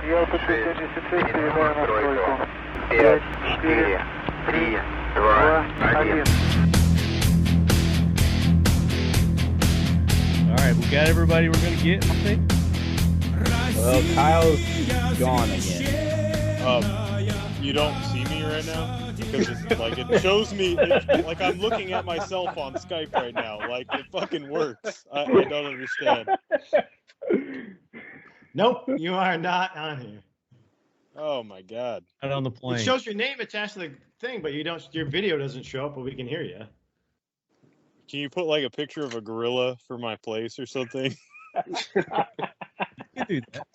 Я тут не передаем настройку. 5, 4, 3, 2, 1. All right, we got everybody we're going to get, I think. Well, Kyle's gone again. You don't see me right now? Because it's like it shows me, it's like I'm looking at myself on Skype right now. Like it fucking works. I don't understand. Nope, you are not on here. Oh my god. Not on the plane. It shows your name attached to the thing, but your video doesn't show up, but we can hear you. Can you put like a picture of a gorilla for my place or something? You do that.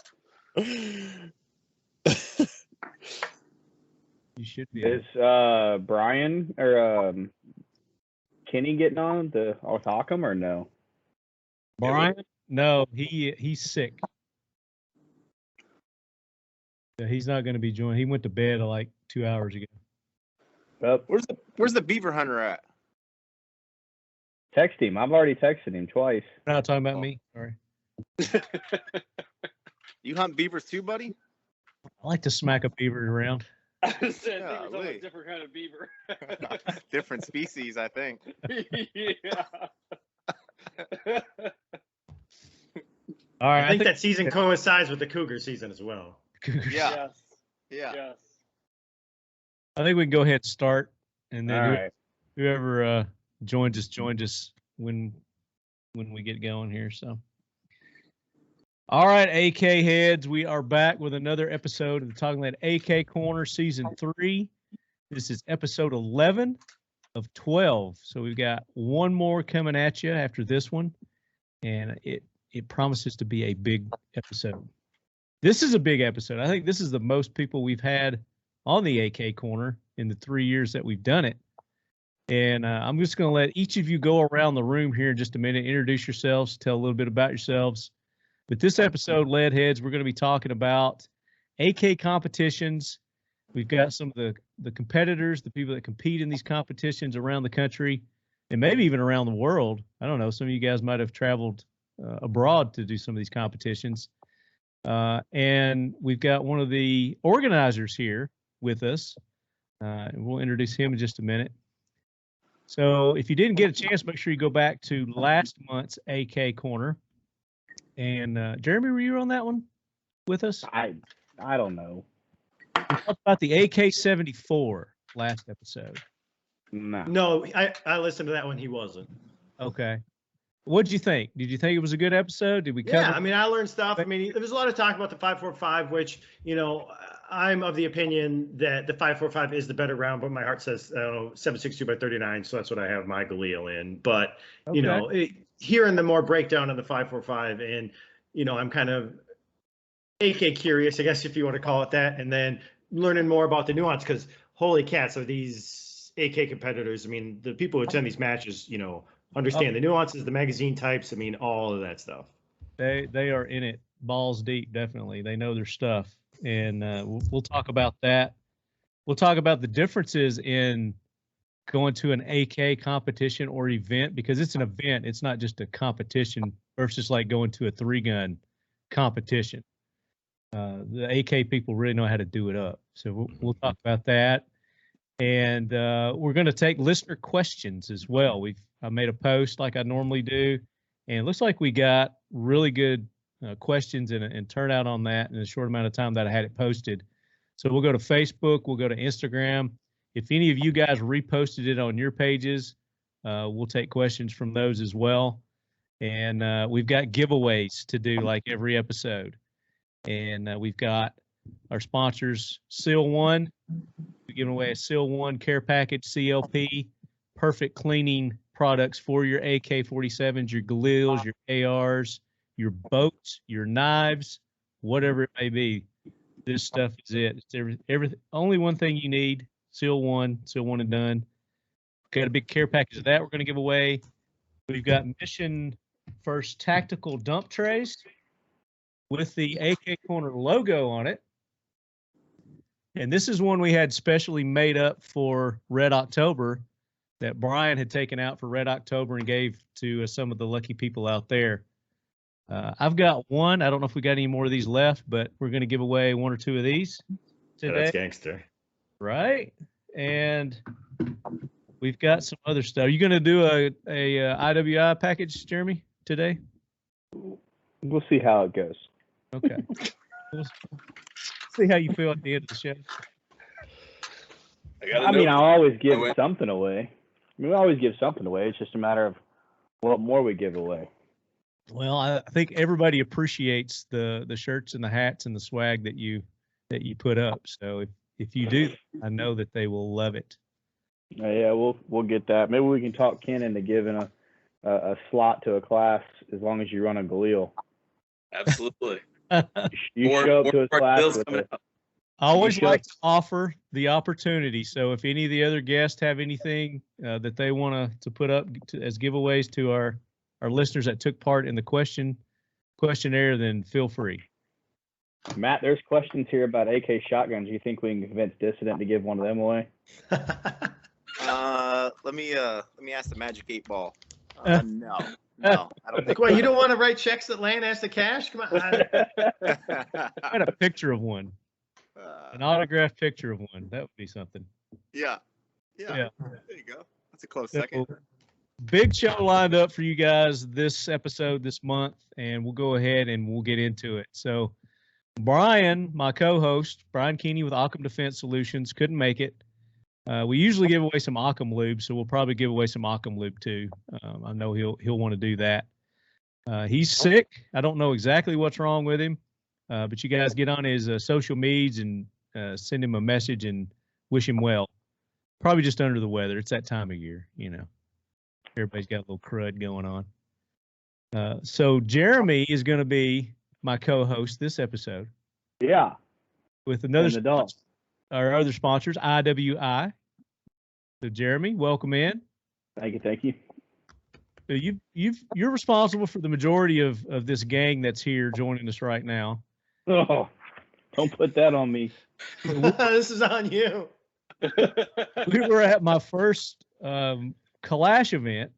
You should be. Is Brian or Kenny getting on to talk him or no? Brian? No, he's sick. So he's not going to be joining. He went to bed like 2 hours ago. Well, Where's the beaver hunter at? text him. I've already texted him twice. We're not talking about me. Sorry. You hunt beavers too, buddy? I like to smack a beaver around. I said beaver's Golly. almost a different kind of beaver. Different species, I think. Yeah. All right. I think that season coincides with the cougar season as well. Yeah. Yes. Yeah. Yes. I think we can go ahead and start, and then All right. whoever joined us when we get going here. So, all right, AK heads, we are back with another episode of the Talking Lead AK Corner Season 3. This is episode 11 of 12. So we've got one more coming at you after this one, and it promises to be a big episode. This is a big episode. I think this is the most people we've had on the AK Corner in the 3 years that we've done it. And I'm just going to let each of you go around the room here in just a minute, introduce yourselves, tell a little bit about yourselves. But this episode, Lead Heads, we're going to be talking about AK competitions. We've got some of the competitors, the people that compete in these competitions around the country, and maybe even around the world. I don't know. Some of you guys might have traveled abroad to do some of these competitions. And we've got one of the organizers here with us. And we'll introduce him in just a minute. So if you didn't get a chance, make sure you go back to last month's AK Corner. And Jeremy, were you on that one with us? I don't know. We talked about the AK-74 last episode. No. No, I listened to that one. He wasn't. Okay. What did you think? Did you think it was a good episode? Did we cover? Yeah, I mean, I learned stuff. I mean, there was a lot of talk about the 545, which, I'm of the opinion that the 545 is the better round, but my heart says 7.62 by 39, so that's what I have my Galil in. But hearing the more breakdown of the 545, and I'm kind of AK curious, I guess if you want to call it that, and then learning more about the nuance, because holy cats are these AK competitors. I mean, the people who attend these matches, understand the nuances, the magazine types. I mean, all of that stuff. They are in it balls deep, definitely. They know their stuff. And we'll talk about that. We'll talk about the differences in going to an AK competition or event, because it's an event. It's not just a competition versus like going to a 3-gun competition. The AK people really know how to do it up. So we'll talk about that. And we're going to take listener questions as well. I made a post like I normally do, and it looks like we got really good questions and turnout on that in a short amount of time that I had it posted. So we'll go to Facebook, we'll go to Instagram. If any of you guys reposted it on your pages, we'll take questions from those as well. And we've got giveaways to do like every episode. And we've got our sponsors, Seal One. We're giving away a Seal One care package, CLP, perfect cleaning products for your AK-47s, your Galils, your ARs, your boats, your knives, whatever it may be. This stuff is it. It's everything. Only one thing you need, Seal One and done. Got a big care package of that we're going to give away. We've got Mission First tactical dump trays with the AK Corner logo on it. And this is one we had specially made up for Red October that Brian had taken out for Red October and gave to some of the lucky people out there. I've got one. I don't know if we got any more of these left, but we're going to give away one or two of these Yeah, today. that's gangster. Right. And we've got some other stuff. Are you going to do a IWI package, Jeremy, today? We'll see how it goes. Okay. We'll see how you feel at the end of the show. I mean, I'll always give something away. I mean, we always give something away. It's just a matter of what more we give away. Well, I think everybody appreciates the shirts and the hats and the swag that you put up. So if you do, I know that they will love it. Yeah, we'll get that. Maybe we can talk Ken into giving a slot to a class as long as you run a Galil. Absolutely. You show up to a class with coming a, up. I always like to offer the opportunity. So if any of the other guests have anything that they want to put up as giveaways to our listeners that took part in the questionnaire, then feel free. Matt, there's questions here about AK shotguns. Do you think we can convince Dissident to give one of them away? Let me ask the Magic 8 Ball. No, I don't think. Well, you don't want to write checks that land as the cash? Come on. I got a picture of one, an autographed picture of one. That would be something. Yeah. There you go. That's a close second. So, big show lined up for you guys this episode this month, and we'll go ahead and we'll get into it. So Brian, my co-host, Brian Keeney with Occam Defense Solutions, couldn't make it. We usually give away some Occam lube, so we'll probably give away some Occam lube too. I know he'll want to do that. He's sick. I don't know exactly what's wrong with him, but you guys get on his social medias and send him a message and wish him well. Probably just under the weather. It's that time of year, you know. Everybody's got a little crud going on. So Jeremy is going to be my co-host this episode. Yeah. With another adult. Our other sponsors, IWI. So Jeremy, welcome in. Thank you. So you're responsible for the majority of this gang that's here joining us right now. Oh, don't put that on me. This is on you. We were at my first Kalash event,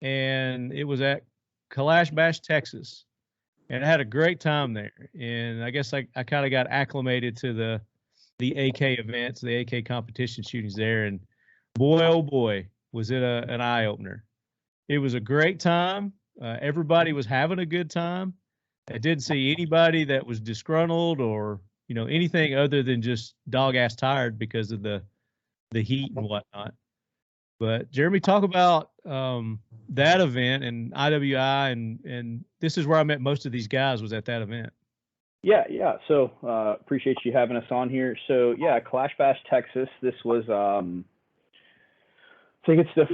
and it was at Kalash Bash, Texas, and I had a great time there. And I guess I kind of got acclimated to the AK events, the AK competition shootings there, and boy, oh boy, was it an eye-opener. It was a great time. Everybody was having a good time. I didn't see anybody that was disgruntled or, you know, anything other than just dog-ass tired because of the heat and whatnot. But Jeremy, talk about that event and IWI, and this is where I met most of these guys, was at that event. Yeah. So appreciate you having us on here. So yeah, Kalash Bash, Texas. This was I think it's the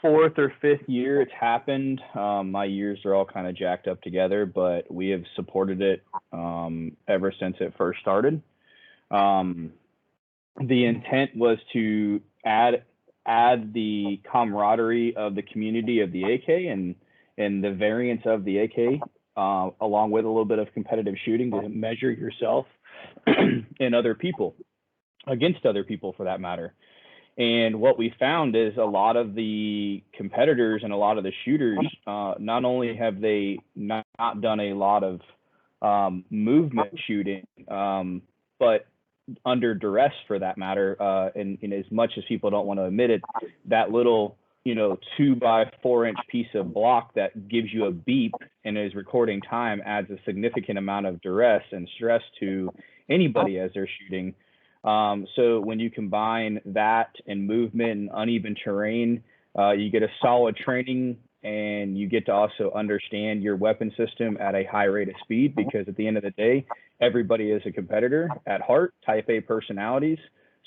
4th or 5th year it's happened. My years are all kind of jacked up together, but we have supported it ever since it first started. The intent was to add the camaraderie of the community of the AK and the variants of the AK, along with a little bit of competitive shooting to measure yourself and other people, against other people for that matter. And what we found is a lot of the competitors and a lot of the shooters, not only have they not done a lot of movement shooting, but under duress for that matter, and as much as people don't want to admit it, that little 2 by 4 inch piece of block that gives you a beep and is recording time adds a significant amount of duress and stress to anybody as they're shooting. So when you combine that and movement and uneven terrain, you get a solid training, and you get to also understand your weapon system at a high rate of speed, because at the end of the day, everybody is a competitor at heart, type A personalities.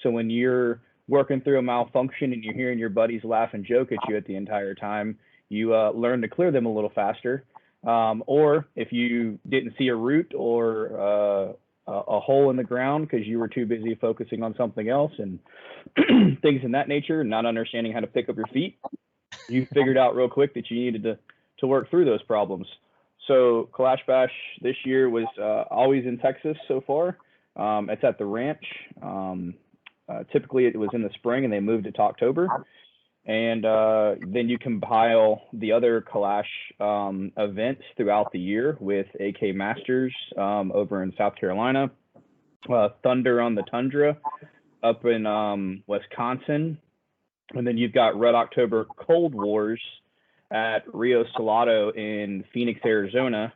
So when you're working through a malfunction and you're hearing your buddies laugh and joke at you at the entire time, you learn to clear them a little faster. Or if you didn't see a route or a hole in the ground because you were too busy focusing on something else and things in that nature, not understanding how to pick up your feet, you figured out real quick that you needed to work through those problems. So Kalash Bash this year was always in Texas so far. It's at the ranch. Typically it was in the spring and they moved it to October. And then you compile the other Kalash events throughout the year with AK Masters over in South Carolina, Thunder on the Tundra up in Wisconsin, and then you've got Red October Cold Wars at Rio Salado in Phoenix, Arizona,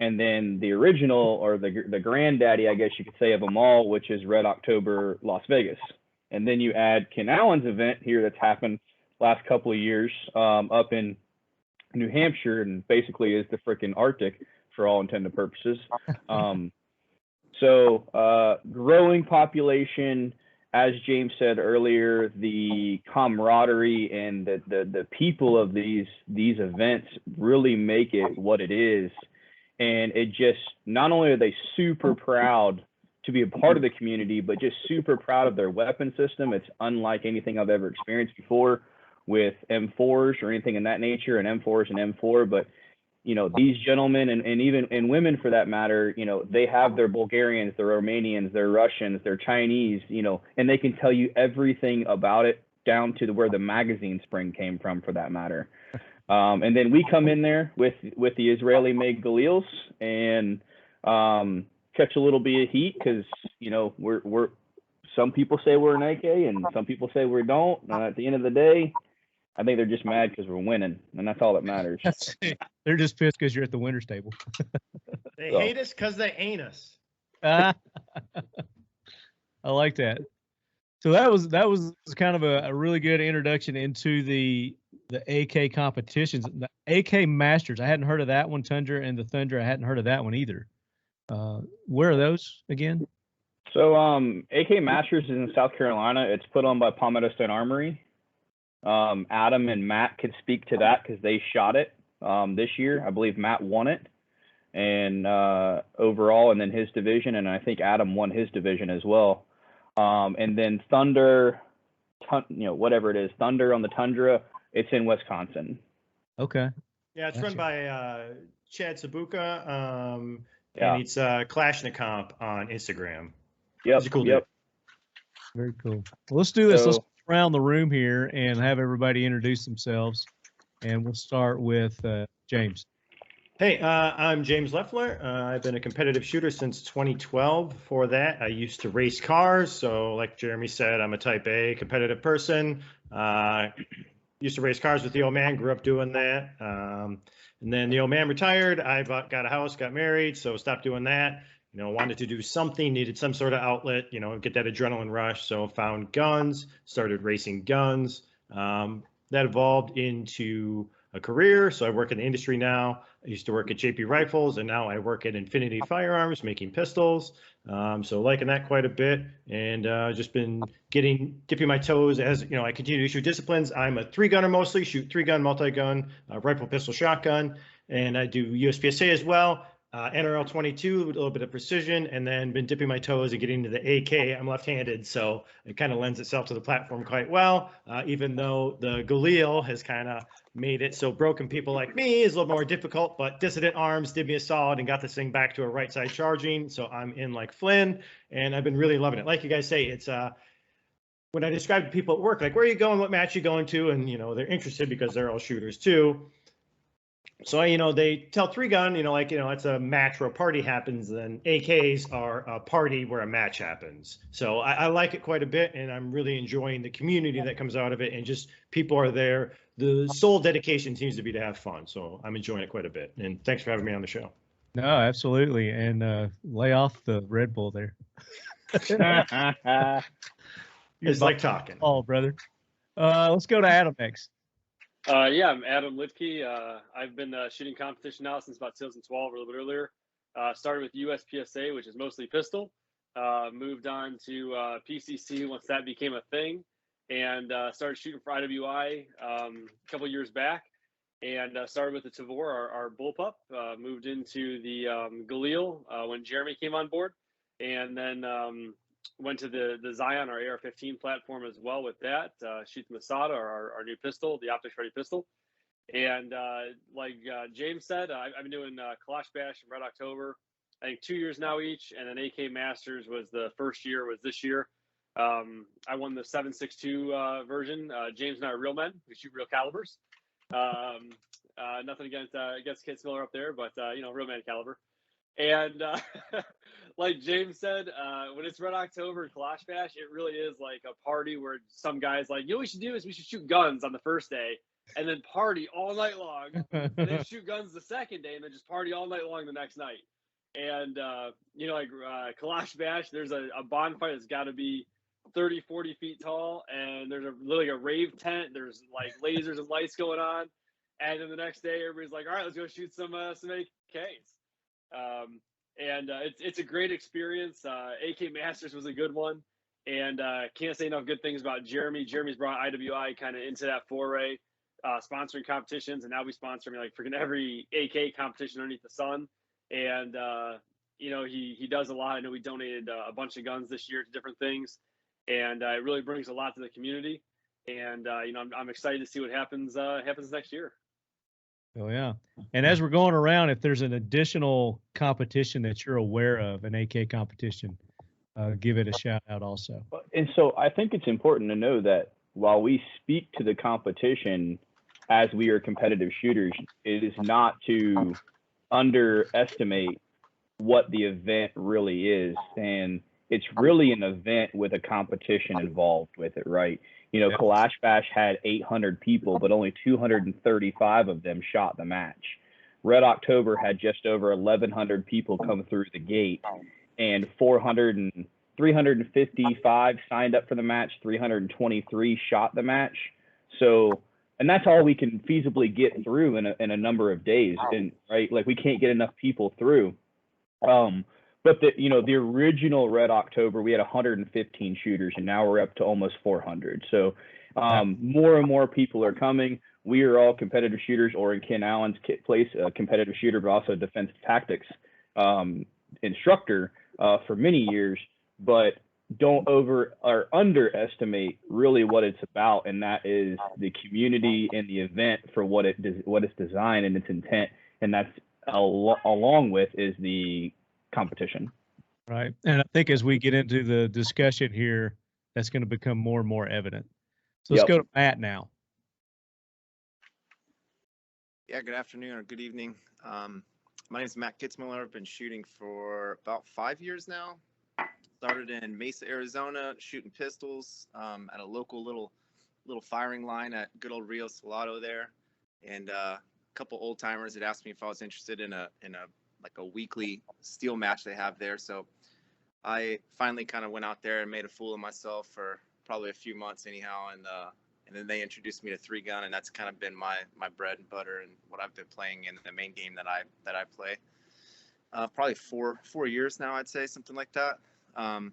and then the original, or the granddaddy, I guess you could say, of them all, which is Red October Las Vegas. And then you add Ken Allen's event here that's happened last couple of years up in New Hampshire, and basically is the freaking Arctic for all intended purposes. So growing population, as James said earlier, the camaraderie and the people of these events really make it what it is. And it just, not only are they super proud to be a part of the community, but just super proud of their weapon system. It's unlike anything I've ever experienced before with M4s or anything in that nature, and M4s and M4. But, you know, these gentlemen and even and women for that matter, you know, they have their Bulgarians, their Romanians, their Russians, their Chinese, you know, and they can tell you everything about it down to where the magazine spring came from, for that matter. And then we come in there with the Israeli-made Galils and catch a little bit of heat because, you know, we're some people say we're an AK and some people say we don't. At the end of the day, I think they're just mad because we're winning, and that's all that matters. They're just pissed because you're at the winner's table. They hate us because they ain't us. I like that. So that was kind of a really good introduction into the AK competitions. The AK Masters, I hadn't heard of that one. Tundra and the Thunder, I hadn't heard of that one either. Where are those again? So AK Masters is in South Carolina. It's put on by Palmetto State Armory. Adam and Matt could speak to that because they shot it this year. I believe Matt won it, and overall, and then his division, and I think Adam won his division as well. And then Thunder, you know, whatever it is, Thunder on the Tundra, it's in Wisconsin. Okay. Yeah, it's run by Chad Sabuka, and Yeah. it's Kalashnikov on Instagram. Yep. He's a cool Yep. dude. Very cool. Well, let's do this. Let's So- go around the room here and have everybody introduce themselves. And we'll start with James. Hey, I'm James Lefler. I've been a competitive shooter since 2012. Before that, I used to race cars. So like Jeremy said, I'm a type A competitive person. Used to race cars with the old man, grew up doing that. And then the old man retired. I got a house, got married, so stopped doing that. You know, wanted to do something, needed some sort of outlet, you know, get that adrenaline rush. So found guns, started racing guns. That evolved into a career. So I work in the industry now. I used to work at JP Rifles, and now I work at Infinity Firearms, making pistols. So liking that quite a bit, and just been dipping my toes as, you know, I continue to shoot disciplines. I'm a 3-gunner mostly, shoot 3-gun, multi-gun, rifle, pistol, shotgun, and I do USPSA as well. NRL 22 with a little bit of precision, and then been dipping my toes and getting into the AK. I'm left-handed, so it kind of lends itself to the platform quite well, even though the Galil has kind of made it so broken people like me is a little more difficult, but Dissident Arms did me a solid and got this thing back to a right side charging, so I'm in like Flynn, and I've been really loving it. Like you guys say, it's when I describe to people at work, like, where are you going, what match you going to, and, you know, they're interested because they're all shooters too. So, you know, they tell 3-gun, you know, like, you know, it's a match where a party happens, then AKs are a party where a match happens. So I like it quite a bit, and I'm really enjoying the community that comes out of it, and just people are there. The sole dedication seems to be to have fun. So I'm enjoying it quite a bit. And thanks for having me on the show. No, absolutely. And lay off the Red Bull there. It's like talking. Oh, brother. Let's go to Adam next. Yeah, I'm Adam Lipke. I've been shooting competition now since about 2012, or a little bit earlier. Started with USPSA, which is mostly pistol. Moved on to PCC once that became a thing, and started shooting for IWI a couple years back. And started with the Tavor, our bullpup. Moved into the Galil when Jeremy came on board, and then went to the Zion, our AR-15 platform as well with that. Shoot the Masada, our new pistol, the optics ready pistol. And like James said, I've been doing Kalash Bash and Red October, I think 2 years now each. And then AK Masters was the first year, was this year. I won the 7.62 version. James and I are real men. We shoot real calibers. Nothing against Kitsmiller up there, but real man caliber. And like James said, when it's Red October and Kalash Bash, it really is like a party where some guys like, what we should do is we should shoot guns on the first day and then party all night long, and then shoot guns the second day and then just party all night long the next night. And Kalash Bash, there's a bonfire that's got to be 30, 40 feet tall, and there's literally a rave tent. There's like lasers and lights going on, and then the next day everybody's like, all right, let's go shoot some AKs. It's a great experience. AK Masters was a good one, and can't say enough good things about Jeremy. Jeremy's brought IWI kind of into that foray, sponsoring competitions, and now we sponsor like freaking every AK competition underneath the sun. And he does a lot. I know we donated a bunch of guns this year to different things, and it really brings a lot to the community. And I'm excited to see what happens next year. Oh yeah. And as we're going around, if there's an additional competition that you're aware of, an AK competition, give it a shout out also. And so I think it's important to know that while we speak to the competition as we are competitive shooters, it is not to underestimate what the event really is. And it's really an event with a competition involved with it, right? Kalash Bash had 800 people, but only 235 of them shot the match. Red October had just over 1,100 people come through the gate, and 355 signed up for the match, 323 shot the match. So, and that's all we can feasibly get through in a number of days, and right, like we can't get enough people through. But the original Red October, we had 115 shooters, and now we're up to almost 400. So more and more people are coming. We are all competitive shooters, or in Ken Allen's place, a competitive shooter, but also a defense tactics instructor for many years. But don't underestimate really what it's about, and that is the community and the event for what it's designed and its intent, and that's along with is the competition. Right. And I think as we get into the discussion here, that's going to become more and more evident. So let's go to Matt now. Yeah, good afternoon or good evening. My name is Matt Kitsmiller. I've been shooting for about 5 years now. Started in Mesa, Arizona, shooting pistols at a local little firing line at good old Rio Salado there. And a couple old timers had asked me if I was interested in a weekly steel match they have there. So I finally kind of went out there and made a fool of myself for probably a few months anyhow. And then they introduced me to 3-gun, and that's kind of been my bread and butter and what I've been playing in the main game that I play. Probably four years now, I'd say, something like that. I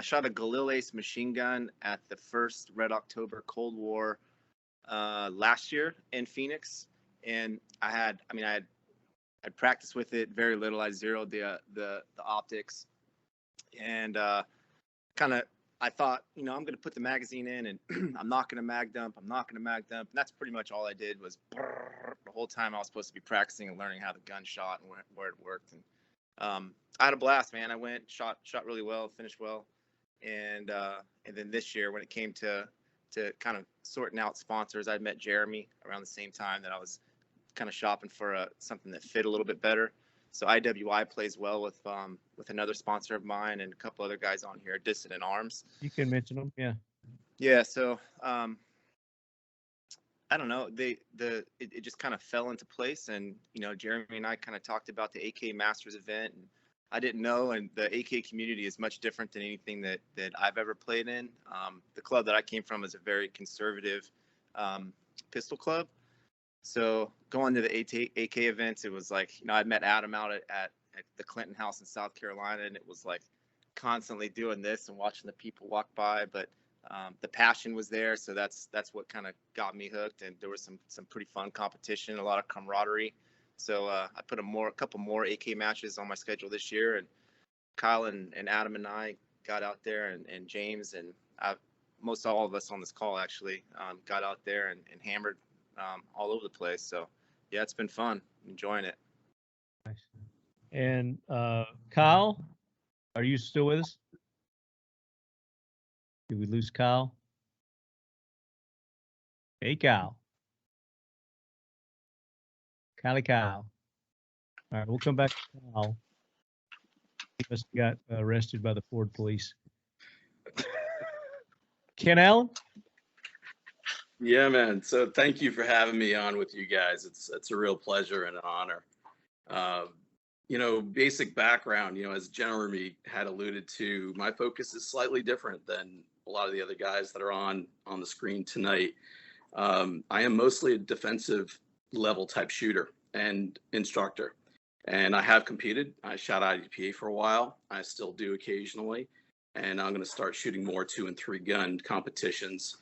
shot a Galil Ace machine gun at the first Red October Cold War last year in Phoenix. And I practiced with it very little. I zeroed the optics, and I thought, I'm going to put the magazine in, and I'm not going to mag dump. And that's pretty much all I did was the whole time I was supposed to be practicing and learning how the gun shot and where it worked. And I had a blast, man. I went, shot really well, finished well. And then this year when it came to kind of sorting out sponsors, I met Jeremy around the same time that I was kind of shopping for something that fit a little bit better. So IWI plays well with another sponsor of mine and a couple other guys on here, Dissident Arms. You can mention them, yeah. Yeah, so I don't know, it just kind of fell into place, and Jeremy and I kind of talked about the AK Masters event, and I didn't know, and the AK community is much different than anything that I've ever played in. The club that I came from is a very conservative pistol club. So going to the AK events, it was like, I met Adam out at the Clinton House in South Carolina, and it was like constantly doing this and watching the people walk by. But the passion was there, so that's what kind of got me hooked. And there was some pretty fun competition, a lot of camaraderie. So I put a couple more AK matches on my schedule this year, and Kyle and Adam and I got out there, and James and most all of us on this call actually got out there and hammered all over the place. So yeah, it's been fun, enjoying it. Nice. And Kyle, are you still with us? Did we lose Kyle? Hey, Kyle. Kyle. All right, we'll come back to Kyle. He must have got arrested by the Ford police. Ken Allen? Yeah, man. So thank you for having me on with you guys. It's a real pleasure and an honor. Basic background, as Jeremy had alluded to, my focus is slightly different than a lot of the other guys that are on the screen tonight. I am mostly a defensive level type shooter and instructor, and I have competed. I shot IDPA for a while. I still do occasionally, and I'm going to start shooting more 2 and 3 gun competitions.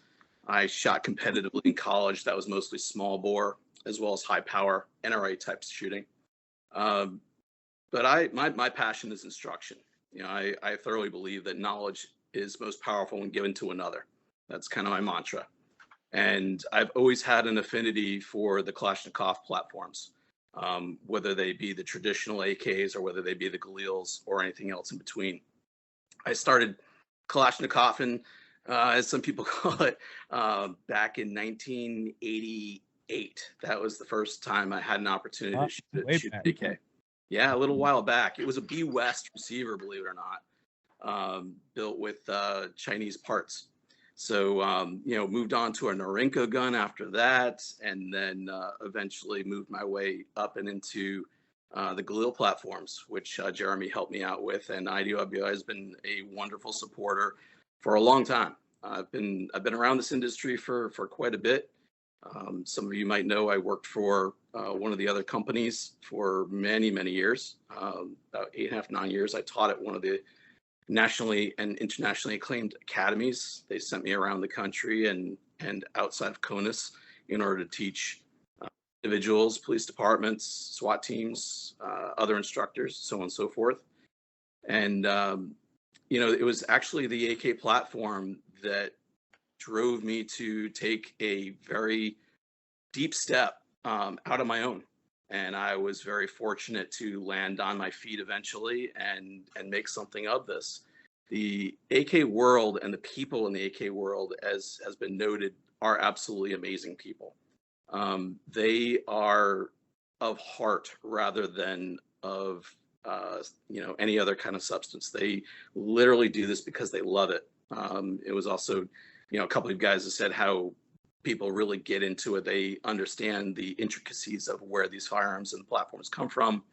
I shot competitively in college. That was mostly small bore as well as high power NRA type shooting. But my passion is instruction. I thoroughly believe that knowledge is most powerful when given to another. That's kind of my mantra. And I've always had an affinity for the Kalashnikov platforms, whether they be the traditional AKs or whether they be the Galils or anything else in between. I started Kalashnikoving, as some people call it, back in 1988. That was the first time I had an opportunity to shoot an AK. Yeah, a little while back. It was a B West receiver, believe it or not, built with Chinese parts. So, moved on to a Norinco gun after that, and then eventually moved my way up and into the Galil platforms, which Jeremy helped me out with. And IDWI has been a wonderful supporter for a long time. I've been around this industry for quite a bit. Some of you might know I worked for one of the other companies for many, many years, about 8.5, 9 years. I taught at one of the nationally and internationally acclaimed academies. They sent me around the country and outside of CONUS in order to teach individuals, police departments, SWAT teams, other instructors, so on and so forth. And, it was actually the AK platform that drove me to take a very deep step out of my own. And I was very fortunate to land on my feet eventually and make something of this. The AK world and the people in the AK world, as has been noted, are absolutely amazing people. They are of heart rather than of any other kind of substance. They literally do this because they love it. It was also, a couple of guys have said how people really get into it. They understand the intricacies of where these firearms and platforms come from,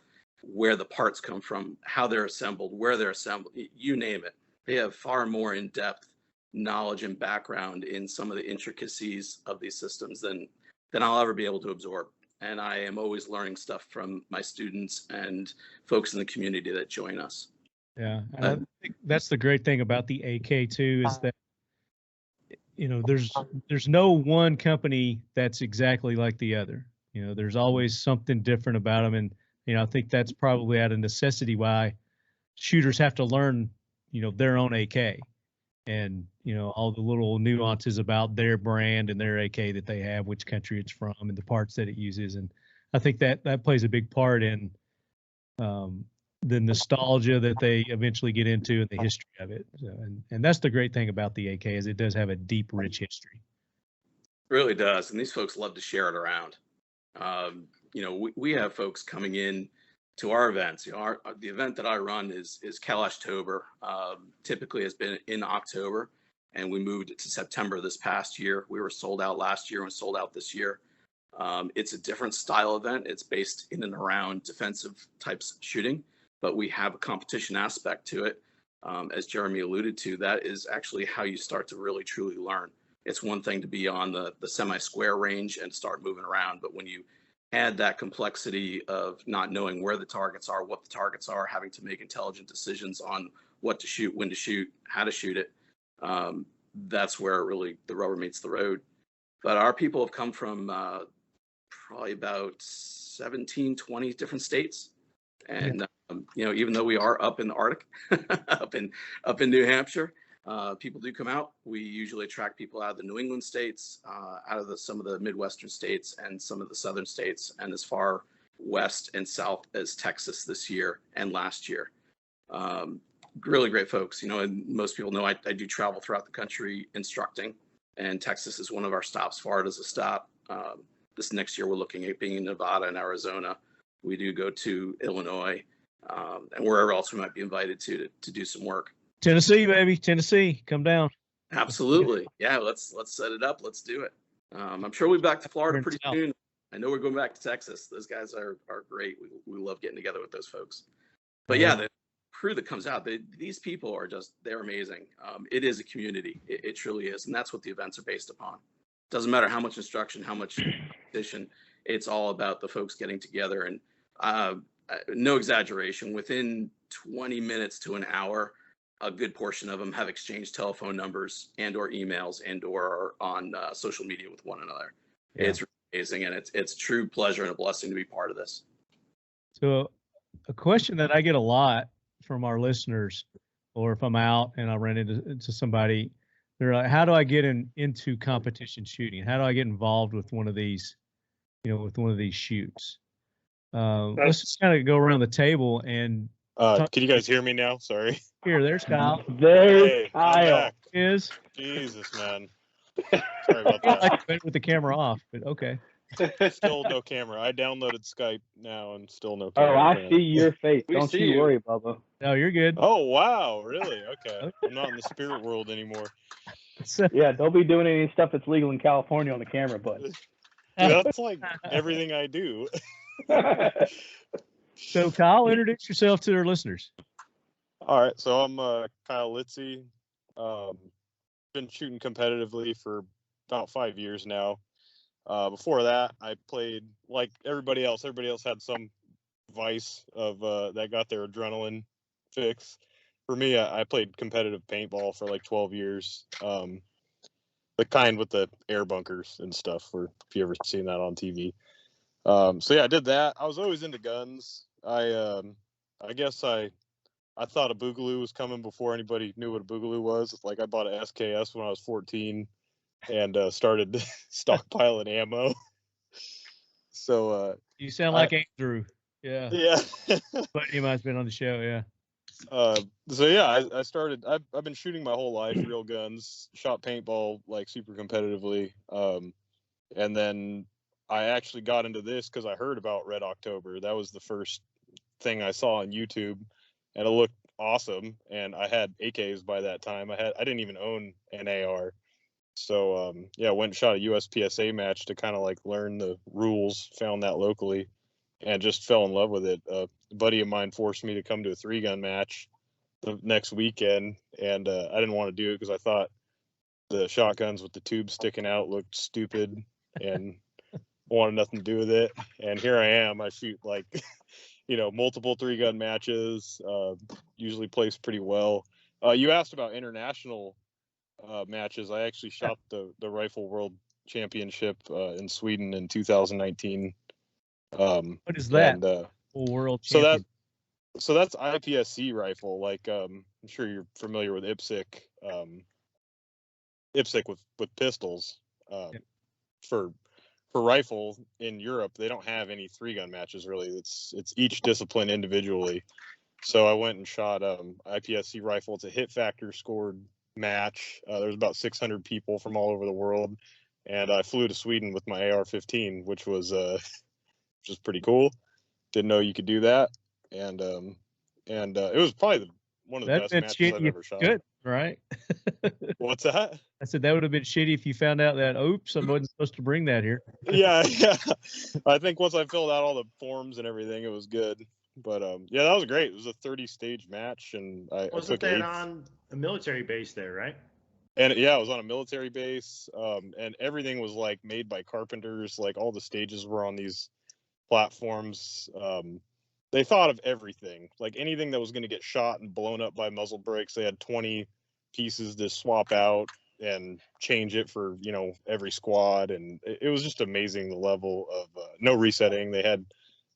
where the parts come from, how they're assembled, where they're assembled, you name it. They have far more in-depth knowledge and background in some of the intricacies of these systems than I'll ever be able to absorb. And I am always learning stuff from my students and folks in the community that join us. Yeah, and I think that's the great thing about the AK too, is that there's no one company that's exactly like the other. There's always something different about them, and I think that's probably out of necessity why shooters have to learn their own AK, and all the little nuances about their brand and their AK that they have, which country it's from, and the parts that it uses. And I think that plays a big part in the nostalgia that they eventually get into and the history of it. So, and that's the great thing about the AK, is it does have a deep, rich history. It really does. And these folks love to share it around. We have folks coming in to our events. The event that I run is Kalashtober. Typically has been in October, and we moved it to September this past year. We were sold out last year and sold out this year. It's a different style event. It's based in and around defensive types shooting, but we have a competition aspect to it. As Jeremy alluded to, that is actually how you start to really truly learn. It's one thing to be on the semi-square range and start moving around, but when you add that complexity of not knowing where the targets are, what the targets are, having to make intelligent decisions on what to shoot, when to shoot, how to shoot it, that's where really the rubber meets the road. But our people have come from probably about 17, 20 different states. And, even though we are up in the Arctic, up in New Hampshire, people do come out. We usually attract people out of the New England states, out of some of the Midwestern states and some of the Southern states, and as far west and south as Texas this year and last year. really great folks, and most people know I do travel throughout the country instructing, and Texas is one of our stops. Florida is a stop. This next year, we're looking at being in Nevada and Arizona. We do go to Illinois, and wherever else we might be invited to do some work. Tennessee, baby, Tennessee, come down. Absolutely. Yeah, let's set it up. Let's do it. I'm sure we'll be back to Florida pretty soon. I know we're going back to Texas. Those guys are great. We love getting together with those folks. But yeah, the crew that comes out, these people are they're amazing. It is a community. It truly is. And that's what the events are based upon. Doesn't matter how much instruction, how much competition, it's all about the folks getting together. And no exaggeration, within 20 minutes to an hour, a good portion of them have exchanged telephone numbers and or emails and or are on social media with one another. Yeah. It's amazing, and it's a true pleasure and a blessing to be part of this. So a question that I get a lot from our listeners, or if I'm out and I run into somebody, they're like, how do I get into competition shooting? How do I get involved with one of these, with one of these shoots? Let's just kind of go around the table and can you guys hear me now? Sorry. There's Kyle. There's Kyle. Is Jesus, man. Sorry about that. I like it with the camera off, but okay. Still no camera. I downloaded Skype now and still no camera. Oh, I see your face. Don't you worry, Bubba. No, you're good. Oh, wow. Really? Okay. I'm not in the spirit world anymore. Yeah, don't be doing any stuff that's legal in California on the camera, bud. That's like everything I do. So, Kyle, introduce yourself to our listeners. All right. So I'm Kyle Litzy. Been shooting competitively for about 5 years now. Before that, I played like everybody else. Everybody else had some vice of that got their adrenaline fix. For me, I played competitive paintball for like 12 years. The kind with the air bunkers and stuff. If you ever seen that on TV. So yeah, I did that. I was always into guns. I guess I thought a Boogaloo was coming before anybody knew what a Boogaloo was. It's like I bought an SKS when I was 14 and started stockpiling ammo. So you sound like Andrew. Yeah. Yeah. But he might have been on the show. Yeah. So yeah, I started. I've been shooting my whole life, real guns. Shot paintball like super competitively. And then I actually got into this because I heard about Red October. That was the first thing I saw on YouTube, and it looked awesome. And I had AKs by that time. I didn't even own an AR. So yeah, went and shot a USPSA match to kind of like learn the rules. Found that locally, and just fell in love with it. A buddy of mine forced me to come to a 3-gun match the next weekend, and I didn't want to do it because I thought the shotguns with the tubes sticking out looked stupid and wanted nothing to do with it. And here I am. I shoot like multiple 3-gun matches. Usually place pretty well. You asked about international matches. I actually shot the Rifle World Championship in Sweden in 2019. What is that? And, World Champion. So that's IPSC rifle. Like I'm sure you're familiar with IPSC. IPSC with pistols. Yep. For rifle in Europe, they don't have any 3-gun matches really. It's each discipline individually. So I went and shot IPSC rifle. It's a hit factor scored match. There's about 600 people from all over the world, and I flew to Sweden with my AR-15, which was pretty cool. Didn't know you could do that, and it was probably one of the best matches I've ever shot. Good, right? What's that? I said that would have been shitty if you found out that, oops, I wasn't supposed to bring that here. Yeah. I think once I filled out all the forms and everything, it was good. But yeah, that was great. It was a 30-stage match, and Wasn't that on a military base there, right? And yeah, it was on a military base, and everything was like made by carpenters. Like all the stages were on these platforms. They thought of everything, like anything that was going to get shot and blown up by muzzle brakes. They had 20 pieces to swap out and change it for every squad, and it was just amazing, the level of no resetting. They had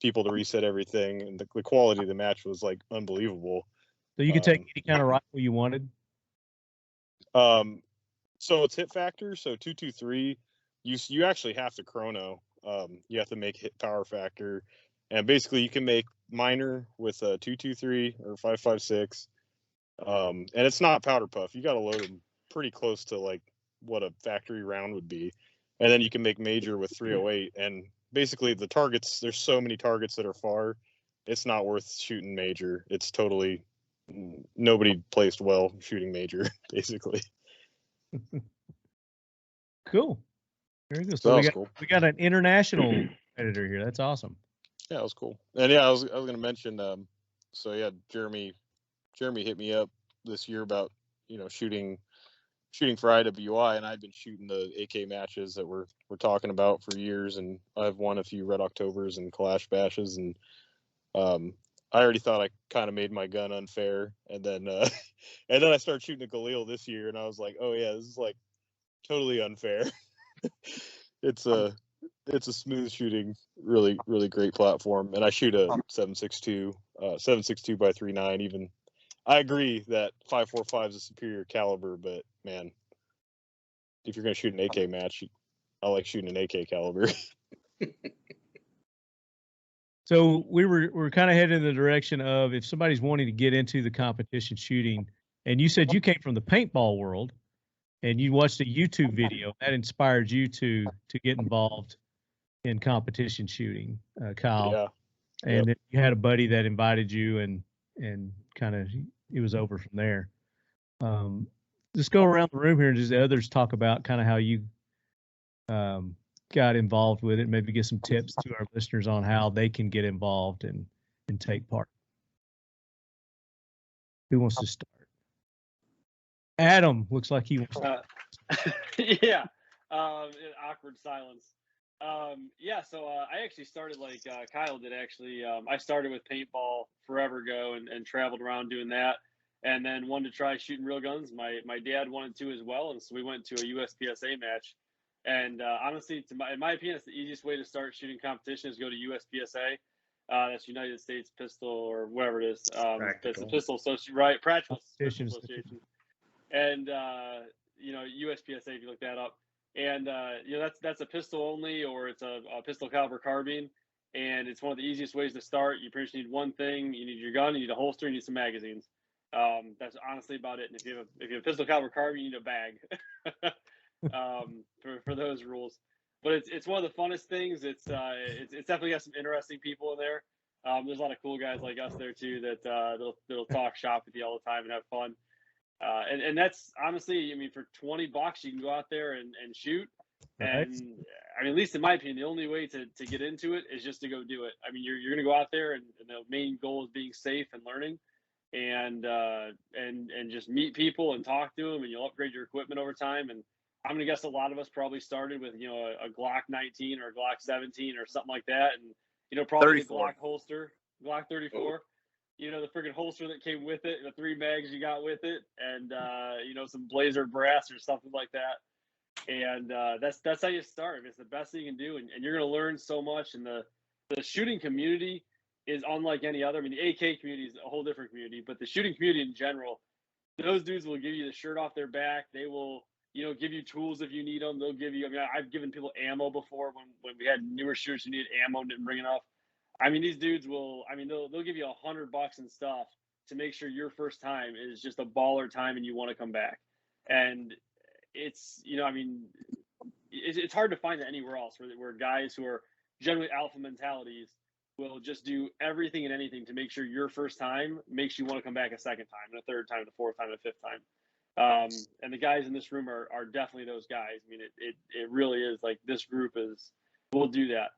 people to reset everything, and the quality of the match was like unbelievable. So you could take any kind of rifle you wanted. So it's hit factor. So 223, you actually have to chrono. You have to make hit power factor, and basically you can make minor with a 223 or 5.56. And it's not powder puff. You got to load them pretty close to like what a factory round would be, and then you can make major with 308. And basically, the targets, there's so many targets that are far, it's not worth shooting major. It's totally, nobody placed well shooting major, basically. Cool. Very good. So So that was cool. we got an international editor here. That's awesome. Yeah, it was cool. And yeah, I was going to mention, so yeah, Jeremy hit me up this year about, shooting for IWI, and I've been shooting the AK matches that we're talking about for years, and I've won a few Red Octobers and Clash Bashes, and I already thought I kind of made my gun unfair, and then I started shooting a Galil this year, and I was like, oh yeah, this is like totally unfair. It's a smooth shooting, really really great platform, and I shoot a 7.62 by 3.9. Even I agree that 5.45 is a superior caliber, but man, if you're gonna shoot an AK match, I like shooting an AK caliber. So we're kind of heading in the direction of if somebody's wanting to get into the competition shooting, and you said you came from the paintball world, and you watched a YouTube video that inspired you to get involved in competition shooting, Kyle. Yeah. And then you had a buddy that invited you, and kind of it was over from there. Just go around the room here and just the others talk about kind of how you got involved with it. Maybe get some tips to our listeners on how they can get involved and take part. Who wants to start? Adam looks like he wants to. Yeah. Awkward silence. Yeah, so I actually started like Kyle did actually. I started with paintball forever ago and traveled around doing that, and then wanted to try shooting real guns. My dad wanted to as well, and so we went to a USPSA match. And honestly, in my opinion, it's the easiest way to start shooting competition is go to USPSA. That's United States Pistol or whatever it is. It's the Pistol Association, right? Practical Pistol Association. And USPSA, if you look that up. And that's a pistol only, or it's a pistol caliber carbine, and it's one of the easiest ways to start. You pretty much need one thing: you need your gun, you need a holster, you need some magazines. That's honestly about it. And if you have a pistol caliber carbine, you need a bag for those rules. But it's one of the funnest things. It's definitely got some interesting people in there. There's a lot of cool guys like us there too that they'll talk shop with you all the time and have fun. And that's honestly, I mean, for $20 you can go out there and shoot. And I mean, at least in my opinion, the only way to get into it is just to go do it. I mean, you're going to go out there and the main goal is being safe and learning and just meet people and talk to them, and you'll upgrade your equipment over time. And I'm going to guess a lot of us probably started with, a Glock 19 or a Glock 17 or something like that. And, probably the Glock holster, Glock 34. Oh. The freaking holster that came with it, the 3 mags you got with it, and some Blazer brass or something like that. And that's how you start. It's the best thing you can do, and you're gonna learn so much. And the shooting community is unlike any other. I mean, the AK community is a whole different community, but the shooting community in general, those dudes will give you the shirt off their back. They will, give you tools if you need them. They'll give you. I mean, I've given people ammo before when we had newer shooters who needed ammo and didn't bring enough. I mean, these dudes will. I mean, they'll give you $100 and stuff to make sure your first time is just a baller time and you want to come back. And it's, I mean, it's hard to find that anywhere else where guys who are generally alpha mentalities will just do everything and anything to make sure your first time makes you want to come back a second time, and a third time, and a fourth time, and a fifth time. And the guys in this room are definitely those guys. I mean, it really is like this group will do that.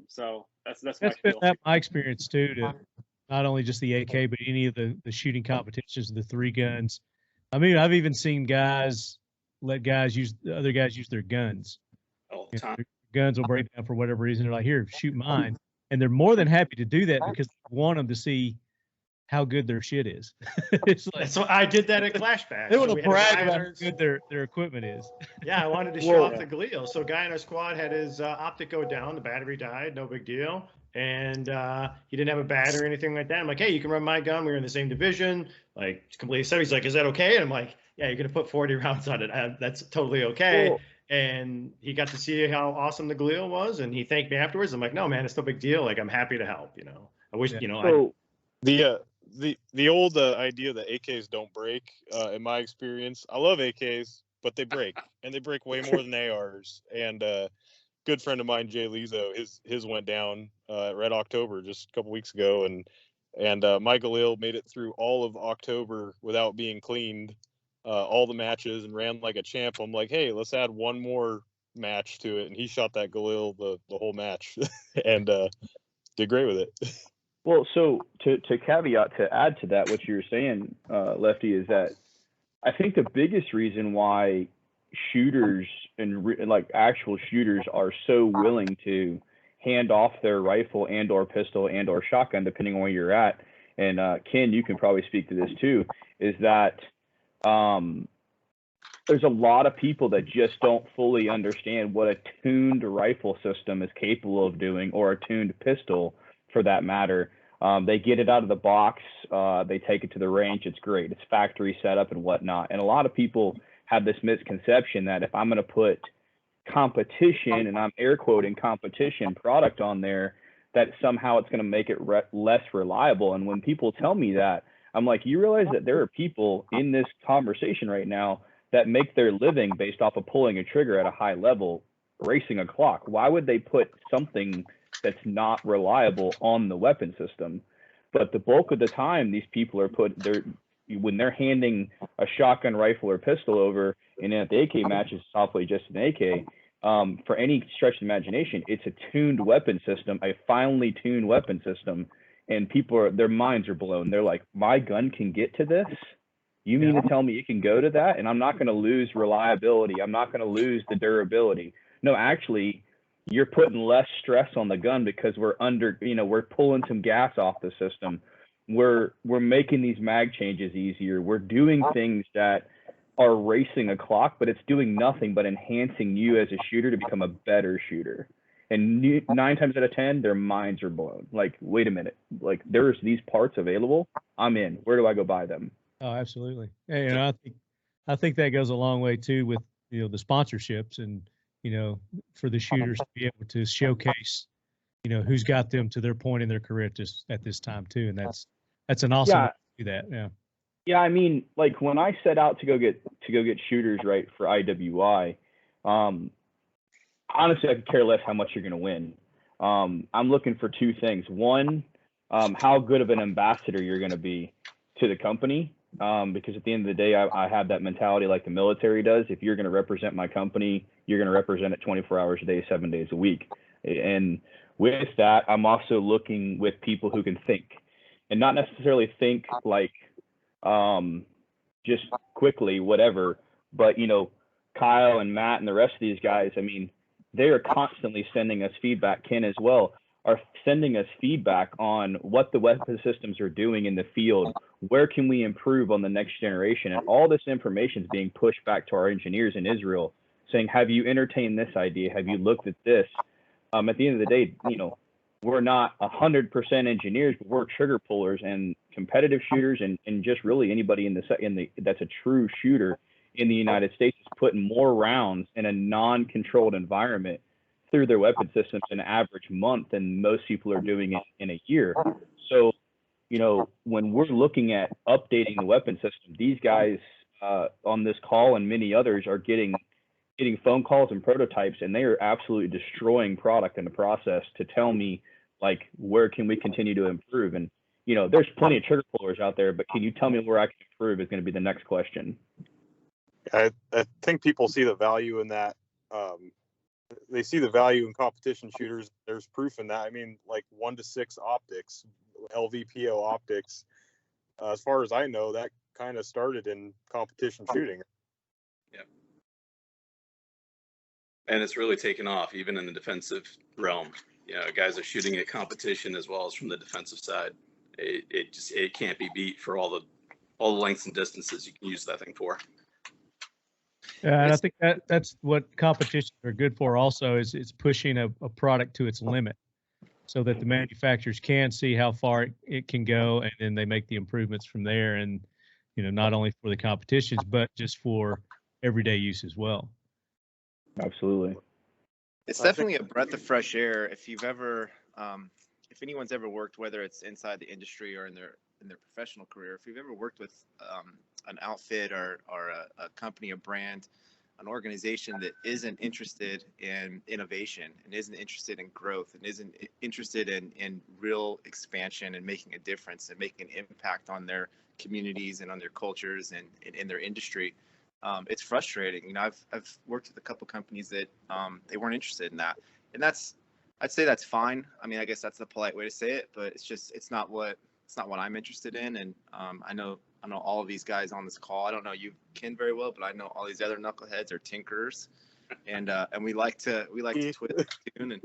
So that's been my experience too, to not only just the AK, but any of the shooting competitions, the 3 guns. I mean, I've even seen guys let other guys use their guns. All the time. Their guns will break down for whatever reason. They're like, here, shoot mine. And they're more than happy to do that because they want them to see how good their shit is. It's like, so I did that at Clash Bash. They want to brag about how good their equipment is. Yeah, I wanted to show off the Galil. So a guy in our squad had his optic go down. The battery died. No big deal. And he didn't have a battery or anything like that. I'm like, hey, you can run my gun. We were in the same division. Like, completely safe. He's like, is that okay? And I'm like, yeah, you're going to put 40 rounds on it. That's totally okay. Cool. And he got to see how awesome the Galil was. And he thanked me afterwards. I'm like, no, man, it's no big deal. Like, I'm happy to help, I wish, So the old idea that AKs don't break, in my experience, I love AKs, but they break, and they break way more than ARs. And good friend of mine, Jay Lizo, his went down at Red October just a couple weeks ago, and Michael Ill made it through all of October without being cleaned, all the matches, and ran like a champ. I'm like, hey, let's add one more match to it, and he shot that Galil the whole match, and did great with it. Well, so to caveat, to add to that, what you're saying, Lefty, is that I think the biggest reason why shooters and like actual shooters are so willing to hand off their rifle and or pistol and or shotgun, depending on where you're at, and Ken, you can probably speak to this too, is that there's a lot of people that just don't fully understand what a tuned rifle system is capable of doing, or a tuned pistol for that matter. They get it out of the box, they take it to the range, it's great, it's factory setup and whatnot. And a lot of people have this misconception that if I'm going to put competition, and I'm air quoting competition product on there, that somehow it's going to make it less reliable. And when people tell me that, I'm like, you realize that there are people in this conversation right now that make their living based off of pulling a trigger at a high level, racing a clock. Why would they put something that's not reliable on the weapon system? But the bulk of the time, these people are when they're handing a shotgun, rifle, or pistol over, and at the AK match is softly just an AK, for any stretch of imagination, it's a tuned weapon system, a finely tuned weapon system, and their minds are blown. They're like, my gun can get to this? You mean to tell me it can go to that? And I'm not going to lose reliability. I'm not going to lose the durability. No, actually, you're putting less stress on the gun because we're pulling some gas off the system. We're making these mag changes easier. We're doing things that are racing a clock, but it's doing nothing but enhancing you as a shooter to become a better shooter. And 9 times out of 10, their minds are blown. Like, wait a minute, like there's these parts available. I'm in. Where do I go buy them? Oh, absolutely. And I think that goes a long way too with the sponsorships, and for the shooters to be able to showcase who's got them to their point in their career at this time too, and that's an awesome way to do that. Yeah, I mean, like when I set out to go get shooters right for IWI, honestly, I could care less how much you're going to win. I'm looking for 2 things. One, how good of an ambassador you're going to be to the company. Because at the end of the day, I have that mentality like the military does. If you're going to represent my company, you're going to represent it 24 hours a day, 7 days a week. And with that, I'm also looking with people who can think, and not necessarily think like just quickly, whatever. But, Kyle and Matt and the rest of these guys, I mean, they are constantly sending us feedback. Ken as well are sending us feedback on what the weapon systems are doing in the field. Where can we improve on the next generation? And all this information is being pushed back to our engineers in Israel, saying, have you entertained this idea? Have you looked at this? At the end of the day, we're not 100% engineers, but we're trigger pullers and competitive shooters, and just really anybody that's a true shooter in the United States is putting more rounds in a non-controlled environment through their weapon systems in an average month than most people are doing it in a year. So, when we're looking at updating the weapon system, these guys on this call and many others are getting phone calls and prototypes, and they are absolutely destroying product in the process to tell me, like, where can we continue to improve? And, there's plenty of trigger pullers out there, but can you tell me where I can improve is going to be the next question. I think people see the value in that. They see the value in competition shooters. There's proof in that. I mean, like 1 to 6 optics, LVPO optics. As far as I know, that kind of started in competition shooting. Yeah. And it's really taken off, even in the defensive realm. Guys are shooting at competition as well as from the defensive side. It can't be beat for all the lengths and distances you can use that thing for. Yeah, and I think that's what competitions are good for also, is it's pushing a product to its limit so that the manufacturers can see how far it can go, and then they make the improvements from there. And, not only for the competitions, but just for everyday use as well. Absolutely. It's definitely a breath of fresh air. If anyone's ever worked, whether it's inside the industry or in their in their professional career, if you've ever worked with an outfit or a company, a brand, an organization that isn't interested in innovation and isn't interested in growth and isn't interested in real expansion and making a difference and making an impact on their communities and on their cultures and in their industry, it's frustrating. You know, I've worked with a couple companies that they weren't interested in that, and I'd say that's fine. I mean, I guess that's the polite way to say it, but it's not what I'm interested in. And I know all of these guys on this call. I don't know you, Ken, very well, but I know all these other knuckleheads are tinkerers, and we like to twist and tune.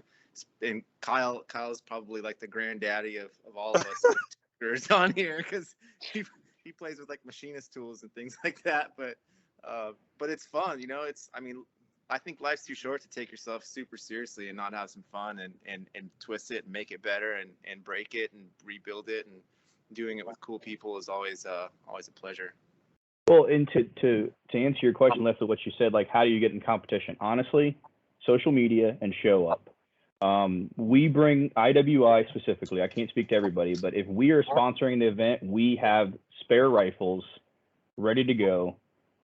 And Kyle's probably like the granddaddy of all of us tinkerers on here, because he plays with like machinist tools and things like that. But it's fun, you know. I think life's too short to take yourself super seriously and not have some fun and twist it and make it better and break it and rebuild it, and doing it with cool people is always a pleasure. Well, and to answer your question, Lefler, what you said, like, how do you get in competition? Honestly, social media and show up. We bring IWI specifically. I can't speak to everybody, but if we are sponsoring the event, we have spare rifles ready to go,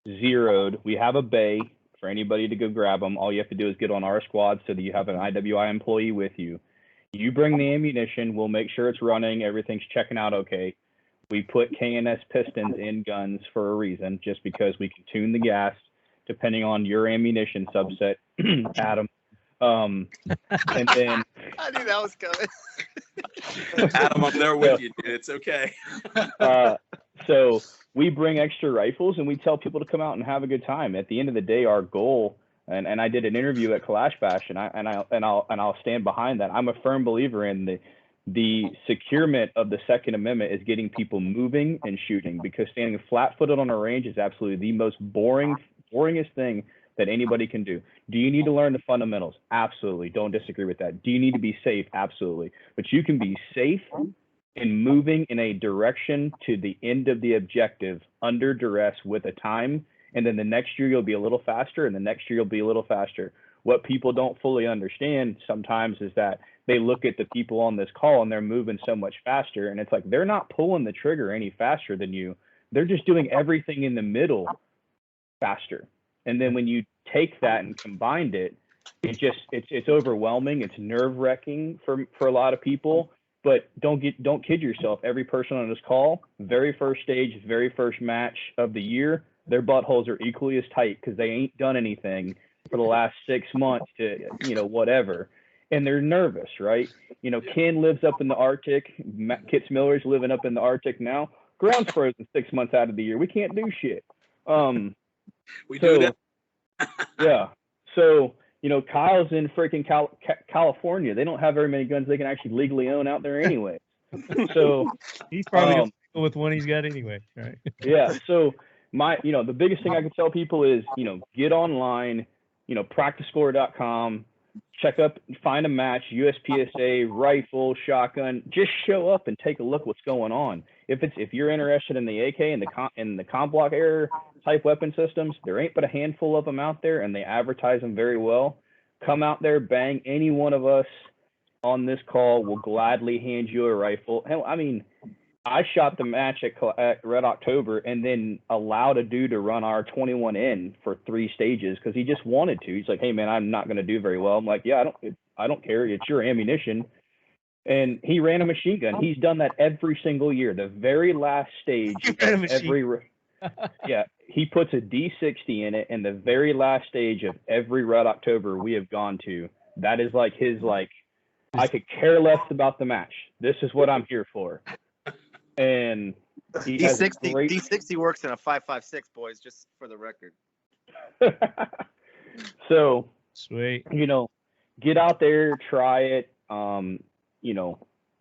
zeroed. We have a bay for anybody to go grab them. All you have to do is get on our squad so that you have an IWI employee with you. You bring the ammunition, we'll make sure it's running, everything's checking out okay. We put K&S pistons in guns for a reason, just because we can tune the gas depending on your ammunition subset, Adam. And then I knew that was coming. Adam, I'm there with you, dude. It's okay. So we bring extra rifles and we tell people to come out and have a good time. At the end of the day, our goal, and I did an interview at Kalash Bash, and I'll stand behind that. I'm a firm believer in the securement of the Second Amendment is getting people moving and shooting, because standing flat-footed on a range is absolutely the most boringest thing that anybody can do. Do you need to learn the fundamentals? Absolutely. Don't disagree with that. Do you need to be safe? Absolutely. But you can be safe in moving in a direction to the end of the objective under duress with a time, and then the next year you'll be a little faster, and the next year you'll be a little faster. What people don't fully understand sometimes is that they look at the people on this call and they're moving so much faster, and it's like they're not pulling the trigger any faster than you. They're just doing everything in the middle faster. And then when you take that and combined it, it's overwhelming. It's nerve-wracking for a lot of people. But don't kid yourself. Every person on this call, very first stage, very first match of the year, their buttholes are equally as tight because they ain't done anything for the last 6 months to, whatever. And they're nervous, right? Ken lives up in the Arctic. Kitsmiller's living up in the Arctic now. Ground's frozen 6 months out of the year. We can't do shit. We do that. Yeah. So, Kyle's in freaking California. They don't have very many guns they can actually legally own out there anyway. So he's probably going to go with one he's got anyway, right? Yeah. So the biggest thing I can tell people is, get online, practicescore.com, check up, find a match, USPSA, rifle, shotgun, just show up and take a look what's going on. If you're interested in the AK and the comp block error type weapon systems, there ain't but a handful of them out there, and they advertise them very well. Come out there, bang. Any one of us on this call will gladly hand you a rifle. Hell, I mean, I shot the match at Red October and then allowed a dude to run our 21N for 3 stages because he just wanted to. He's like, hey man, I'm not going to do very well. I'm like, yeah, I don't care. It's your ammunition. And he ran a machine gun. He's done that every single year. The very last stage of he puts a D60 in it, and the very last stage of every Red October we have gone to, that is like his, I could care less about the match. This is what I'm here for. And D60 works in a 5.56, boys, just for the record. So sweet. Get out there, try it. Even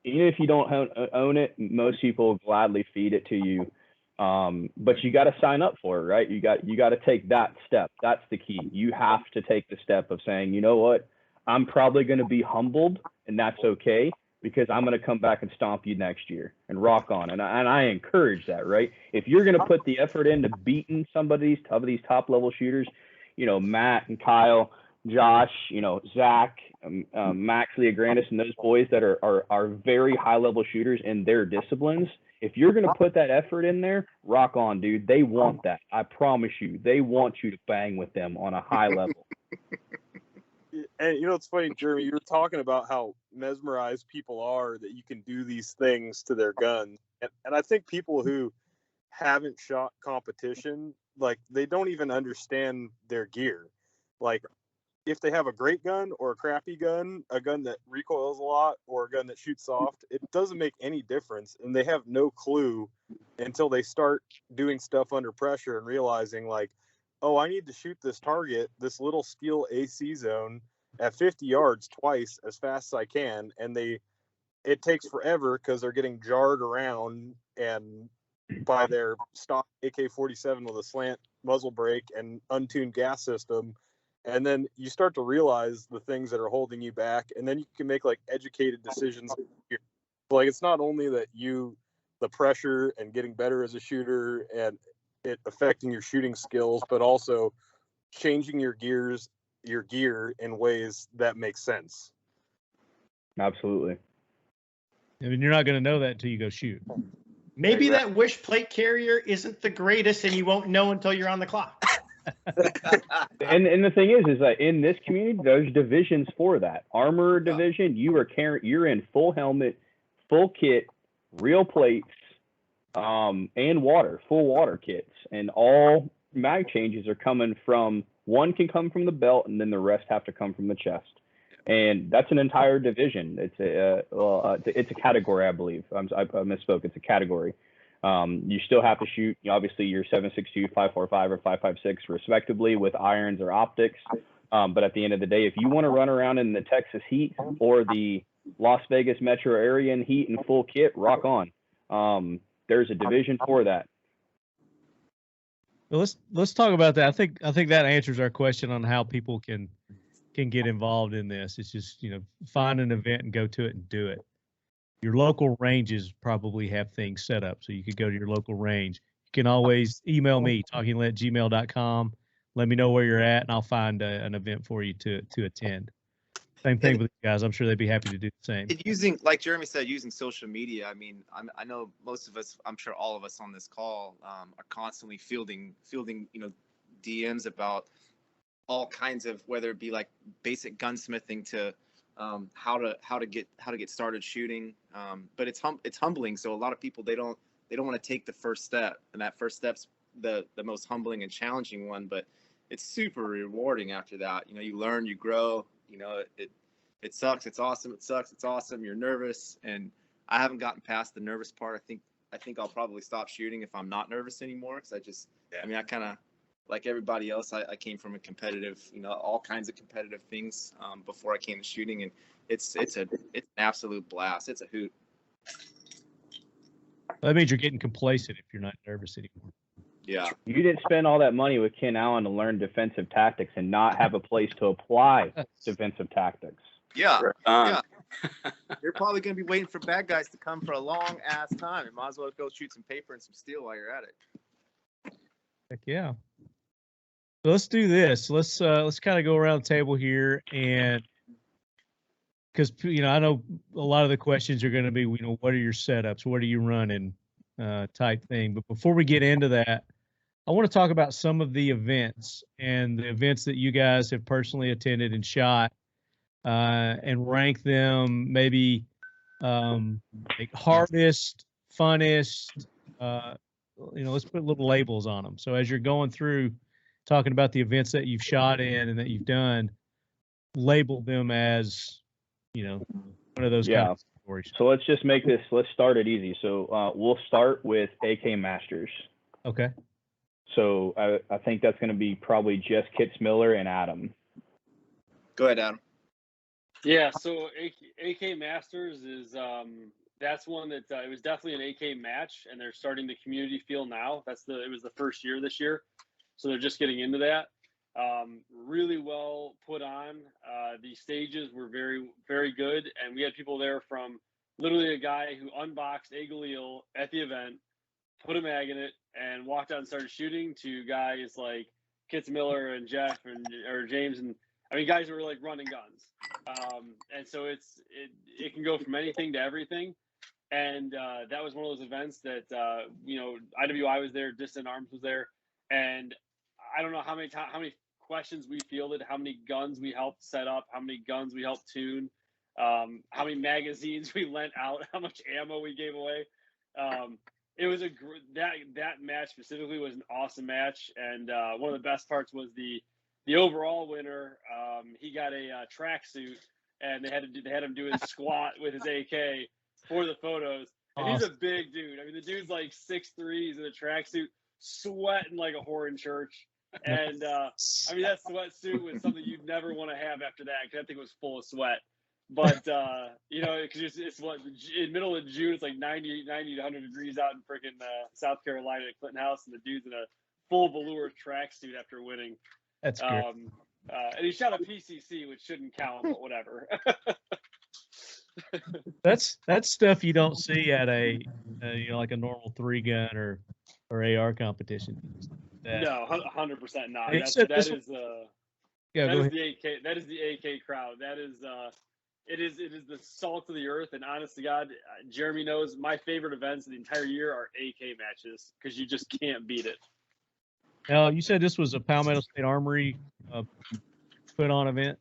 if you don't own it, most people gladly feed it to you. But you got to sign up for it, right? You got to take that step. That's the key. You have to take the step of saying, you know what, I'm probably going to be humbled, and that's okay, because I'm going to come back and stomp you next year and rock on. And I encourage that, right? If you're going to put the effort into beating some of these top level shooters, Matt and Kyle, Josh, Zach, Max Leograndis, and those boys that are very high level shooters in their disciplines, If you're going to put that effort in there, rock on, dude. They want that. I promise you. They want you to bang with them on a high level. And you know, it's funny, Jeremy, you were talking about how mesmerized people are that you can do these things to their guns. And I think people who haven't shot competition, like, they don't even understand their gear. Like, if they have a great gun or a crappy gun, a gun that recoils a lot or a gun that shoots soft, it doesn't make any difference. And they have no clue until they start doing stuff under pressure and realizing, like, oh, I need to shoot this target, this little steel AC zone at 50 yards twice as fast as I can. And it takes forever because they're getting jarred around and by their stock AK-47 with a slant muzzle brake and untuned gas system. And then you start to realize the things that are holding you back, and then you can make like educated decisions. Like, it's not only that the pressure and getting better as a shooter and it affecting your shooting skills, but also changing your gear in ways that make sense. Absolutely. I mean, you're not going to know that until you go shoot. Maybe that wish plate carrier isn't the greatest, and you won't know until you're on the clock. And the thing is that in this community, there's divisions for that. Armor division, you're in full helmet, full kit, real plates, and full water kits, and all mag changes are coming from, one can come from the belt, and then the rest have to come from the chest. And that's an entire division. It's a category, I believe. I misspoke. It's a category. You still have to shoot, obviously, your 7.62, 5.45, or 5.56 respectively with irons or optics. But at the end of the day, if you want to run around in the Texas heat or the Las Vegas metro area in heat and full kit, rock on. There's a division for that. Well, let's talk about that. I think that answers our question on how people can get involved in this. It's just, find an event and go to it and do it. Your local ranges probably have things set up, so you could go to your local range. You can always email me, talkinglit@gmail.com. Let me know where you're at, and I'll find an event for you to attend. Same thing with you guys. I'm sure they'd be happy to do the same. Using, like Jeremy said, using social media. I mean, I know most of us, I'm sure all of us on this call are constantly fielding, DMs about all kinds of, whether it be like basic gunsmithing to how to get started shooting. But it's humbling. So a lot of people, they don't want to take the first step, and that first step's the most humbling and challenging one. But it's super rewarding after that. You learn, you grow. It sucks. It's awesome. It sucks. It's awesome. You're nervous, and I haven't gotten past the nervous part. I think I'll probably stop shooting if I'm not nervous anymore. Because I kind of, like everybody else, I came from a competitive, all kinds of competitive things before I came to shooting, and it's an absolute blast. It's a hoot. That means you're getting complacent if you're not nervous anymore. Yeah. You didn't spend all that money with Ken Allen to learn defensive tactics and not have a place to apply defensive tactics. Yeah. Yeah. You're probably going to be waiting for bad guys to come for a long ass time. You might as well go shoot some paper and some steel while you're at it. Heck yeah. So let's do this. Let's kind of go around the table here, and because I know a lot of the questions are going to be, what are your setups, what are you running, type thing. But before we get into that, I want to talk about some of the events and the events that you guys have personally attended and shot, and rank them maybe like hardest, funnest. Let's put little labels on them. So as you're going through talking about the events that you've shot in and that you've done, label them as, one of those kind of categories. So let's just let's start it easy. So we'll start with AK Masters. Okay. So I think that's going to be probably just Kitsmiller and Adam. Go ahead, Adam. Yeah, so AK Masters is that's one that it was definitely an AK match, and they're starting the community feel now. It was the first year this year, so they're just getting into that. Really well put on. The stages were very, very good, and we had people there from literally a guy who unboxed a Galil at the event, put a mag in it, and walked out and started shooting, to guys like Kitsmiller and Jeff or James, and guys who were like running guns. And so it can go from anything to everything. And that was one of those events that, IWI was there, Distant Arms was there. And I don't know how many questions we fielded, how many guns we helped set up, how many guns we helped tune, how many magazines we lent out, how much ammo we gave away. It was that match specifically was an awesome match. And one of the best parts was the overall winner. He got a tracksuit, and they had him do his squat with his AK for the photos. And he's a big dude. I mean, the dude's like 6'3", he's in a tracksuit, sweating like a whore in church. And that sweatsuit was something you'd never want to have after that, because that thing was full of sweat. But because it's what, in middle of June, it's like 90 to 100 degrees out in freaking South Carolina at Clinton House, and the dude's in a full velour tracksuit after winning. That's great. And he shot a PCC, which shouldn't count, but whatever. That's stuff you don't see at a like a normal 3-gun or AR competition. No, 100% not. That is the AK crowd. That is it is the salt of the earth. And honest to God, Jeremy knows my favorite events of the entire year are AK matches, because you just can't beat it. Now, you said this was a Palmetto State Armory put on event?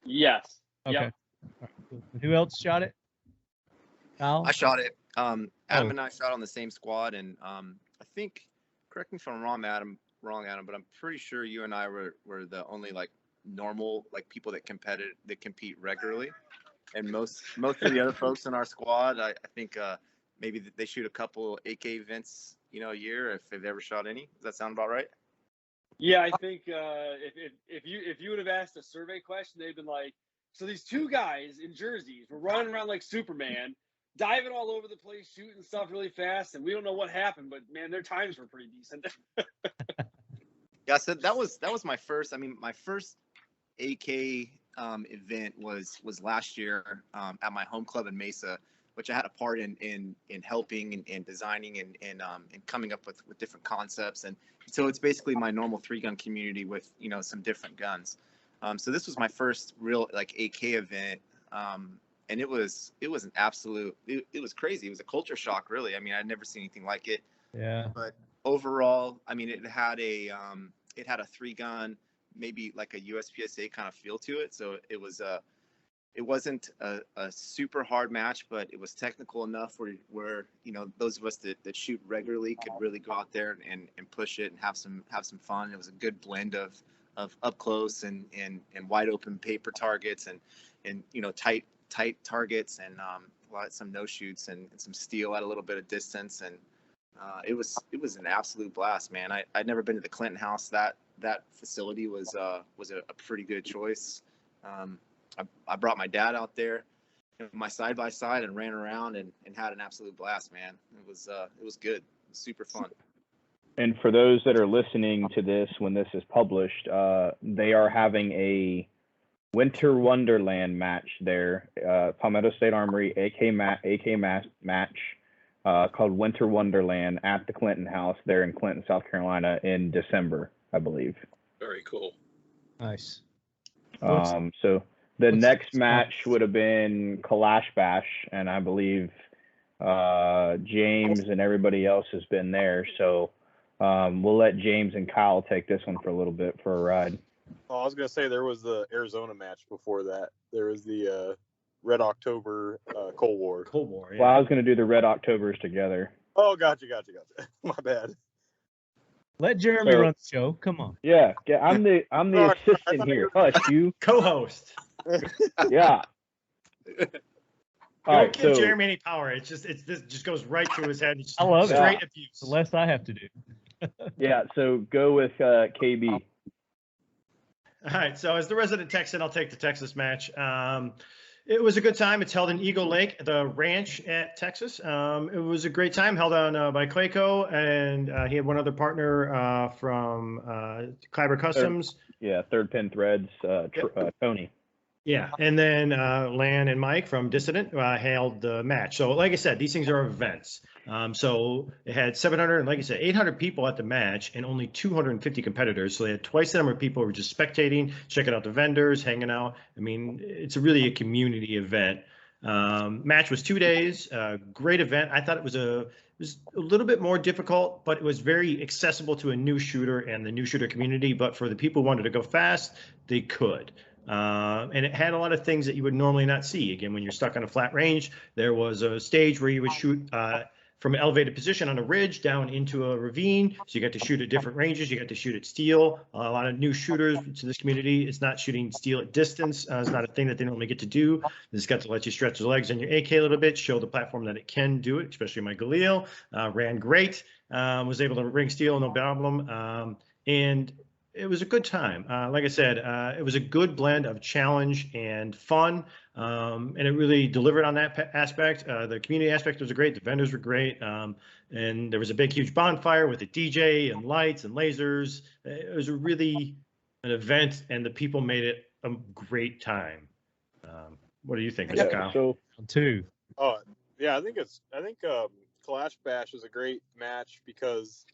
Yes. Okay. Yep. Right. Who else shot it? Kyle? I shot it. Adam and I shot on the same squad, and I think, correct me if I'm wrong, Adam, but I'm pretty sure you and I were the only like normal like people that compete regularly, and most of the other folks in our squad, I think maybe they shoot a couple AK events a year, if they've ever shot any. Does that sound about right? Yeah, I think if you would have asked a survey question, they'd been like, so these two guys in jerseys were running around like Superman, diving all over the place, shooting stuff really fast, and we don't know what happened, but man, their times were pretty decent. Yeah, so that was my first. I mean, my first AK event was last year at my home club in Mesa, which I had a part in helping and designing and coming up with different concepts. And so it's basically my normal 3-gun community with some different guns. So this was my first real like AK event, and it was an absolute. It was crazy. It was a culture shock, really. I mean, I'd never seen anything like it. Yeah. But overall, I mean, it had a 3-gun, maybe like a USPSA kind of feel to it. So it wasn't a super hard match, but it was technical enough where those of us that shoot regularly could really go out there and push it and have some fun. It was a good blend of up close and wide open paper targets and tight targets and some no shoots and some steel at a little bit of distance, and it was an absolute blast, man. I'd never been to the Clinton House. That facility was a pretty good choice. I brought my dad out there, my side by side, and ran around and had an absolute blast, man. It was good. It was super fun. And for those that are listening to this when this is published, they are having a Winter Wonderland match there, Palmetto State Armory AK match called Winter Wonderland at the Clinton House there in Clinton, South Carolina in December, I believe. Very cool. Nice. So the next match would have been Kalash Bash, and I believe James and everybody else has been there. So we'll let James and Kyle take this one for a little bit for a ride. Oh, I was gonna say there was the Arizona match before that. There was the Red October Cold War. Cold War. Yeah. Well, I was gonna do the Red Octobers together. Oh, gotcha. My bad. Let Jeremy run the show. Come on. Yeah, I'm the assistant here. Hush, you co-host. Yeah. All right, give Jeremy any power. This just goes right to his head. I love straight abuse. The less I have to do. Yeah. So go with KB. All right. So as the resident Texan, I'll take the Texas match. It was a good time. It's held in Eagle Lake, the ranch at Texas. It was a great time, held on by Clayco, and he had one other partner from Kyber Customs. Third Pin Threads, Tony. Yeah, and then Lan and Mike from Dissident held the match. So like I said, these things are events. So it had 700, and like I said, 800 people at the match and only 250 competitors. So they had twice the number of people who were just spectating, checking out the vendors, hanging out. I mean, it's really a community event. Match was 2 days. Great event. I thought it was a little bit more difficult, but it was very accessible to a new shooter and the new shooter community. But for the people who wanted to go fast, they could. And it had a lot of things that you would normally not see. Again, when you're stuck on a flat range, there was a stage where you would shoot from an elevated position on a ridge down into a ravine. So you got to shoot at different ranges. You got to shoot at steel. A lot of new shooters to this community, it's not shooting steel at distance. It's not a thing that they normally get to do. This got to let you stretch the legs on your AK a little bit, show the platform that it can do it, especially my Galil. Ran great, was able to ring steel, no problem. And it was a good time. Like I said, it was a good blend of challenge and fun, and it really delivered on that aspect. The community aspect was great. The vendors were great, and there was a big, huge bonfire with a DJ and lights and lasers. It was really an event, and the people made it a great time. What do you think, Mr. Kyle? So, Two. Oh yeah, I think Clash Bash is a great match because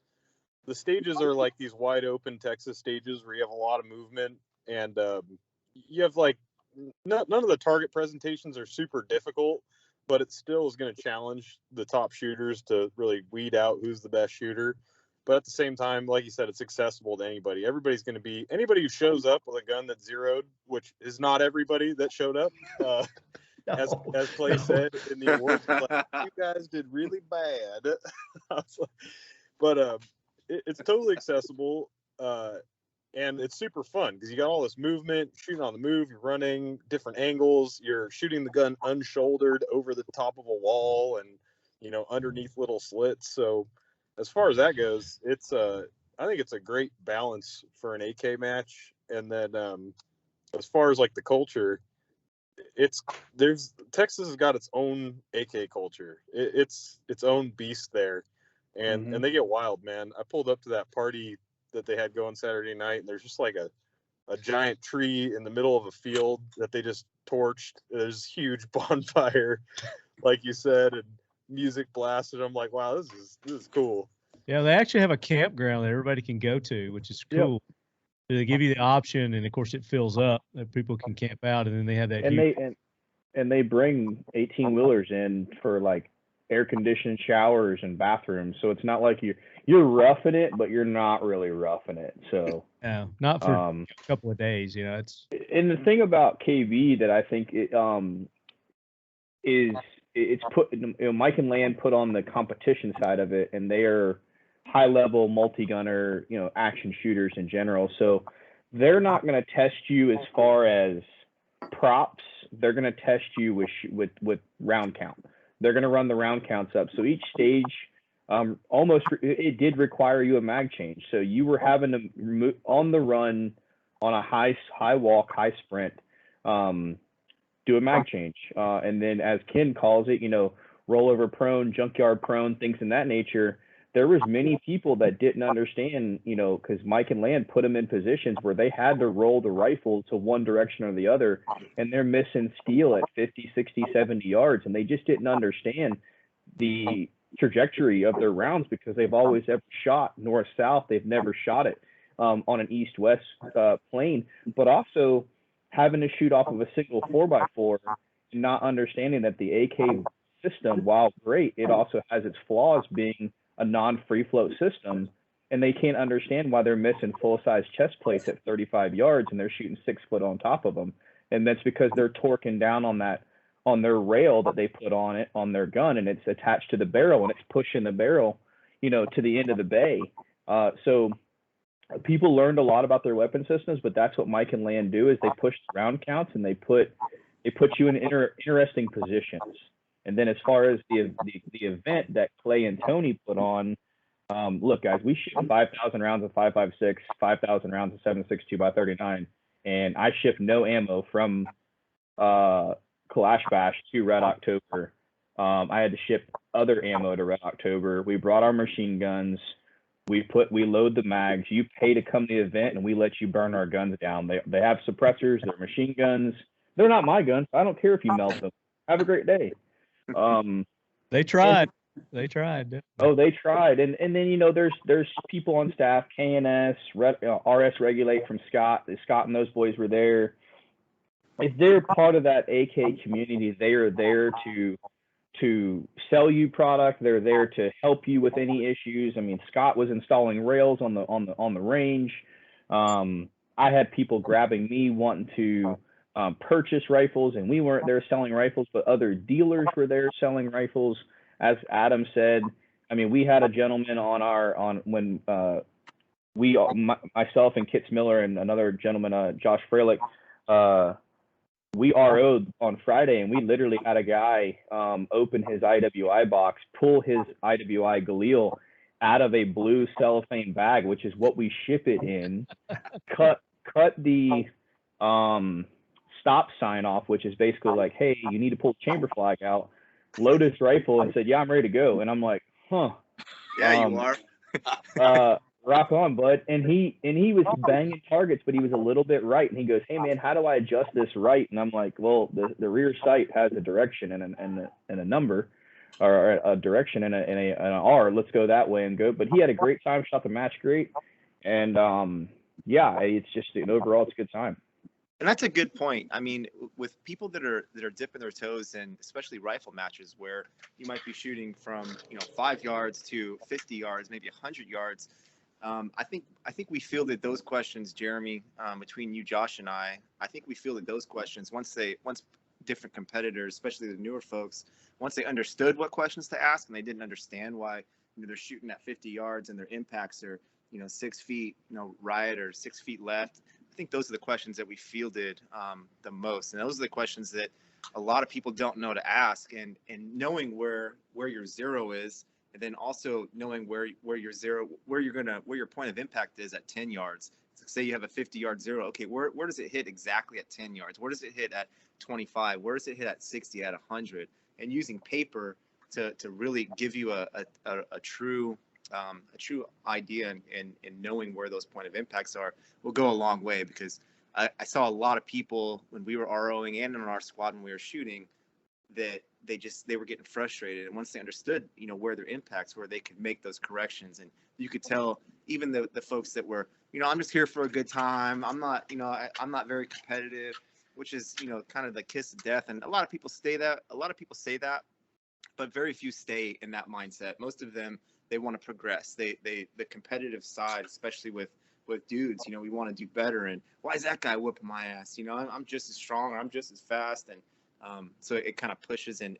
the stages are like these wide open Texas stages where you have a lot of movement, and you have like none of the target presentations are super difficult, but it still is going to challenge the top shooters to really weed out who's the best shooter. But at the same time, like you said, it's accessible to anybody. Everybody's going to be anybody who shows up with a gun that's zeroed, which is not everybody that showed up. As Clay said in the awards, like, you guys did really bad. But it's totally accessible, and it's super fun because you got all this movement, shooting on the move, you're running different angles, you're shooting the gun unshouldered over the top of a wall and, you know, underneath little slits. So as far as that goes, it's I think it's a great balance for an AK match. And then as far as like the culture, Texas has got its own AK culture. It's its own beast there. And and they get wild, man. I pulled up to that party that they had going Saturday night, and there's just like a giant tree in the middle of a field that they just torched. There's a huge bonfire, like you said, and music blasted. I'm like, wow, this is cool. Yeah, they actually have a campground that everybody can go to, which is cool. Yep. They give you the option, and of course it fills up that people can camp out, and then they have that. And they bring 18-wheelers in for like air-conditioned showers and bathrooms, so it's not like you're roughing it, but you're not really roughing it. So no, not for a couple of days, you know. And the thing about KB that I think it's put, you know, Mike and Land put on the competition side of it, and they are high-level multi-gunner, you know, action shooters in general. So they're not going to test you as far as props. They're going to test you with round count. They're going to run the round counts up. So each stage, it did require you a mag change. So you were having to on the run, on a high walk, high sprint, do a mag change. And then, as Ken calls it, you know, rollover prone, junkyard prone, things in that nature. There was many people that didn't understand, you know, because Mike and Land put them in positions where they had to roll the rifle to one direction or the other, and they're missing steel at 50, 60, 70 yards, and they just didn't understand the trajectory of their rounds because they've always ever shot north-south. They've never shot it on an east-west plane, but also having to shoot off of a single 4x4 and not understanding that the AK system, while great, it also has its flaws being a non-free float system, and they can't understand why they're missing full-size chest plates at 35 yards and they're shooting 6 foot on top of them. And that's because they're torquing down on their rail that they put on it, on their gun, and it's attached to the barrel, and it's pushing the barrel, you know, to the end of the bay. So people learned a lot about their weapon systems, but that's what Mike and Land do, is they push the round counts, and they put you in interesting positions. And then as far as the event that Clay and Tony put on, look, guys, we shoot 5,000 rounds of 5.56, 5,000 rounds of 7.62 by 39, and I shipped no ammo from Clash Bash to Red October. I had to ship other ammo to Red October. We brought our machine guns. We load the mags. You pay to come to the event, and we let you burn our guns down. They have suppressors. They're machine guns. They're not my guns. I don't care if you melt them. Have a great day. They tried. They tried. Oh, they tried. And then, you know, there's people on staff, KNS, RS Regulate from Scott. Scott and those boys were there. if they're part of that AK community, they are there to sell you product. They're there to help you with any issues. I mean, Scott was installing rails on the range. I had people grabbing me wanting to purchase rifles, and we weren't there selling rifles, but other dealers were there selling rifles. As Adam said, I mean, we had a gentleman when myself and Kitsmiller and another gentleman, Josh Freilich, we RO'd on Friday, and we literally had a guy open his IWI box, pull his IWI Galil out of a blue cellophane bag, which is what we ship it in, cut the stop sign off, which is basically like, hey, you need to pull the chamber flag out, load his rifle, and said, yeah, I'm ready to go. And I'm like, huh. Yeah, you are. Rock on, bud. And he was banging targets, but he was a little bit right. And he goes, hey man, how do I adjust this right? And I'm like, well, the rear sight has a direction and a number, or a direction and an R. Let's go that way and go. But he had a great time, shot the match great. And yeah, it's just overall it's a good time. And that's a good point. I mean, with people that are dipping their toes in, especially rifle matches, where you might be shooting from 5 yards to 50 yards, maybe 100 yards. I think we fielded those questions, Jeremy, between you, Josh, and I think we fielded those questions once different competitors, especially the newer folks, once they understood what questions to ask, and they didn't understand why they're shooting at 50 yards and their impacts are 6 feet right or 6 feet left. I think those are the questions that we fielded the most, and those are the questions that a lot of people don't know to ask. And knowing where your zero is, and then also knowing where your point of impact is at 10 yards. So say you have a 50-yard zero. Okay, where does it hit exactly at 10 yards? Where does it hit at 25? Where does it hit at 60, at 100? And using paper to really give you a true idea and knowing where those point of impacts are will go a long way, because I saw a lot of people when we were ROing and in our squad when we were shooting that they were getting frustrated, and once they understood where their impacts were, they could make those corrections. And you could tell even the folks that were I'm just here for a good time, I'm not I'm not very competitive, which is kind of the kiss of death. And a lot of people say that, but very few stay in that mindset. Most of them, they want to progress. The competitive side, especially with dudes, we want to do better. And why is that guy whooping my ass? I'm just as strong, or I'm just as fast. And so it kind of pushes and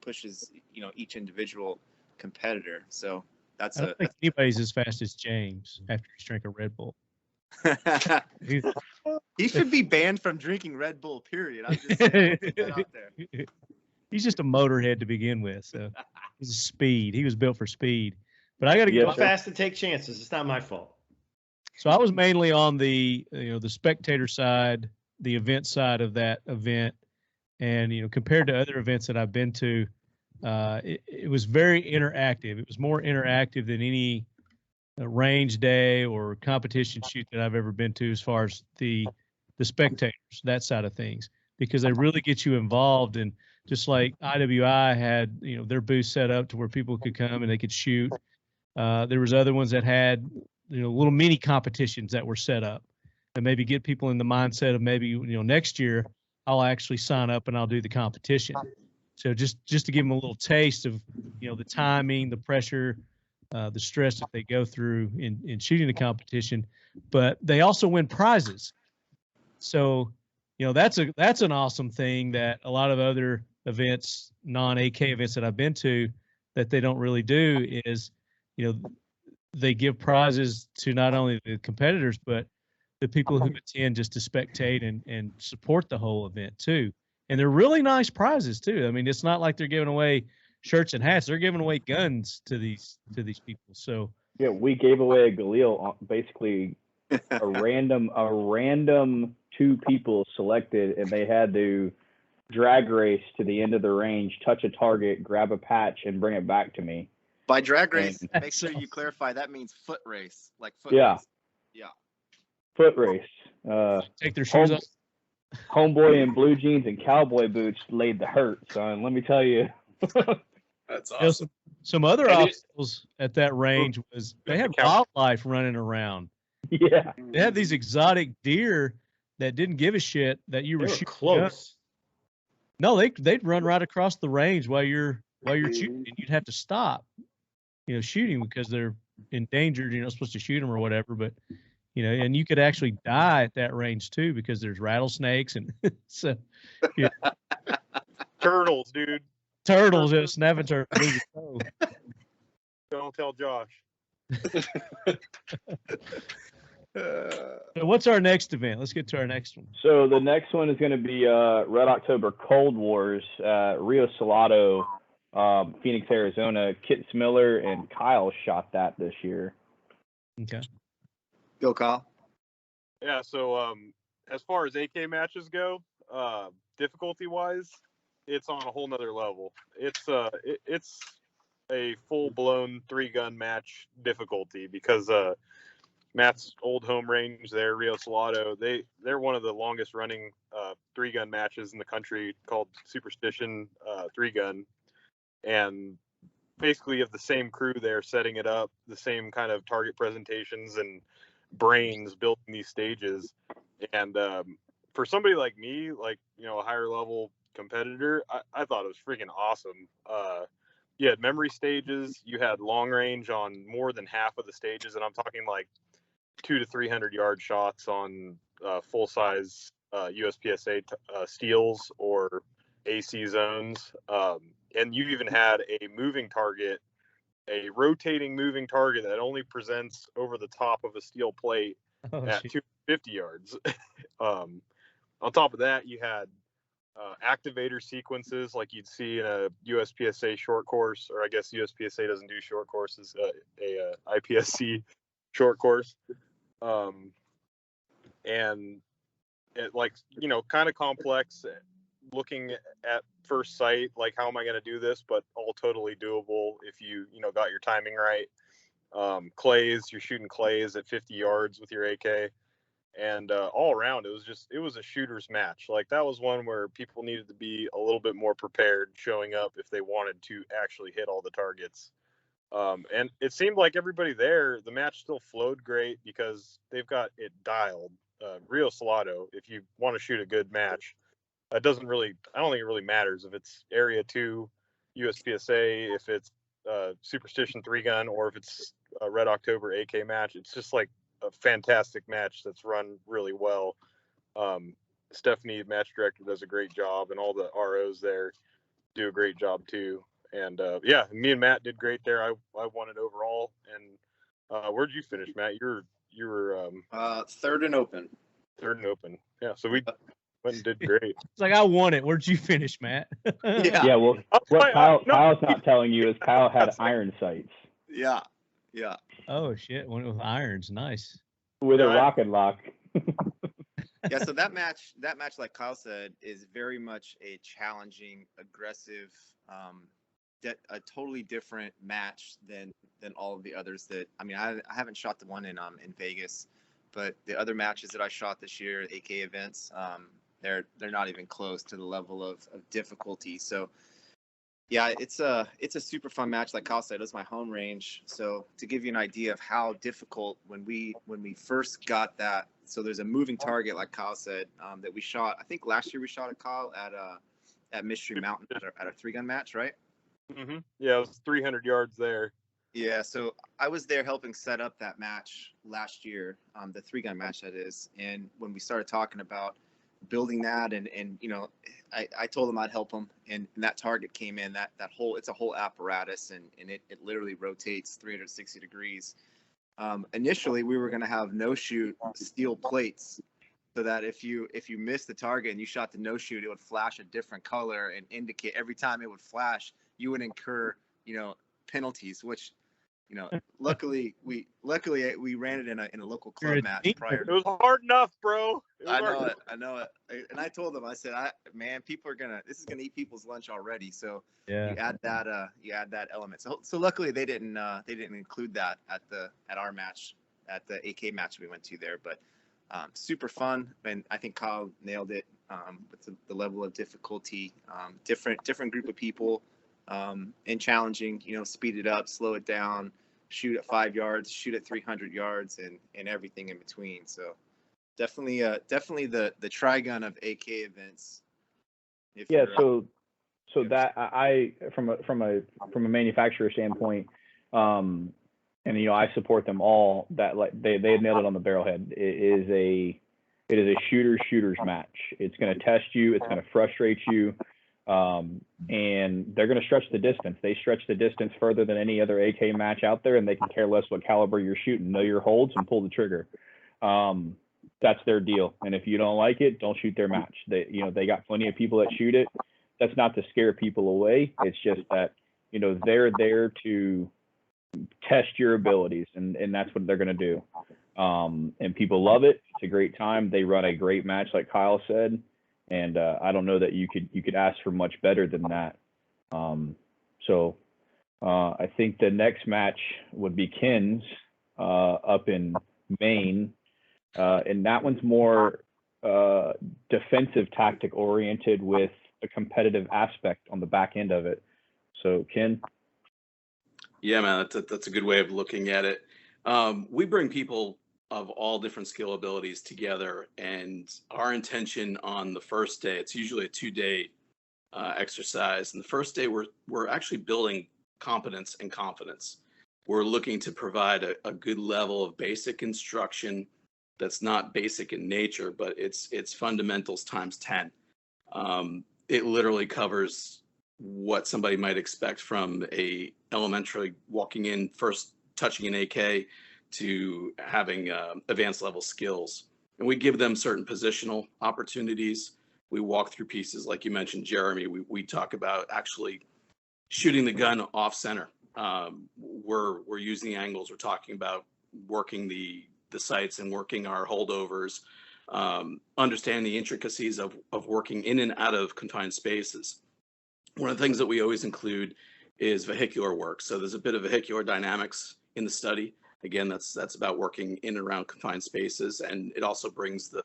pushes each individual competitor. So I don't think anybody's as fast as James after he's drank a Red Bull. He should be banned from drinking Red Bull, period. I'm just saying, that out there. He's just a motorhead to begin with, so he's speed. He was built for speed. But I got to go fast and take chances. It's not my fault. So I was mainly on the the spectator side, the event side of that event, and compared to other events that I've been to, it was very interactive. It was more interactive than any range day or competition shoot that I've ever been to, as far as the spectators, that side of things, because they really get you involved. And just like IWI had their booth set up to where people could come and they could shoot, there was other ones that had little mini competitions that were set up and maybe get people in the mindset of maybe next year I'll actually sign up and I'll do the competition. So just to give them a little taste of the timing, the pressure, the stress that they go through in shooting the competition. But they also win prizes. So that's an awesome thing that a lot of other events, non-AK events that I've been to, that they don't really do is they give prizes to not only the competitors but the people who attend just to spectate and support the whole event too. And they're really nice prizes too. I mean, it's not like they're giving away shirts and hats. They're giving away guns to these people. So yeah, we gave away a Galil, basically a random 2 people selected, and they had to drag race to the end of the range, touch a target, grab a patch, and bring it back to me. By drag race, make sure you clarify that means foot race, like foot race. Yeah. Foot race. Take their shoes off. Homeboy in blue jeans and cowboy boots laid the hurt, son. Let me tell you. That's awesome. Some other obstacles at that range was they had wildlife running around. Yeah. They had these exotic deer that didn't give a shit that you They were were shooting. close. No, they'd run right across the range while you're shooting, and you'd have to stop, shooting because they're endangered. You're not supposed to shoot them or whatever, but and you could actually die at that range too because there's rattlesnakes and so Turtles, dude. turtles, snapping turtles. Don't tell Josh. So what's our next event? Let's get to our next one. So the next one is going to be Red October Cold Wars, Rio Salado, Phoenix, Arizona. Kitsmiller and Kyle shot that this year. Okay. Go, Kyle. Yeah, so as far as AK matches go, difficulty wise, it's on a whole nother level. It's a full blown 3-gun match difficulty because Matt's old home range there, Rio Salado, they're one of the longest running 3-gun matches in the country called Superstition 3-gun. And basically you have the same crew there setting it up, the same kind of target presentations and brains building these stages. And for somebody like me, like, a higher level competitor, I thought it was freaking awesome. You had memory stages, you had long range on more than half of the stages, and I'm talking like 200 to 300 yard shots on full size USPSA steels or AC zones. And you even had a moving target, a rotating moving target that only presents over the top of a steel plate at 250 yards. On top of that, you had activator sequences like you'd see in a USPSA short course, or I guess USPSA doesn't do short courses, a IPSC short course. And it, like, kind of complex looking at first sight, like, how am I going to do this? But all totally doable if you, got your timing right. Clays, you're shooting clays at 50 yards with your AK. And all around, it was a shooter's match. Like, that was one where people needed to be a little bit more prepared showing up if they wanted to actually hit all the targets. And it seemed like everybody there, the match still flowed great because they've got it dialed. Rio Salado, if you want to shoot a good match, I don't think it really matters if it's Area 2 USPSA, if it's Superstition 3-gun, or if it's a Red October AK match. It's just like a fantastic match that's run really well. Stephanie, match director, does a great job, and all the ROs there do a great job too. And yeah, me and Matt did great there. I won it overall. And where'd you finish, Matt? You were third and open. Third and open. Yeah, so we went and did great. It's like, I won it. Where'd you finish, Matt? Yeah. Well, what Kyle's not telling you is Kyle had iron sights. Yeah. Oh shit! Went with irons. Nice. With a rocket lock. Yeah. So that match, like Kyle said, is very much a challenging, aggressive, a totally different match than all of the others that, I haven't shot the one in Vegas, but the other matches that I shot this year, AK events, they're not even close to the level of difficulty. So yeah, it's a super fun match. Like Kyle said, it was my home range. So to give you an idea of how difficult when we first got that, so there's a moving target, like Kyle said, that we shot. I think last year we shot at Kyle at Mystery Mountain at a 3-gun match, right? Mm-hmm. Yeah, it was 300 yards there. Yeah, so I was there helping set up that match last year, the 3-gun match that is. And when we started talking about building that, and I told him I'd help him, and that target came in, it's a whole apparatus, and it literally rotates 360 degrees. Initially, we were going to have no-shoot steel plates, so that if you missed the target and you shot the no-shoot, it would flash a different color and indicate every time it would flash, you would incur, penalties, which, luckily we ran it in a local club match prior. It was hard enough, bro. I know it. And I told them, I said, man, this is gonna eat people's lunch already. So yeah, you add that element. So luckily they didn't include that at our match, at the AK match we went to there. But super fun, and I think Kyle nailed it with the level of difficulty. Different group of people, and challenging. Speed it up, slow it down, shoot at 5 yards, shoot at 300 yards, and everything in between. So definitely the tri-gun of AK events. Yeah, so that I from a manufacturer standpoint, and I support them all. That like they nailed it on the barrelhead. It is a shooter's match. It's going to test you. It's going to frustrate you, and they're going to stretch the distance. They stretch the distance further than any other AK match out there, and they can care less what caliber you're shooting. Know your holds and pull the trigger. That's their deal. And if you don't like it, don't shoot their match. They got plenty of people that shoot it. That's not to scare people away. It's just that, they're there to test your abilities, and that's what they're going to do. And people love it. It's a great time. They run a great match, like Kyle said. And I don't know that you could ask for much better than that. So I think the next match would be Ken's up in Maine. And that one's more defensive tactic oriented with a competitive aspect on the back end of it. So Ken? Yeah, man, that's a good way of looking at it. We bring people of all different skill abilities together, and our intention on the first day, it's usually a 2-day exercise. And the first day we're actually building competence and confidence. We're looking to provide a good level of basic instruction that's not basic in nature, but it's fundamentals times 10. It literally covers what somebody might expect from a elementary walking in, first touching an AK, to having advanced level skills. And we give them certain positional opportunities. We walk through pieces like you mentioned, Jeremy. We talk about actually shooting the gun off center. We're using angles. We're talking about working the sights and working our holdovers, understand the intricacies of working in and out of confined spaces. One of the things that we always include is vehicular work. So there's a bit of vehicular dynamics in the study. Again, that's about working in and around confined spaces, and it also brings the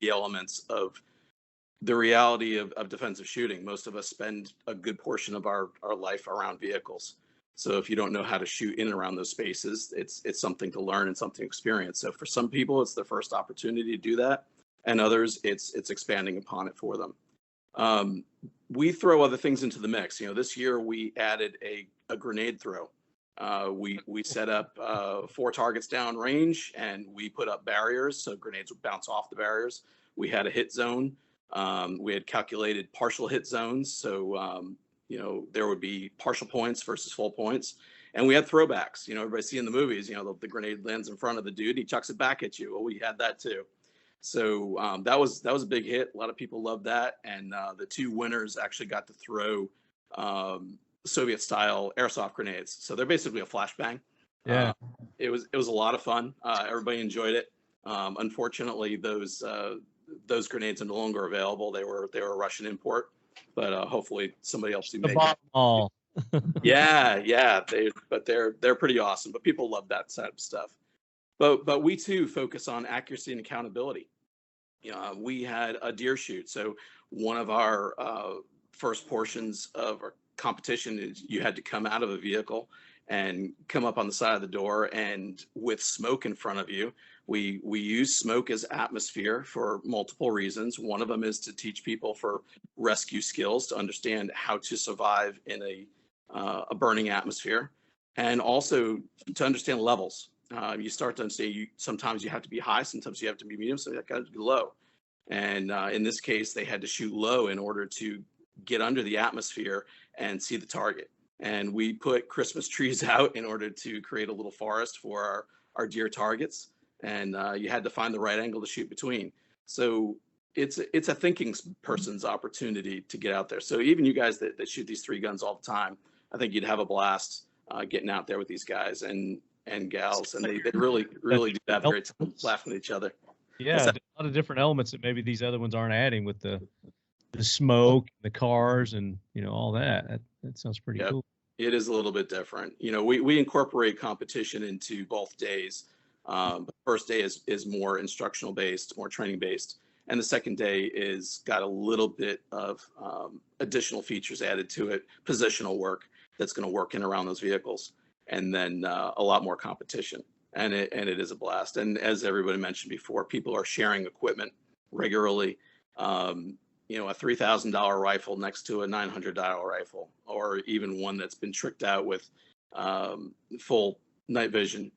elements of the reality of defensive shooting. Most of us spend a good portion of our life around vehicles. So if you don't know how to shoot in and around those spaces, it's something to learn and something to experience. So for some people, it's their first opportunity to do that, and others, it's expanding upon it for them. We throw other things into the mix. This year we added a grenade throw. We set up 4 targets down range, and we put up barriers so grenades would bounce off the barriers. We had a hit zone. We had calculated partial hit zones, so there would be partial points versus full points. And we had throwbacks. Everybody see in the movies, the grenade lands in front of the dude, he chucks it back at you. Well, we had that too. So that was a big hit. A lot of people loved that. And the 2 winners actually got to throw Soviet style airsoft grenades. So they're basically a flashbang. Yeah. It was a lot of fun. Everybody enjoyed it. Unfortunately, those grenades are no longer available. They were a Russian import, but hopefully somebody else can make it. All. Yeah. They're pretty awesome. But people love that type of stuff. But we too focus on accuracy and accountability. We had a deer shoot. So one of our first portions of our competition is you had to come out of a vehicle and come up on the side of the door, and with smoke in front of you. We use smoke as atmosphere for multiple reasons. One of them is to teach people for rescue skills, to understand how to survive in a burning atmosphere, and also to understand levels. You start to understand sometimes you have to be high, sometimes you have to be medium, sometimes you have to be low. And in this case, they had to shoot low in order to get under the atmosphere and see the target. And we put Christmas trees out in order to create a little forest for our deer targets. And you had to find the right angle to shoot between. So it's a thinking person's opportunity to get out there. So even you guys that shoot these 3 guns all the time, I think you'd have a blast getting out there with these guys and gals. And they really do have a great time laughing at each other. Yeah, a lot of different elements that maybe these other ones aren't adding with the smoke, the cars, and all that. That sounds pretty cool. It is a little bit different. We incorporate competition into both days. But the first day is more instructional based, more training based, and the second day is got a little bit of additional features added to it, positional work that's going to work in around those vehicles, and then a lot more competition. and it is a blast. And as everybody mentioned before, people are sharing equipment regularly. You know, a $3,000 rifle next to a $900 rifle, or even one that's been tricked out with full night vision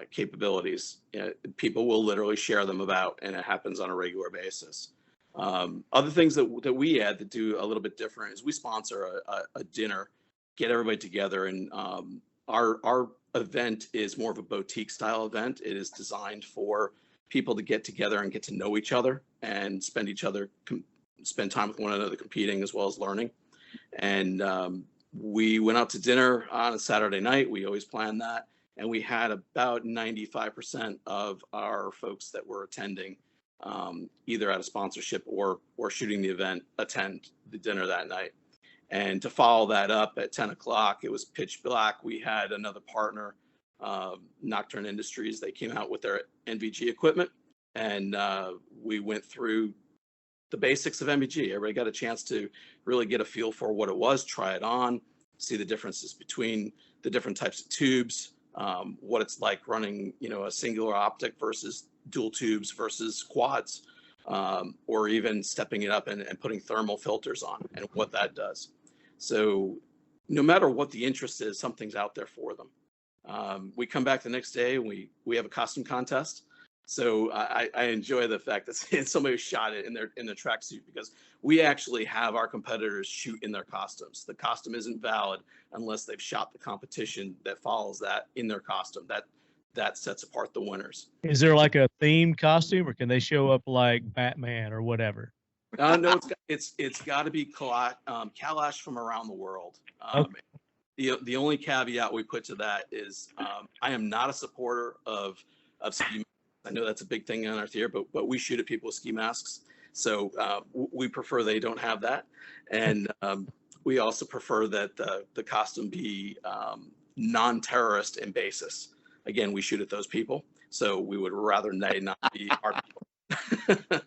capabilities. You know, people will literally share them about, and it happens on a regular basis. Other things that we add that do a little bit different is we sponsor a dinner, get everybody together, and our event is more of a boutique style event. It is designed for people to get together and get to know each other and spend time with one another, competing as well as learning. And we went out to dinner on a Saturday night. We always plan that. And we had about 95% of our folks that were attending, either at a sponsorship or shooting the event, attend the dinner that night. And to follow that up at 10 o'clock, it was pitch black. We had another partner, Nocturne Industries. They came out with their NVG equipment, and we went through the basics of NVG. Everybody got a chance to really get a feel for what it was, try it on, see the differences between the different types of tubes, what it's like running, you know, a singular optic versus dual tubes versus quads, or even stepping it up and putting thermal filters on, and what that does. So no matter what the interest is, something's out there for them. We come back the next day and we have a costume contest. So I enjoy the fact that somebody shot it in their tracksuit, because we actually have our competitors shoot in their costumes. The costume isn't valid unless they've shot the competition that follows that in their costume. That sets apart the winners. Is there like a themed costume, or can they show up like Batman or whatever? No, it's got to be Kalash from around the world. Okay. The only caveat we put to that is I am not a supporter of ski. I know that's a big thing on Earth here, but we shoot at people with ski masks, so we prefer they don't have that, and we also prefer that the costume be non-terrorist and basis. Again, we shoot at those people, so we would rather they not be our people.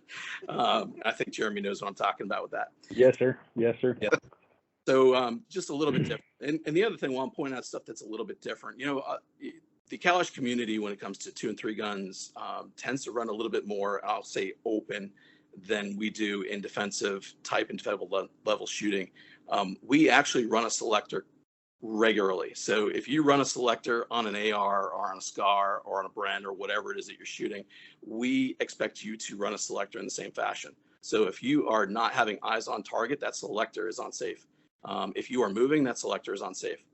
I think Jeremy knows what I'm talking about with that. Yes, sir. Yes, sir. Yeah. So just a little bit different. And the other thing, I want to point out stuff that's a little bit different. You know, the Kalash community, when it comes to 2 and 3 guns, tends to run a little bit more, I'll say, open than we do in defensive type and defensive level shooting. We actually run a selector regularly. So if you run a selector on an AR or on a SCAR or on a Bren or whatever it is that you're shooting, we expect you to run a selector in the same fashion. So if you are not having eyes on target, that selector is unsafe. If you are moving, that selector is unsafe.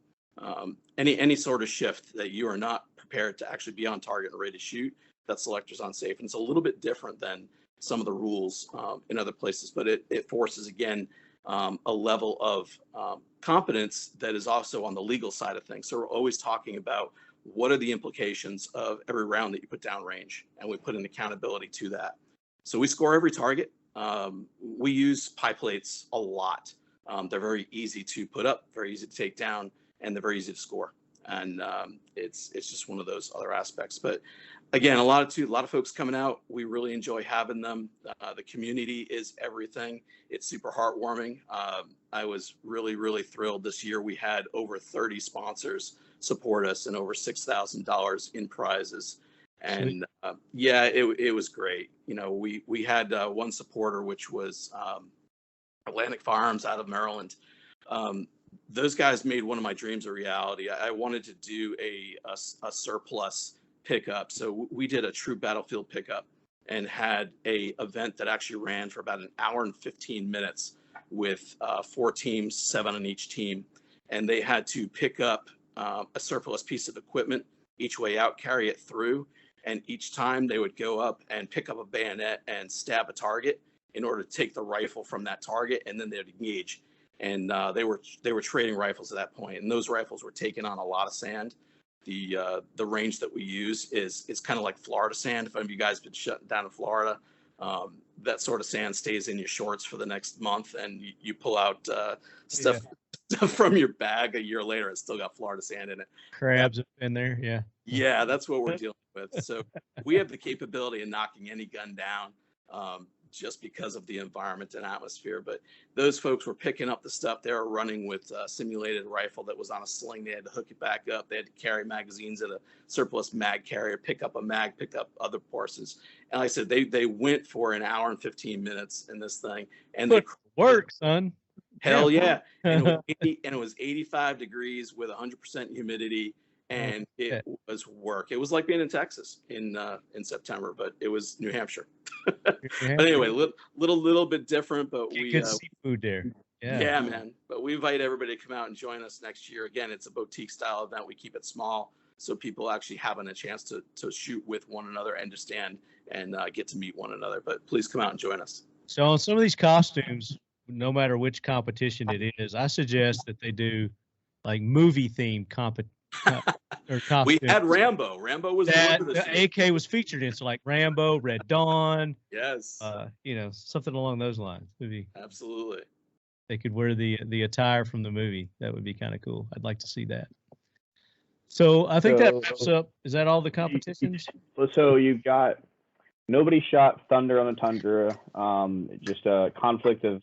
Any sort of shift that you are not prepared to actually be on target and ready to shoot, that selector is unsafe. And it's a little bit different than some of the rules in other places, but it forces, again, a level of competence that is also on the legal side of things. So we're always talking about what are the implications of every round that you put down range, and we put an accountability to that. So we score every target. We use pie plates a lot. They're very easy to put up, very easy to take down, and they're very easy to score. And it's just one of those other aspects. But again, a lot of folks coming out. We really enjoy having them. The community is everything. It's super heartwarming. I was really, really thrilled this year. We had over 30 sponsors support us and over $6,000 in prizes. And yeah, it was great. You know, we had one supporter, which was Atlantic Farms out of Maryland. Those guys made one of my dreams a reality. I wanted to do a surplus pickup. So we did a true battlefield pickup and had a event that actually ran for about 1 hour and 15 minutes with 4 teams, 7 on each team. And they had to pick up a surplus piece of equipment each way out, carry it through. And each time they would go up and pick up a bayonet and stab a target in order to take the rifle from that target, and then they'd engage. And they were trading rifles at that point, and those rifles were taking on a lot of sand. The range that we use is kind of like Florida sand. If any of you guys have been shut down in Florida, that sort of sand stays in your shorts for the next month, and you pull out stuff from your bag a year later, it's still got Florida sand in it. Crabs in there, yeah. Yeah, that's what we're dealing with. So we have the capability of knocking any gun down. just because of the environment and atmosphere. But those folks were picking up the stuff. They were running with a simulated rifle that was on a sling. They had to hook it back up. They had to carry magazines at a surplus mag carrier, pick up a mag, pick up other parces. And like I said, they went for an hour and 15 minutes in this thing. And they work, son. Hell yeah. And it was 85 degrees with 100% humidity. And it was work. It was like being in Texas in September, but it was New Hampshire. But anyway, little bit different. But we good seafood there. Yeah, man. But we invite everybody to come out and join us next year. Again, it's a boutique style event. We keep it small so people actually having a chance to shoot with one another and to stand and get to meet one another. But please come out and join us. So on some of these costumes, no matter which competition it is, I suggest that they do like movie themed competition. We had Rambo. Rambo was that the AK was featured in, so like Rambo, Red Dawn. Yes. Something along those lines. Maybe absolutely. They could wear the attire from the movie. That would be kind of cool. I'd like to see that. So I think that wraps up. Is that all the competitions? So you've got nobody shot Thunder on the Tundra. Just a conflict of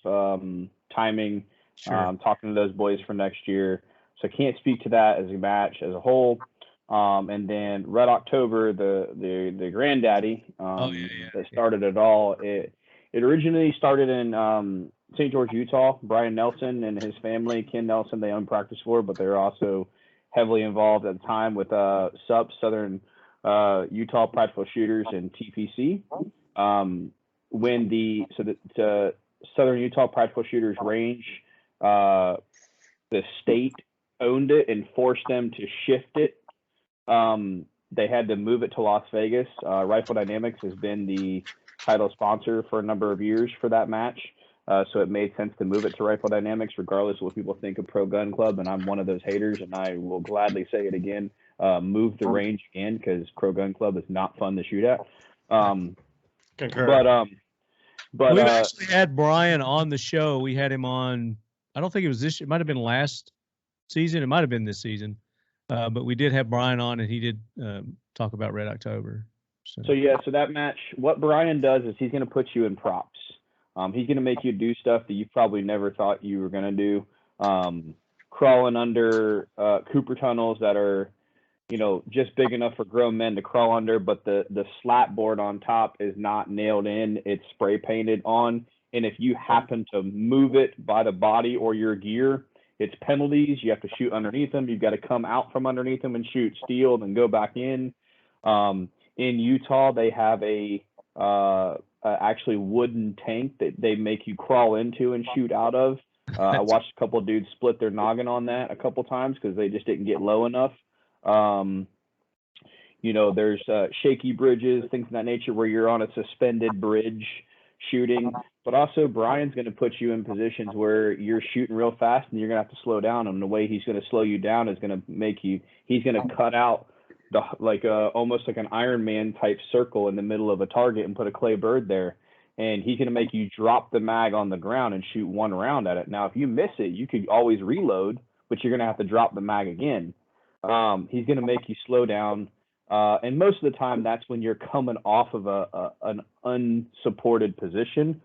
timing. Sure. Talking to those boys for next year. So I can't speak to that as a match as a whole. And then Red October, the granddaddy that started it all. It originally started in St. George, Utah. Brian Nelson and his family, Ken Nelson, they own Practice 4, but they're also heavily involved at the time with SUP, Southern Utah Practical Shooters, and TPC. When the Southern Utah Practical Shooters range, the state owned it and forced them to shift it. They had to move it to Las Vegas. Rifle Dynamics has been the title sponsor for a number of years for that match. So it made sense to move it to Rifle Dynamics, regardless of what people think of Pro Gun Club. And I'm one of those haters, and I will gladly say it again. Move the range again, because Pro Gun Club is not fun to shoot at. Concur. But we've actually had Brian on the show. We had him on. I don't think it was this. It might have been last season. It might have been this season. But we did have Brian on, and he did talk about Red October. So that match, what Brian does is he's going to put you in props. He's going to make you do stuff that you probably never thought you were going to do. Crawling under Cooper tunnels that are, just big enough for grown men to crawl under, but the slat board on top is not nailed in. It's spray painted on. And if you happen to move it by the body or your gear, it's penalties. You have to shoot underneath them. You've got to come out from underneath them and shoot steel, then go back in. In Utah, they have a actually wooden tank that they make you crawl into and shoot out of. I watched a couple of dudes split their noggin on that a couple times because they just didn't get low enough. There's shaky bridges, things of that nature, where you're on a suspended bridge shooting. But also, Brian's going to put you in positions where you're shooting real fast and you're going to have to slow down. And the way he's going to slow you down is going to he's going to cut out almost like an Iron Man type circle in the middle of a target and put a clay bird there. And he's going to make you drop the mag on the ground and shoot one round at it. Now, if you miss it, you could always reload, but you're going to have to drop the mag again. He's going to make you slow down. And most of the time, that's when you're coming off of an unsupported position,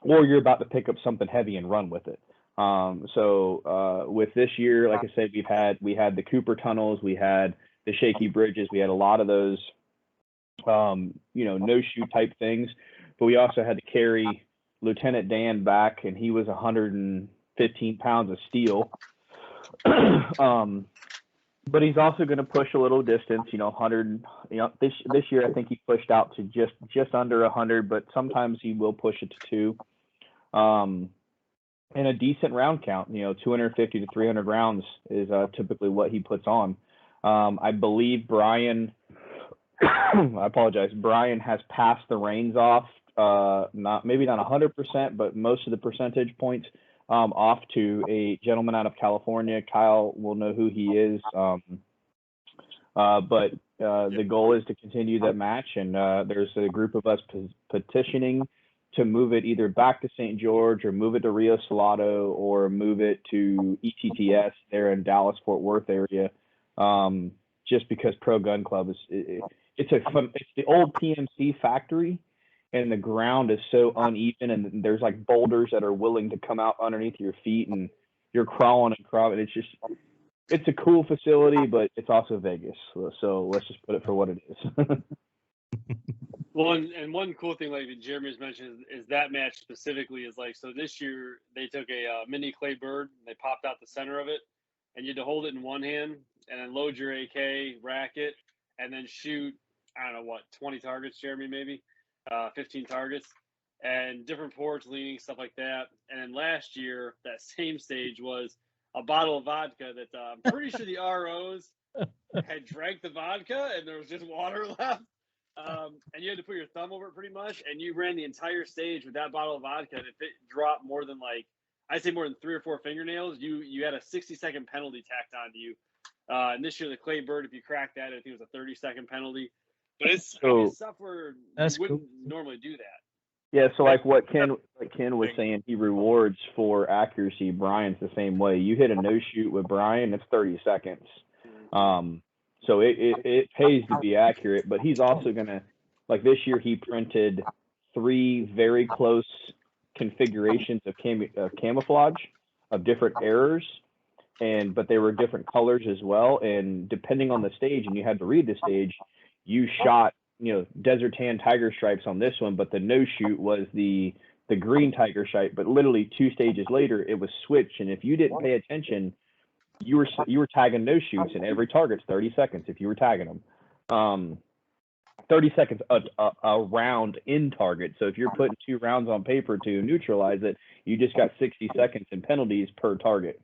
or you're about to pick up something heavy and run with it. With this year, like I said, we had the Cooper tunnels, we had the shaky bridges, we had a lot of those, no shoot type things, but we also had to carry Lieutenant Dan back, and he was 115 pounds of steel. But he's also going to push a little distance, 100. This year I think he pushed out to just under 100, but sometimes he will push it to 2. And a decent round count, 250 to 300 rounds is typically what he puts on. I believe Brian, I apologize, Brian has passed the reins off, maybe not 100%, but most of the percentage points off to a gentleman out of California. Kyle will know who he is. But the goal is to continue that match, and there's a group of us petitioning to move it either back to St. George or move it to Rio Salado or move it to ETTS there in Dallas, Fort Worth area. Just because Pro Gun Club it's the old PMC factory, and the ground is so uneven, and there's like boulders that are willing to come out underneath your feet, and you're crawling and crawling. It's a cool facility, but it's also Vegas. So let's just put it for what it is. Well, and one cool thing, like Jeremy has mentioned, is that match specifically is like, so this year they took a mini clay bird, and they popped out the center of it, and you had to hold it in one hand and then load your AK, rack it, and then shoot, I don't know what, 20 targets, Jeremy, maybe 15 targets, and different ports, leaning, stuff like that. And then last year, that same stage was a bottle of vodka that I'm pretty sure the ROs had drank the vodka and there was just water left. And you had to put your thumb over it pretty much, and you ran the entire stage with that bottle of vodka. And if it dropped more than I'd say more than 3 or 4 fingernails, you had a 60-second penalty tacked onto you. And this year, the clay bird, if you cracked that, I think it was a 30-second penalty. But it's stuff where you wouldn't normally do that. Yeah, so like what Ken was saying, he rewards for accuracy. Brian's the same way. You hit a no shoot with Brian, it's 30 seconds. So it pays to be accurate, but he's also gonna, like this year he printed 3 very close configurations of camouflage of different errors, but they were different colors as well. And depending on the stage, and you had to read the stage, you shot, desert tan tiger stripes on this one, but the no shoot was the green tiger stripe. But literally 2 stages later, it was switched, and if you didn't pay attention, you were tagging no shoots, and every target's 30 seconds if you were tagging them. 30 seconds a round in target. So if you're putting 2 rounds on paper to neutralize it, you just got 60 seconds in penalties per target.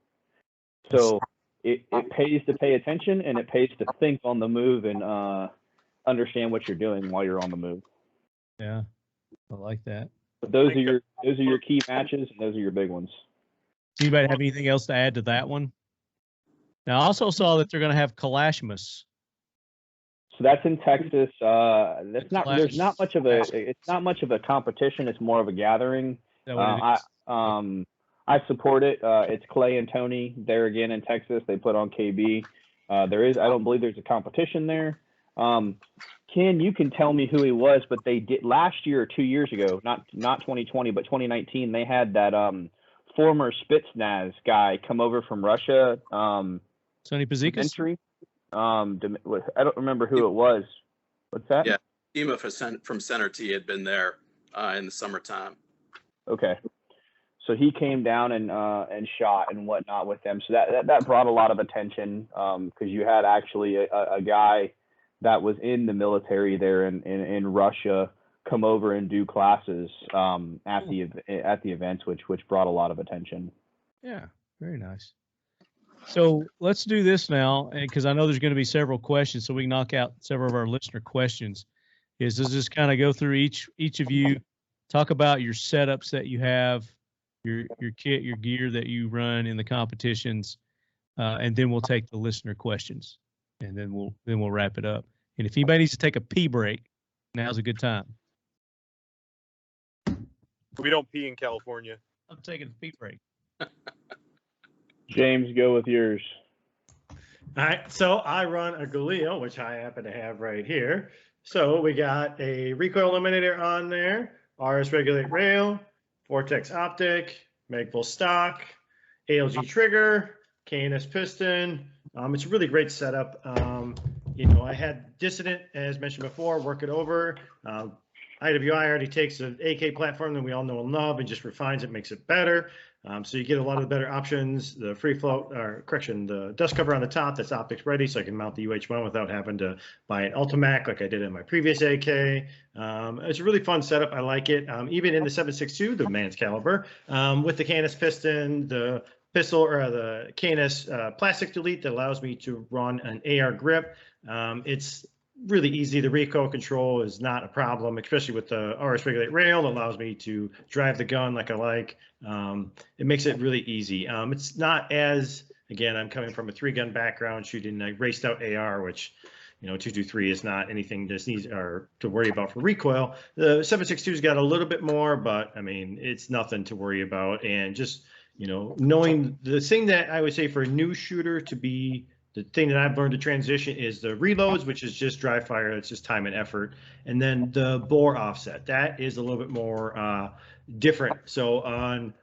So it pays to pay attention, and it pays to think on the move and understand what you're doing while you're on the move. Yeah, I like that. But those are your key matches, and those are your big ones. Does anybody have anything else to add to that one? Now, I also saw that they're going to have Kalashmas. So that's in Texas. It's not much of a competition. It's more of a gathering. I support it. It's Clay and Tony there again in Texas. They put on KB. I don't believe there's a competition there. Ken, you can tell me who he was, but they did last year or 2 years ago, not 2020, but 2019. They had that former Spetsnaz guy come over from Russia. Sonny Pazikas? I don't remember who it was. What's that? Yeah, Dima from Center T had been there in the summertime. Okay, so he came down and shot and whatnot with them. So that brought a lot of attention because you had actually a guy that was in the military there in Russia come over and do classes at the events, which brought a lot of attention. Yeah, very nice. So let's do this now, and because I know there's going to be several questions, so we can knock out several of our listener questions. Is to just kind of go through each of you, talk about your setups that you have, your kit, your gear that you run in the competitions, and then we'll take the listener questions, and then we'll wrap it up. And if anybody needs to take a pee break, now's a good time. We don't pee in California. I'm taking a pee break. James, go with yours. All right, so I run a Galil, which I happen to have right here. So we got a recoil eliminator on there, RS regulate rail, Vortex optic, Magpul stock, ALG trigger, KNS piston. It's a really great setup. I had Dissident, as mentioned before, work it over. IWI already takes an AK platform that we all know and love and just refines it, makes it better. So you get a lot of the better options. The the dust cover on the top, that's optics ready, so I can mount the UH1 without having to buy an Ultimac like I did in my previous AK. It's a really fun setup. I like it. Even in the 7.62, the man's caliber, with the KNS piston, the pistol or the KNS plastic delete that allows me to run an AR grip. It's really easy. The recoil control is not a problem, especially with the RS regulate rail. It allows me to drive the gun like I like. It makes it really easy. It's not as, again, I'm coming from a 3-gun background shooting a raced out AR, which 223 is not anything to worry about for recoil. The 7.62's got a little bit more, but I mean, it's nothing to worry about. And just, knowing the thing that I would say for a new shooter to be The thing that I've learned to transition is the reloads, which is just dry fire. It's just time and effort. And then the bore offset. That is a little bit more different. So on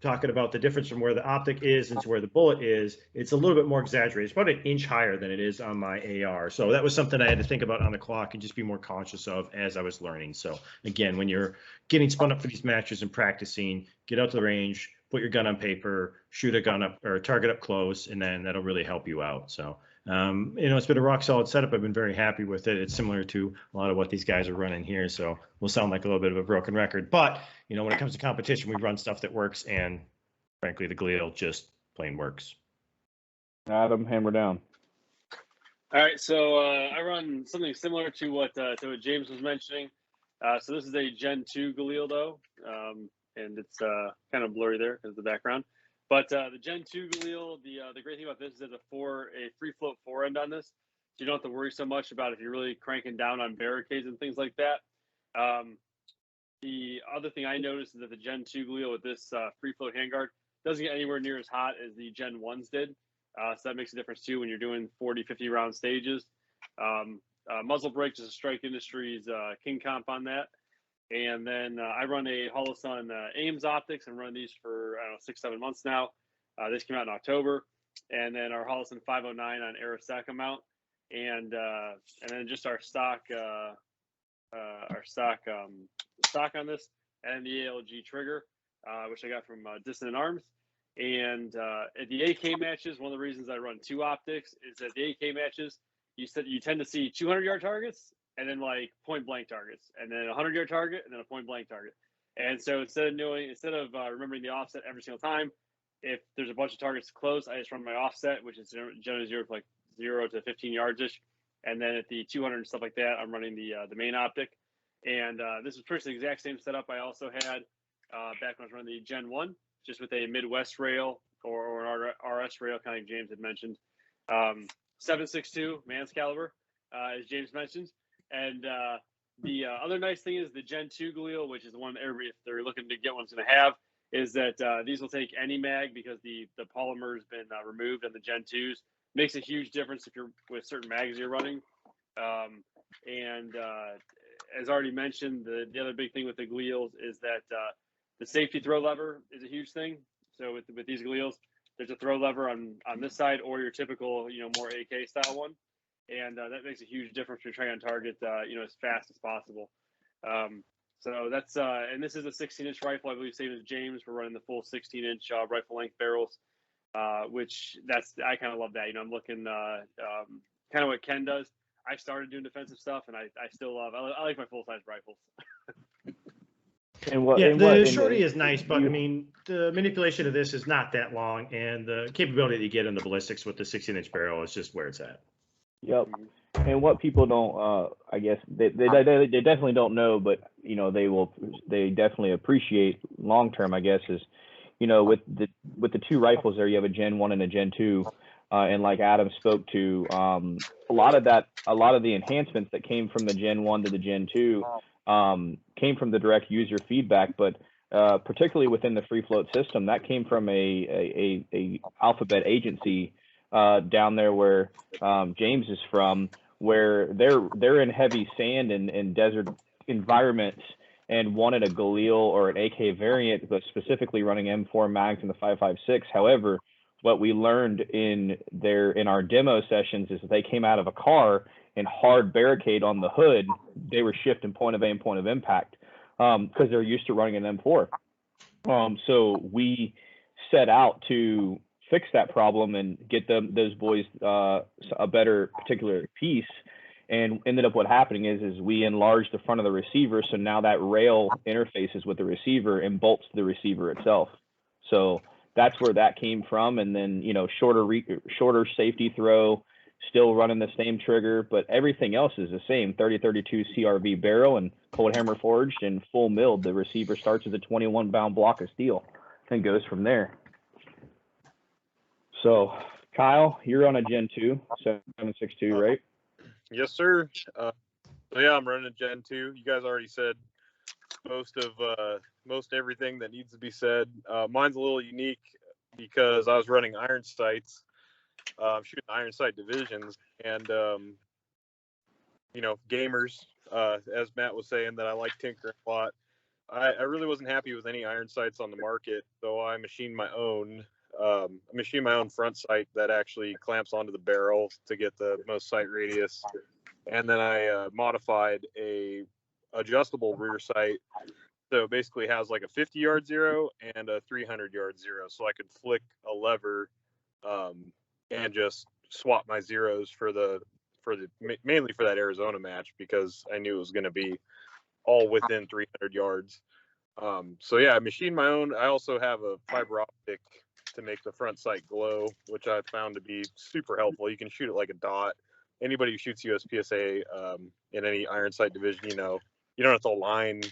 talking about the difference from where the optic is and to where the bullet is, it's a little bit more exaggerated. It's about an inch higher than it is on my AR. So that was something I had to think about on the clock and just be more conscious of as I was learning. So again, when you're getting spun up for these matches and practicing, get out to the range, put your gun on paper, shoot a gun up or a target up close, and then that'll really help you out. So, it's been a rock solid setup. I've been very happy with it. It's similar to a lot of what these guys are running here. So we'll sound like a little bit of a broken record, but when it comes to competition, we run stuff that works, and frankly, the Galil just plain works. Adam, hammer down. All right, so I run something similar to what James was mentioning. So this is a Gen 2 Galil though, and it's kind of blurry there because of the background. But the Gen 2 Galil, the great thing about this is there's a free float forend on this, so you don't have to worry so much about if you're really cranking down on barricades and things like that. The other thing I noticed is that the Gen 2 Galil with this free float handguard doesn't get anywhere near as hot as the Gen 1s did. So that makes a difference too when you're doing 40, 50 round stages. Muzzle brake, just a Strike Industries King Comp on that. And then I run a Holosun Ames optics and run these for, 6-7 months now. This came out in October. And then our Holosun 509 on Arisaka mount. And then just our stock on this, and the ALG trigger, which I got from Dissonant Arms. And at the AK matches, one of the reasons I run 2 optics is that the AK matches, you tend to see 200-yard targets and then like point blank targets, and then a 100-yard target and then a point blank target. And so instead of remembering the offset every single time, if there's a bunch of targets close, I just run my offset, which is generally 0 to 15 yards ish. And then at the 200 and stuff like that, I'm running the main optic. And this was pretty much the exact same setup I also had back when I was running the Gen 1, just with a Midwest rail or an RS rail, kind of like James had mentioned. 7.62 man's caliber, as James mentioned. And the other nice thing is the Gen 2 Galil, which is the one everybody, if they're looking to get one, is going to have, is that these will take any mag because the polymer has been removed on the Gen 2s. Makes a huge difference if you're with certain mags you're running. As already mentioned, the other big thing with the Galils is that the safety throw lever is a huge thing. So with these Galils, there's a throw lever on this side or your typical, more AK style one. And that makes a huge difference when you're trying on target, as fast as possible. So that's, and this is a 16-inch rifle, I believe, same as James. We're running the full 16-inch rifle length barrels, which I kind of love that. I'm looking kind of what Ken does. I started doing defensive stuff, and I still love. I like my full size rifles. The shorty is nice, but I mean the manipulation of this is not that long, and the capability that you get in the ballistics with the 16-inch barrel is just where it's at. Yep. And what people don't, I guess they definitely don't know, but they definitely appreciate long term, I guess, is with the 2 rifles there, you have a Gen 1 and a Gen 2. And like Adam spoke to, a lot of the enhancements that came from the Gen 1 to the Gen 2 came from the direct user feedback, but particularly within the free float system, that came from a Alphabet agency down there where James is from, where they're in heavy sand and desert environments and wanted a Galil or an AK variant, but specifically running M4 mags in the 5.56. However, what we learned in our demo sessions is that they came out of a car and hard barricade on the hood. They were shifting point of aim, point of impact, because they're used to running an M4. So we set out to fix that problem and get those boys a better particular piece. And ended up what happening is we enlarged the front of the receiver, so now that rail interfaces with the receiver and bolts to the receiver itself. So that's where that came from. And then shorter safety throw, still running the same trigger, but everything else is the same. 30-32 CRV barrel and cold hammer forged and full milled. The receiver starts as a 21-pound block of steel and goes from there. So Kyle, you're on a Gen 2, 7.62, right? Yes, sir. Yeah, I'm running a Gen 2. You guys already said most everything that needs to be said. Mine's a little unique because I was running iron sights, shooting iron sight divisions, and gamers, as Matt was saying, that I like tinkering a lot. I really wasn't happy with any iron sights on the market, so I machined my own. Front sight that actually clamps onto the barrel to get the most sight radius, and then I modified a adjustable rear sight. So it basically has like a 50-yard zero and a 300-yard zero, so I could flick a lever and just swap my zeros mainly for that Arizona match, because I knew it was going to be all within 300 yards. So yeah, I machined my own. I also have a fiber optic to make the front sight glow, which I found to be super helpful. You can shoot it like a dot. Anybody who shoots USPSA in any iron sight division, you don't have to align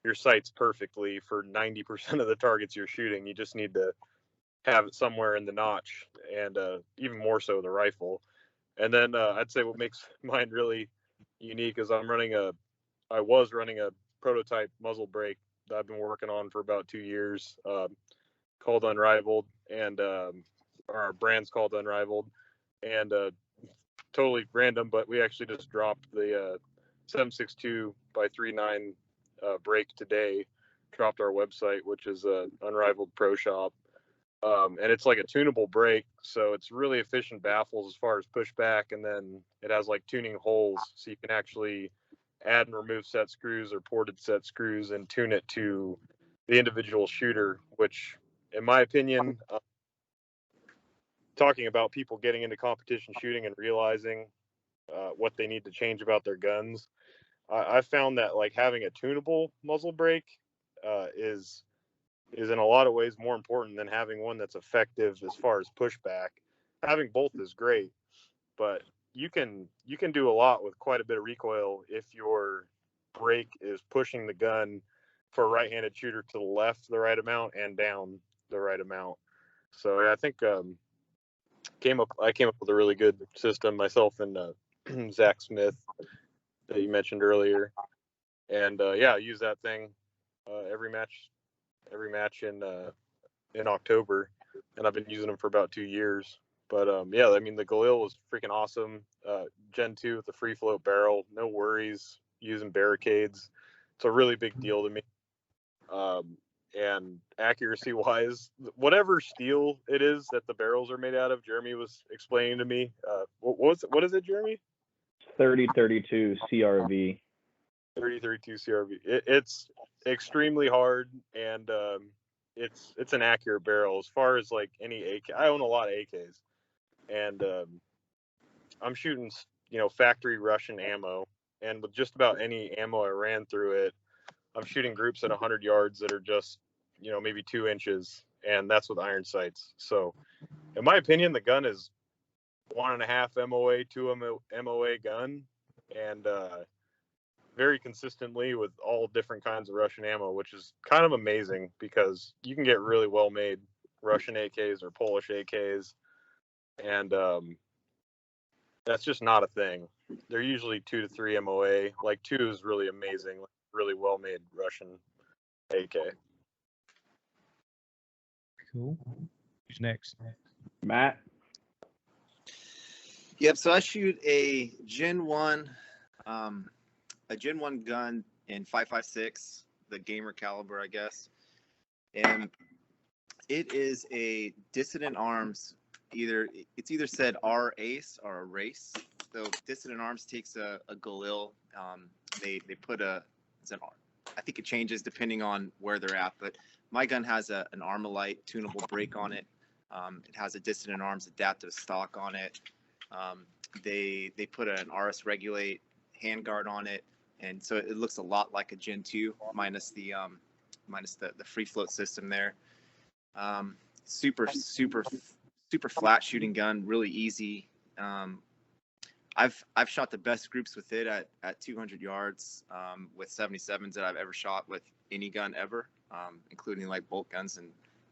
your sights perfectly for 90% of the targets you're shooting. You just need to have it somewhere in the notch, and even more so the rifle. And then I'd say what makes mine really unique is I was running a prototype muzzle brake that I've been working on for about 2 years, called Unrivaled, and our brand's called Unrivaled, and totally random, but we actually just dropped the 7.62 by 3.9 brake today. Dropped our website, which is Unrivaled Pro Shop, and it's like a tunable brake, so it's really efficient baffles as far as pushback, and then it has like tuning holes, so you can actually add and remove set screws or ported set screws and tune it to the individual shooter, which in my opinion, talking about people getting into competition shooting and realizing what they need to change about their guns, I found that like having a tunable muzzle brake is in a lot of ways more important than having one that's effective as far as pushback. Having both is great, but you can do a lot with quite a bit of recoil if your brake is pushing the gun for a right-handed shooter to the left the right amount and down the right amount. So yeah, I think I came up with a really good system myself and Zach Smith that you mentioned earlier, and I use that thing every match in October, and I've been using them for about 2 years. But I mean, the Galil was freaking awesome. Gen 2 with the free float barrel, no worries using barricades. It's a really big deal to me. And accuracy wise, whatever steel it is that the barrels are made out of, Jeremy was explaining to me. What is it, Jeremy? 3032 CRV. 3032 CRV. It's extremely hard, and it's an accurate barrel as far as like any AK. I own a lot of AKs, and I'm shooting factory Russian ammo, and with just about any ammo I ran through it, I'm shooting groups at 100 yards that are just maybe 2 inches, and that's with iron sights. So in my opinion, the gun is 1.5 MOA, 2 MOA gun, and very consistently with all different kinds of Russian ammo, which is kind of amazing because you can get really well made Russian AKs or Polish AKs, and that's just not a thing. They're usually 2 to 3 MOA. Like 2 is really amazing, like really well made Russian AK. Cool. Who's next? Matt? Yep. So I shoot a Gen 1 gun in 5.56, the gamer caliber, I guess. And it is a Dissident Arms, it's either said R Ace or a race. So Dissident Arms takes a Galil. They put I think it changes depending on where they're at, but my gun has an Armalite tunable brake on it. It has a Dissident Arms adaptive stock on it. They put an RS Regulate handguard on it, and so it looks a lot like a Gen 2 minus the free float system there. Super flat shooting gun, really easy. I've shot the best groups with it at 200 yards with 77s that I've ever shot with any gun ever, including like bolt guns and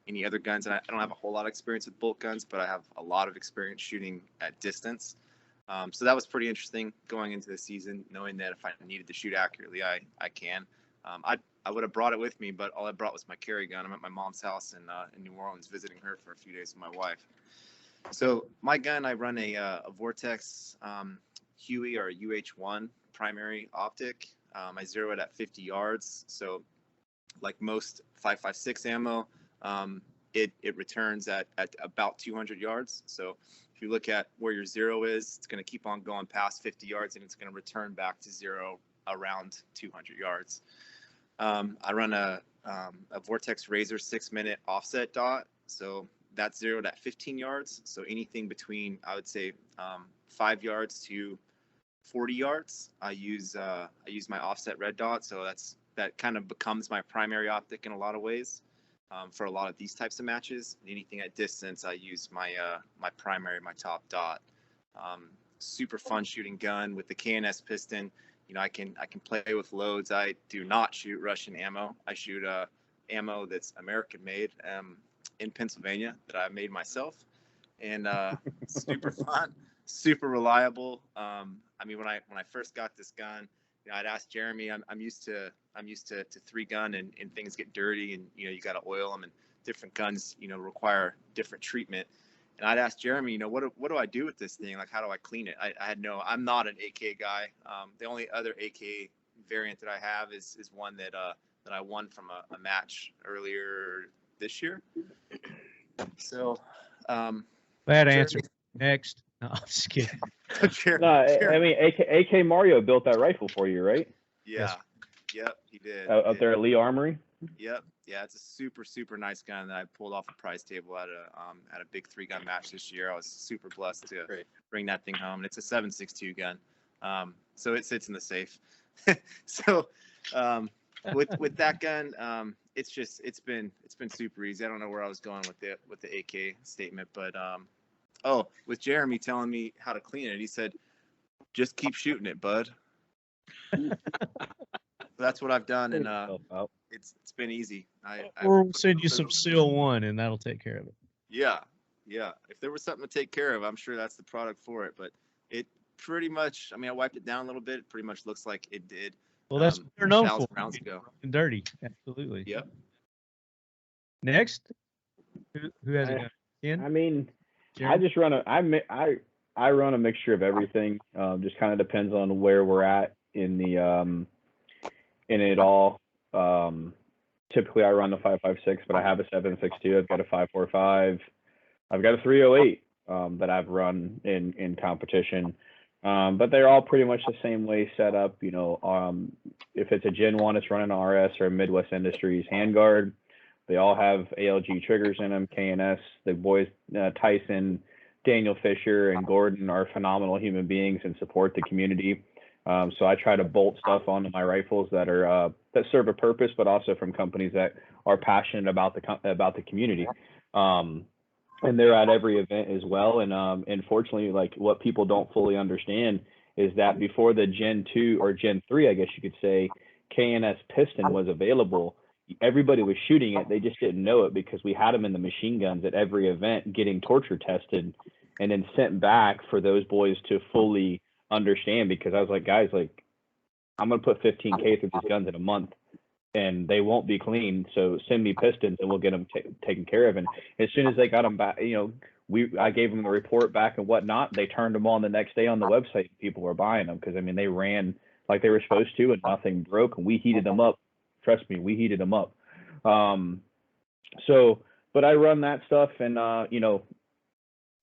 any other guns. And I don't have a whole lot of experience with bolt guns, but I have a lot of experience shooting at distance. So that was pretty interesting going into the season, knowing that if I needed to shoot accurately, I can. I would have brought it with me, but all I brought was my carry gun. I'm at my mom's house in New Orleans visiting her for a few days with my wife. So my gun, I run a Vortex Huey or a UH1 primary optic. I zero it at 50 yards. So like most 5.56 ammo, it returns at about 200 yards. So if you look at where your zero is, it's going to keep on going past 50 yards and it's going to return back to zero around 200 yards. I run a Vortex Razor 6-minute offset dot. So that's zeroed at 15 yards. So anything between, I would say, 5 yards to 40 yards, I use my offset red dot. So that kind of becomes my primary optic in a lot of ways. For a lot of these types of matches, anything at distance, I use my primary, my top dot. Super fun shooting gun with the KNS piston. You know, I can play with loads. I do not shoot Russian ammo. I shoot ammo that's American made in Pennsylvania that I made myself, and super fun, super reliable. I mean, when I first got this gun, you know, I'd asked Jeremy. I'm used to 3-gun and things get dirty, and you know, you got to oil them, and different guns, you know, require different treatment. And I'd ask Jeremy, you know, what do I do with this thing? Like, how do I clean it? I'm not an AK guy. The only other AK variant that I have is one that I won from a match earlier this year. So, bad answer. Next. No, I'm just kidding. I mean, AK Mario built that rifle for you, right? Yeah. Yep, he did. Up there at Lee Armory? Yep. Yeah, it's a super, super nice gun that I pulled off a prize table at a big 3-gun match this year. I was super blessed to bring that thing home. And it's a 7.62 gun. So it sits in the safe. So with that gun, it's been super easy. I don't know where I was going with the AK statement, but with Jeremy telling me how to clean it, he said, just keep shooting it, bud. That's what I've done, and it's been easy. We'll send you some Seal 1, and that'll take care of it. Yeah. If there was something to take care of, I'm sure that's the product for it. But it pretty much, I mean, I wiped it down a little bit. It pretty much looks like it did. Well, that's what they're known 1,000 for. rounds ago. And dirty, absolutely. Yep. Next, who has it? Ken? I mean, Jeremy? I just run I run a mixture of everything. Just kind of depends on where we're at in the in it all. Typically I run the 5.56, but I have a 7.62. I've got a 5.45. I've got a 3.08 that I've run in competition. But they're all pretty much the same way set up. You know, if it's a Gen 1, it's running an RS or a Midwest Industries handguard. They all have ALG triggers in them, KNS. The boys, Tyson, Daniel Fisher, and Gordon are phenomenal human beings and support the community. So I try to bolt stuff onto my rifles that are that serve a purpose, but also from companies that are passionate about the community. And they're at every event as well. And unfortunately, like, what people don't fully understand is that before the Gen 2 or Gen 3, I guess you could say, KNS piston was available, everybody was shooting it. They just didn't know it because we had them in the machine guns at every event getting torture tested and then sent back for those boys to fully understand. Because I was like, guys, like, I'm going to put 15K through these guns in a month and they won't be clean. So send me pistons and we'll get them taken care of. And as soon as they got them back, you know, I gave them the report back and whatnot. They turned them on the next day on the website. People were buying them because, I mean, they ran like they were supposed to and nothing broke. And we heated them up. Trust me, we heated them up. But I run that stuff and, you know,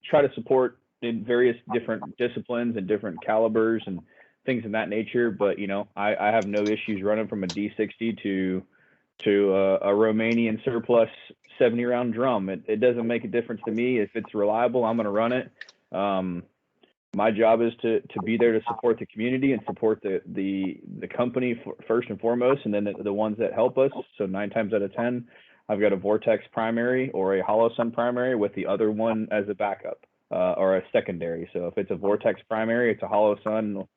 try to support in various different disciplines and different calibers and things of that nature. But, you know, I have no issues running from a D60 to a Romanian surplus 70-round drum. It doesn't make a difference to me. If it's reliable, I'm going to run it. My job is to be there to support the community and support the company first and foremost, and then the ones that help us. So 9 times out of 10, I've got a Vortex primary or a Hollow Sun primary with the other one as a backup or a secondary. So if it's a Vortex primary, it's a Hollow Sun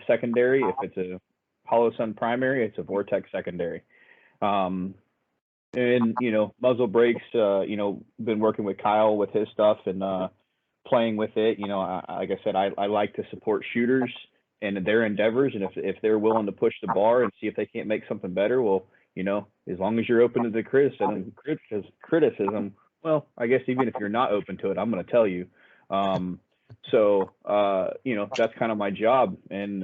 secondary. If it's a Hollow Sun primary, it's a Vortex secondary. And, you know, muzzle brakes, you know, been working with Kyle with his stuff and playing with it. You know, like I said, I like to support shooters and their endeavors. And if they're willing to push the bar and see if they can't make something better, well, you know, as long as you're open to the criticism, Well, I guess even if you're not open to it, I'm going to tell you. So, that's kind of my job, and,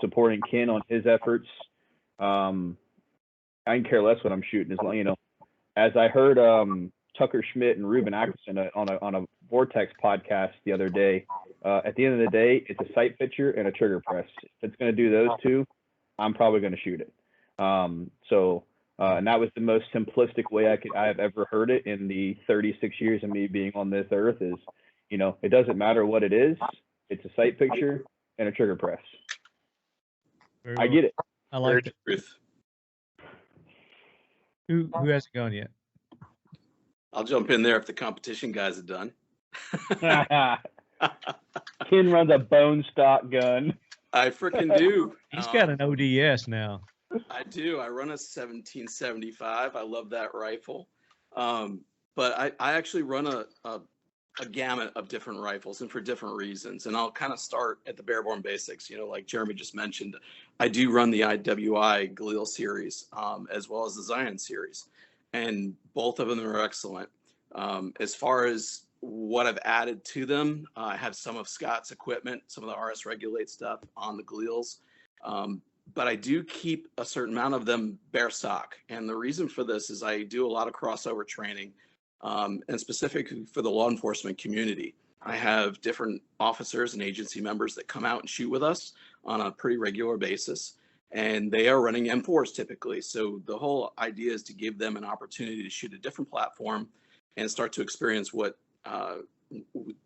supporting Ken on his efforts. I can care less what I'm shooting, as long, as I heard, Tucker Schmidt and Ruben Ackerson on a Vortex podcast the other day. At the end of the day, it's a sight picture and a trigger press. If it's going to do those two, I'm probably going to shoot it. And that was the most simplistic way I have ever heard it in the 36 years of me being on this earth. Is, it doesn't matter what it is. It's a sight picture and a trigger press. I get it. I like it. Truth. Who hasn't gone yet? I'll jump in there if the competition guys are done. Ken runs a bone stock gun. I freaking do. He's got an ODS now. I do. I run a 1775. I love that rifle. But I actually run a gamut of different rifles, and for different reasons. And I'll kind of start at the bareborn basics. Like Jeremy just mentioned, I do run the IWI Galil series, as well as the Zion series. And both of them are excellent. As far as what I've added to them, I have some of Scott's equipment, some of the RS Regulate stuff on the Galils. But I do keep a certain amount of them bare stock. And the reason for this is I do a lot of crossover training, and specifically for the law enforcement community. I have different officers and agency members that come out and shoot with us on a pretty regular basis. And they are running M4s typically. So the whole idea is to give them an opportunity to shoot a different platform and start to experience what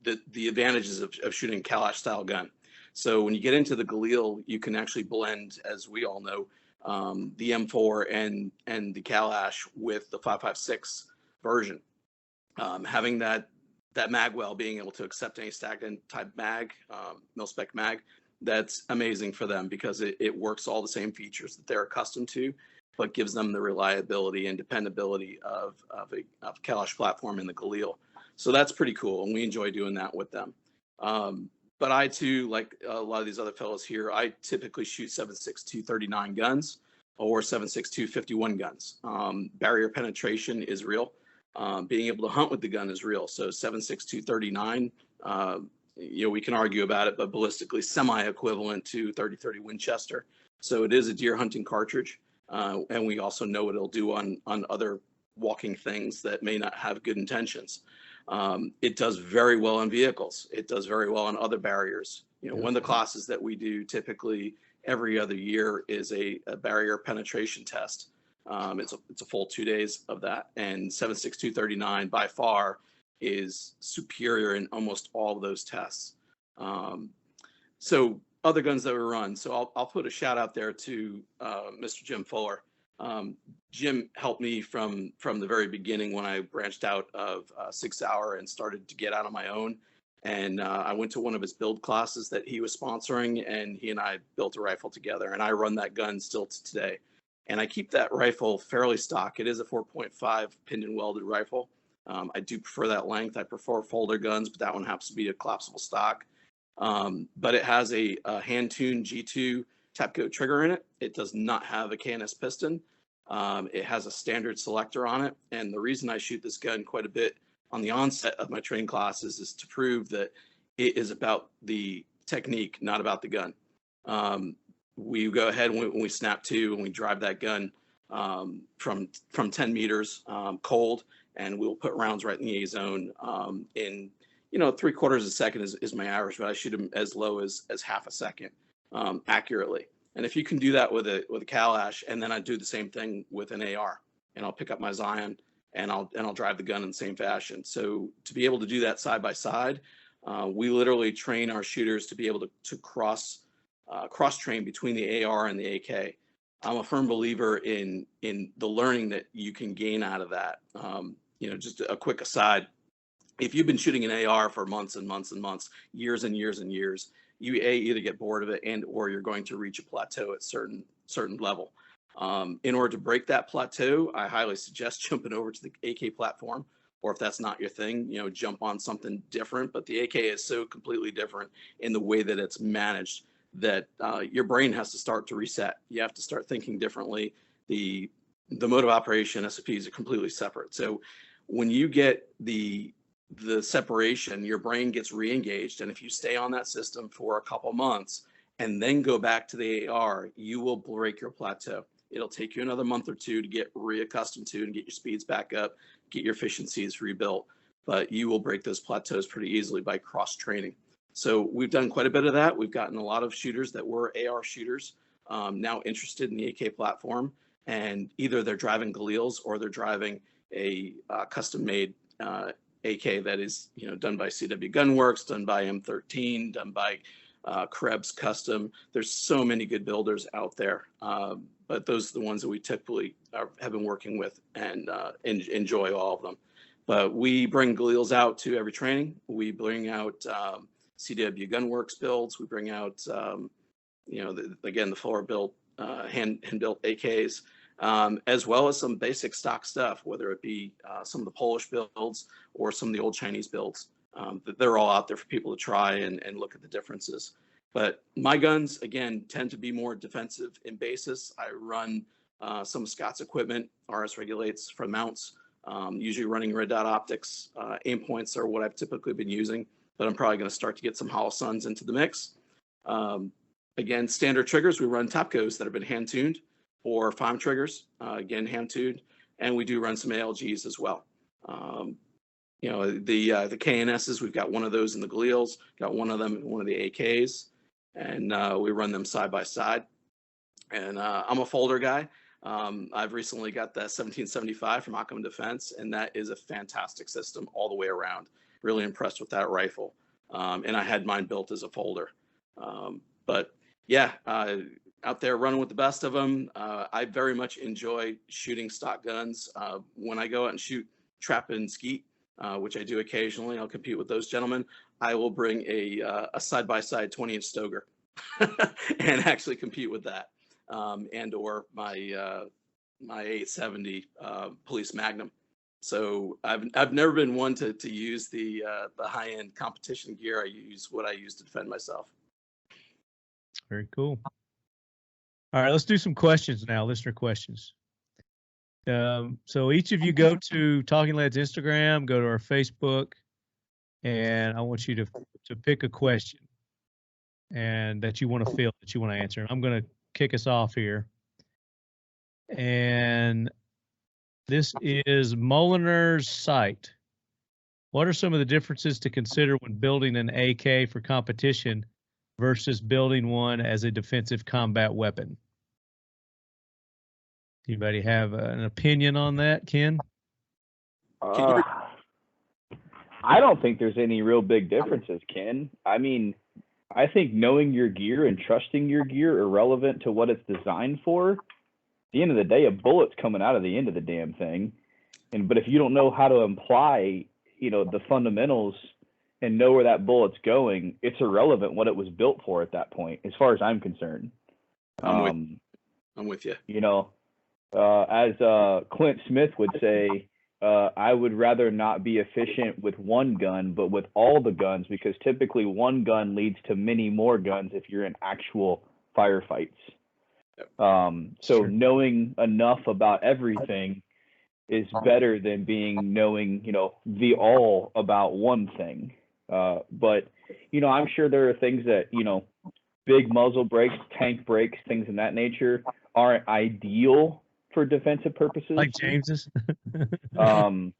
the advantages of shooting a Kalash style gun. So when you get into the Galil, you can actually blend, as we all know, the M4 and the Kalash with the 5.56 version. Having that magwell being able to accept any stagnant type mag, mil-spec mag, that's amazing for them because it works all the same features that they're accustomed to, but gives them the reliability and dependability of a Kalash platform in the Galil. So that's pretty cool, and we enjoy doing that with them. But I too, like a lot of these other fellows here, I typically shoot 7.62 39 guns or 7.62 51 guns. Barrier penetration is real. Being able to hunt with the gun is real. So 7.62 39, we can argue about it, but ballistically semi-equivalent to 30-30 Winchester. So it is a deer hunting cartridge, and we also know what it'll do on other walking things that may not have good intentions. It does very well on vehicles. It does very well on other barriers. One of the classes that we do typically every other year is a barrier penetration test. It's a full 2 days of that, and 7.62 39 by far is superior in almost all of those tests. So other guns that we run. So I'll put a shout out there to Mr. Jim Fuller. Jim helped me from the very beginning when I branched out of 6 Hour and started to get out on my own. And I went to one of his build classes that he was sponsoring, and he and I built a rifle together. And I run that gun still to today. And I keep that rifle fairly stock. It is a 4.5 pinion welded rifle. I do prefer that length. I prefer folder guns, but that one happens to be a collapsible stock. But it has a hand-tuned G2 Tapco trigger in it. It does not have a KNS piston. It has a standard selector on it. And the reason I shoot this gun quite a bit on the onset of my training classes is to prove that it is about the technique, not about the gun. We go ahead when we snap to and we drive that gun from 10 meters cold, and we'll put rounds right in the A zone in 3/4 of a second is my average, but I shoot them as low as half a second accurately. And if you can do that with a Kalash, and then I do the same thing with an AR, and I'll pick up my Zion and I'll drive the gun in the same fashion. So to be able to do that side by side, we literally train our shooters to be able to cross train between the AR and the AK. I'm a firm believer in the learning that you can gain out of that. Just a quick aside, if you've been shooting an AR for months and months and months, years and years and years, you either get bored of it or you're going to reach a plateau at certain level. In order to break that plateau, I highly suggest jumping over to the AK platform, or if that's not your thing, jump on something different. But the AK is so completely different in the way that it's managed that your brain has to start to reset. You have to start thinking differently. The mode of operation, SOPs, are completely separate. So when you get the separation, your brain gets re-engaged, and if you stay on that system for a couple months and then go back to the AR, you will break your plateau. It'll take you another month or two to get reaccustomed to and get your speeds back up, get your efficiencies rebuilt, but you will break those plateaus pretty easily by cross-training. So we've done quite a bit of that. We've gotten a lot of shooters that were AR shooters now interested in the AK platform, and either they're driving Galils or they're driving a custom-made AK that is, done by CW Gunworks, done by M13, done by Krebs Custom. There's so many good builders out there, but those are the ones that we typically have been working with and enjoy all of them. But we bring Galils out to every training. We bring out CW Gunworks builds. We bring out, the fuller built, hand-built AKs, as well as some basic stock stuff, whether it be some of the Polish builds or some of the old Chinese builds. They're all out there for people to try and look at the differences. But my guns, again, tend to be more defensive in basis. I run some of Scott's equipment, RS regulates for mounts, usually running red dot optics. Aim points are what I've typically been using, but I'm probably going to start to get some Hollow Suns into the mix. Again, standard triggers, we run Topcos that have been hand-tuned, or FOM triggers, again, hand-tuned, and we do run some ALGs as well. The KNSs, we've got one of those in the Galils, got one of them in one of the AKs, and we run them side by side. And I'm a folder guy. I've recently got the 1775 from Occam Defense, and that is a fantastic system all the way around. Really impressed with that rifle. And I had mine built as a folder. But yeah, out there running with the best of them. I very much enjoy shooting stock guns. When I go out and shoot trap and skeet, which I do occasionally, I'll compete with those gentlemen. I will bring a side-by-side 20-inch Stoger and actually compete with that, and or my 870 Police Magnum. So I've never been one to use the high-end competition gear. I use what I use to defend myself. Very cool. All right, let's do some questions now, listener questions. So each of you go to Talking Lead's Instagram, go to our Facebook, and I want you to pick a question and that you want to field, that you want to answer. And I'm going to kick us off here. And this is Moliner's site. What are some of the differences to consider when building an AK for competition versus building one as a defensive combat weapon? Anybody have an opinion on that, Ken? I don't think there's any real big differences, Ken. I mean, I think knowing your gear and trusting your gear are relevant to what it's designed for. At the end of the day, a bullet's coming out of the end of the damn thing. But if you don't know how to apply, the fundamentals and know where that bullet's going, it's irrelevant what it was built for at that point, as far as I'm concerned. I'm with you. As Clint Smith would say, I would rather not be efficient with one gun, but with all the guns, because typically one gun leads to many more guns if you're in actual firefights. So knowing enough about everything is better than knowing, the all about one thing. But, I'm sure there are things that, big muzzle brakes, tank brakes, things of that nature aren't ideal for defensive purposes. Like James's. But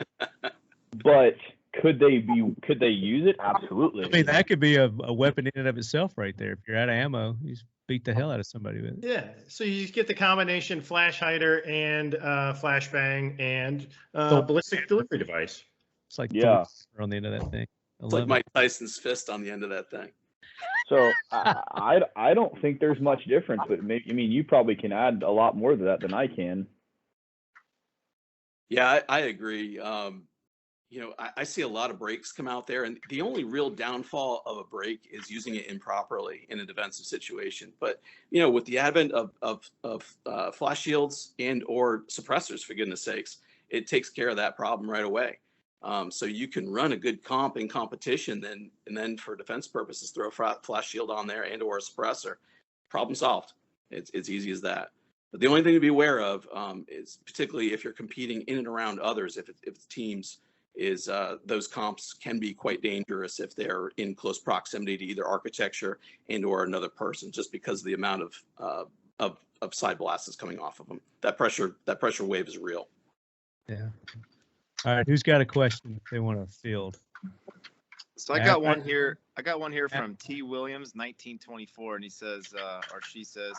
could they use it? Absolutely. I mean, that could be a weapon in and of itself right there. If you're out of ammo, you just beat the hell out of somebody with it. Yeah. So you get the combination flash hider and flashbang and ballistic delivery device. It's like on the end of that thing. It's like Mike Tyson's fist on the end of that thing. So I don't think there's much difference, but you probably can add a lot more to that than I can. Yeah, I agree. I see a lot of brakes come out there, and the only real downfall of a brake is using it improperly in a defensive situation. But with the advent of flash shields and or suppressors, for goodness sakes, it takes care of that problem right away. So you can run a good comp in competition, and then for defense purposes, throw a flash shield on there and or a suppressor. Problem solved. It's easy as that. But the only thing to be aware of is particularly if you're competing in and around others, if it's teams, is those comps can be quite dangerous if they're in close proximity to either architecture and or another person, just because of the amount of side blasts that's coming off of them. That pressure wave is real. Yeah. All right. Who's got a question they want to field? So I got one here. I got one here from T. Williams, 1924, and he says, or she says,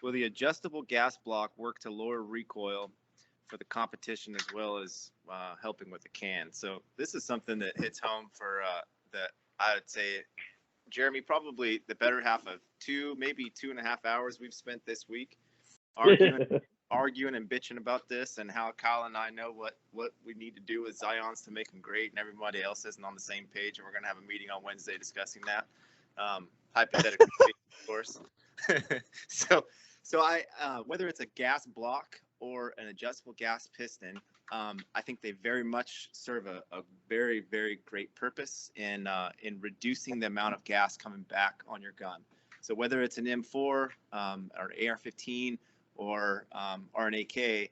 will the adjustable gas block work to lower recoil for the competition as well as helping with the can? So this is something that hits home for that I would say, Jeremy, probably the better half of 2, maybe 2.5 hours we've spent this week arguing and bitching about this, and how Kyle and I know what we need to do with Zions to make them great, and everybody else isn't on the same page. And we're going to have a meeting on Wednesday discussing that, hypothetically, of course. So I whether it's a gas block or an adjustable gas piston, I think they very much serve a very, very great purpose in reducing the amount of gas coming back on your gun. So whether it's an M4 or an AR-15 or an AK,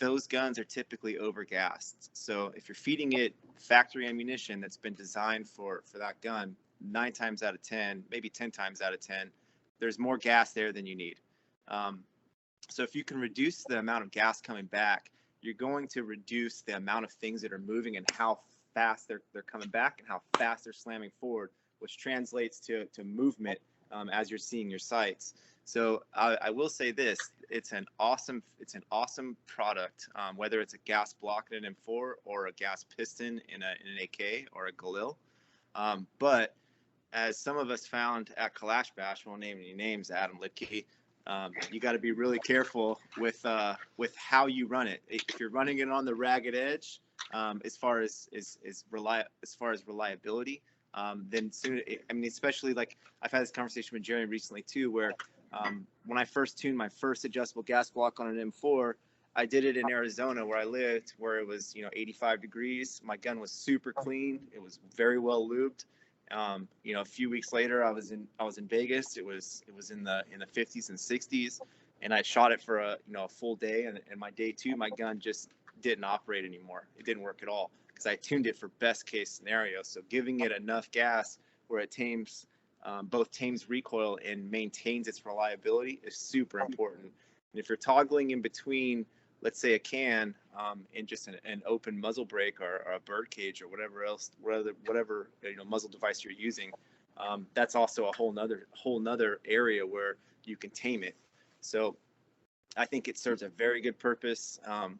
those guns are typically overgassed. So if you're feeding it factory ammunition that's been designed for that gun, 9 times out of 10, maybe 10 times out of 10, there's more gas there than you need. So if you can reduce the amount of gas coming back, you're going to reduce the amount of things that are moving and how fast they're coming back and how fast they're slamming forward, which translates to movement as you're seeing your sights. So I will say this: it's an awesome product, whether it's a gas block in an M4 or a gas piston in an AK or a Galil. But as some of us found at Kalash Bash, won't name any names, Adam Lipke, you got to be really careful with how you run it. If you're running it on the ragged edge, as far as reliability, then soon, I mean, especially like I've had this conversation with Jerry recently too, where when I first tuned my first adjustable gas block on an M4, I did it in Arizona where I lived, where it was 85 degrees. My gun was super clean. It was very well lubed. A few weeks later, I was in Vegas. It was in the 50s and 60s, and I shot it for a full day. And my day 2, my gun just didn't operate anymore. It didn't work at all because I tuned it for best case scenario. So giving it enough gas where it both tames recoil and maintains its reliability is super important. And if you're toggling in between, let's say a can and just an open muzzle brake or a bird cage or whatever muzzle device you're using, that's also a whole nother area where you can tame it. So I think it serves a very good purpose,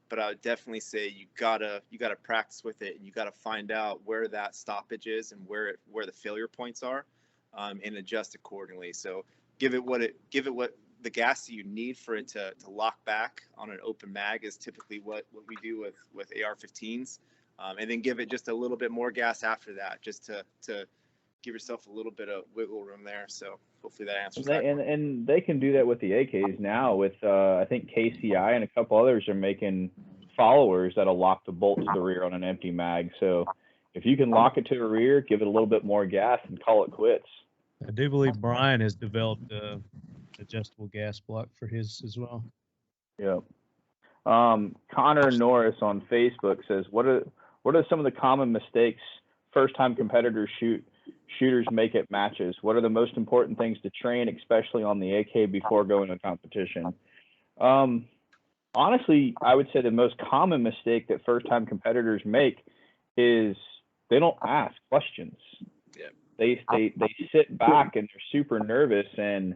but I would definitely say you gotta practice with it, and you gotta find out where that stoppage is and where the failure points are, and adjust accordingly. So give it what the gas that you need for it to lock back on an open mag is typically what we do with AR-15s, and then give it just a little bit more gas after that, just to give yourself a little bit of wiggle room there. So hopefully that answers that. And they can do that with the AKs now. With I think KCI and a couple others are making followers that'll lock the bolt to the rear on an empty mag. So if you can lock it to the rear, give it a little bit more gas, and call it quits. I do believe Brian has developed adjustable gas block for his as well. Yep. Connor Norris on Facebook says, what are some of the common mistakes first-time shooters make at matches? What are the most important things to train, especially on the AK, before going to competition? Honestly, I would say the most common mistake that first-time competitors make is they don't ask questions. Yeah. They sit back and they're super nervous, and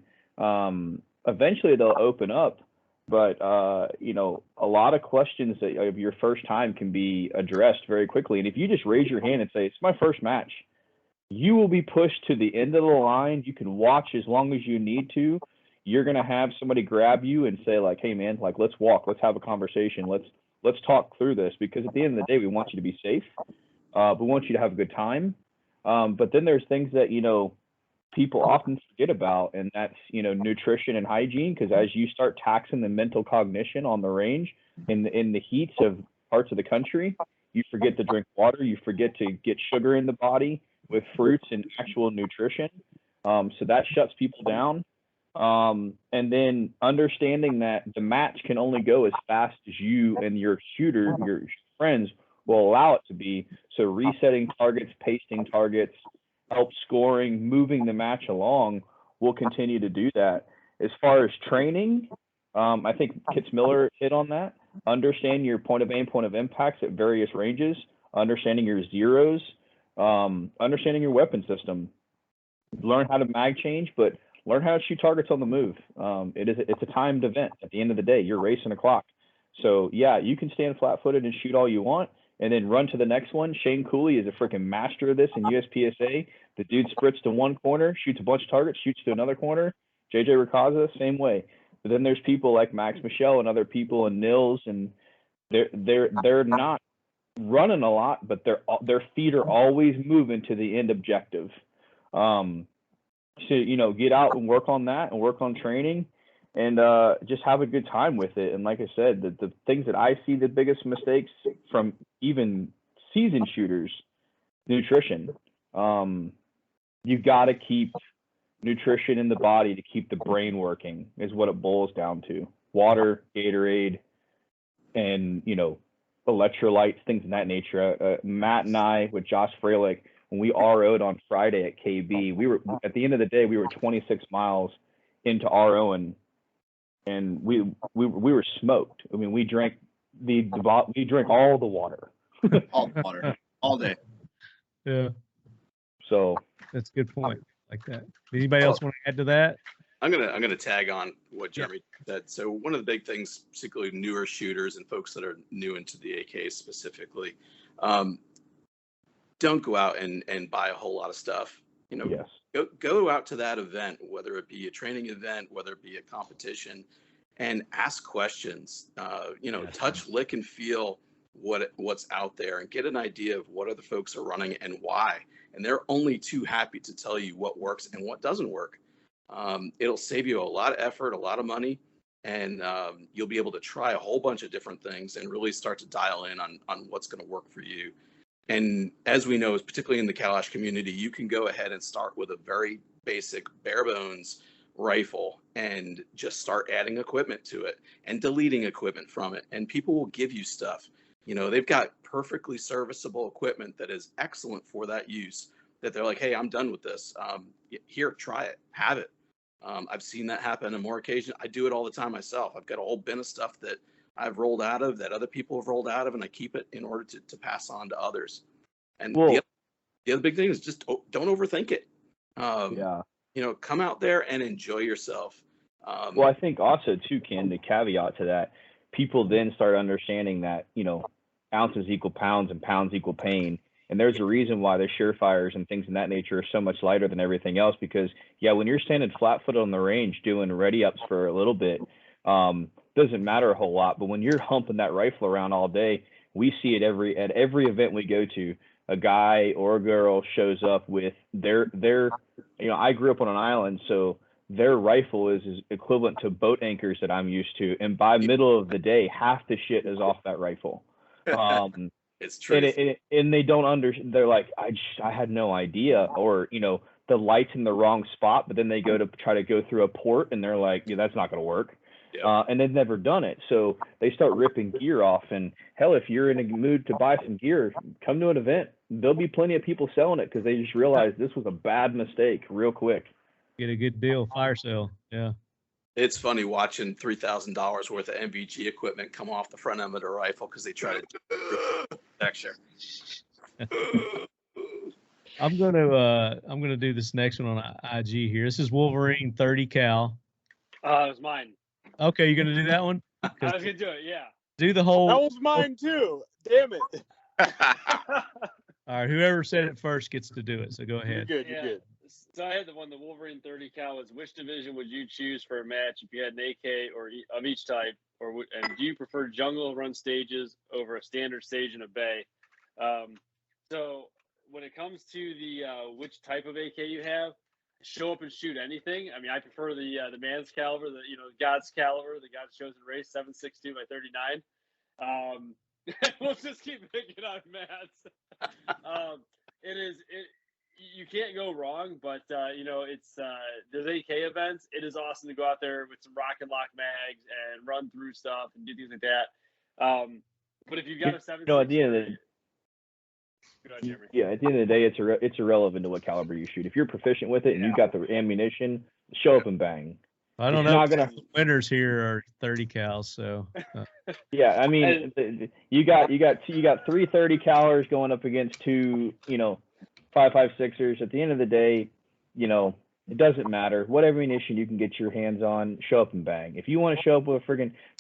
eventually they'll open up. But a lot of questions of your first time can be addressed very quickly. And if you just raise your hand and say, "It's my first match," you will be pushed to the end of the line. You can watch as long as you need to. You're gonna have somebody grab you and say, like, "Hey man, like, let's walk, let's have a conversation, let's talk through this," because at the end of the day, we want you to be safe. We want you to have a good time. But then there's things that people often forget about, and that's nutrition and hygiene, because as you start taxing the mental cognition on the range in the heats of parts of the country, you forget to drink water, you forget to get sugar in the body with fruits and actual nutrition. So that shuts people down. And then understanding that the match can only go as fast as you and your shooter, your friends, will allow it to be. So resetting targets, pasting targets, help scoring, moving the match along, we'll continue to do that. As far as training, I think Kitsmiller hit on that. Understand your point of aim, point of impacts at various ranges, understanding your zeros, understanding your weapon system. Learn how to mag change, but learn how to shoot targets on the move. It's a timed event. At the end of the day, you're racing a clock. So yeah, you can stand flat-footed and shoot all you want, and then run to the next one. Shane Cooley is a freaking master of this in USPSA. The dude sprints to one corner, shoots a bunch of targets, shoots to another corner. JJ Rakaza, same way. But then there's people like Max Michelle and other people and Nils, and they're not running a lot, but their feet are always moving to the end objective. So, you know, get out and work on that and work on training, and just have a good time with it. And like I said, the things that I see the biggest mistakes from even seasoned shooters, nutrition. You've got to keep nutrition in the body to keep the brain working is what it boils down to. Water, Gatorade, and, you know, electrolytes, things of that nature. Matt and I, with Josh Freilich, when we RO'd on Friday at KB, we were, at the end of the day, we were 26 miles into ROing, and we were smoked. I mean, we drank all the water. All the water, all day. Yeah. So that's a good point. Like that. Anybody else want to add to that? I'm gonna tag on what Jeremy said. So one of the big things, particularly newer shooters and folks that are new into the AK specifically, don't go out and buy a whole lot of stuff. You know, yes. go out to that event, whether it be a training event, whether it be a competition, and ask questions. You know, touch, lick, and feel what's out there, and get an idea of what other folks are running and why. And they're only too happy to tell you what works and what doesn't work. It'll save you a lot of effort, a lot of money, and you'll be able to try a whole bunch of different things and really start to dial in on what's going to work for you. And as we know, particularly in the Kalash community, you can go ahead and start with a very basic, bare bones rifle and just start adding equipment to it and deleting equipment from it. And people will give you stuff. You know, they've got perfectly serviceable equipment that is excellent for that use, that they're like, hey, I'm done with this. Here, try it, have it. I've seen that happen on more occasions. I do it all the time myself. I've got a whole bin of stuff that I've rolled out of, that other people have rolled out of, and I keep it in order to pass on to others. And the other big thing is just don't overthink it. You know, come out there and enjoy yourself. Well, I think also too, Ken, the caveat to that, people then start understanding that, you know, ounces equal pounds and pounds equal pain. And there's a reason why the surefires and things in that nature are so much lighter than everything else, because when you're standing flat-footed on the range doing ready ups for a little bit, doesn't matter a whole lot. But when you're humping that rifle around all day, we see it at every event we go to. A guy or a girl shows up with their you know, I grew up on an island, so their rifle is equivalent to boat anchors that I'm used to, and by middle of the day, half the shit is off that rifle. It's true. And they don't understand. They're like, I had no idea, or, you know, the light's in the wrong spot, but then they go to try to go through a port, and they're like, that's not going to work. And they've never done it. So they start ripping gear off. And hell, if you're in a mood to buy some gear, come to an event. There'll be plenty of people selling it because they just realized this was a bad mistake real quick. Get a good deal, fire sale. Yeah. It's funny watching $3,000 worth of MVG equipment come off the front end of the rifle because they try to do texture. I'm gonna do this next one on IG here. This is Wolverine 30 cal. It was mine. Okay, you're gonna do that one? I was gonna do it. Yeah. Do the whole. That was mine too. Damn it. All right, whoever said it first gets to do it. So go ahead. You're good. You're good. So I had the Wolverine 30 cal was, which division would you choose for a match if you had an AK or of each type, and do you prefer jungle run stages over a standard stage in a bay? So when it comes to the which type of AK you have, show up and shoot anything. I mean, I prefer the man's caliber, God's caliber, the God's chosen race, 7.62 by 39. We'll just keep picking on Matt's. you can't go wrong. But you know, it's there's AK events. It is awesome to go out there with some rock and lock mags and run through stuff and do things like that. But if you've got a 7.62, at the end of the at the end of the day, it's irrelevant to what caliber you shoot. If you're proficient with it and you got the ammunition, show up and bang. I don't know. The winners here are 30 cals, so. Yeah, I mean, you got 3 30 calers going up against 2, 5.56ers. At the end of the day, it doesn't matter. What ammunition you can get your hands on, show up and bang. If you want to show up with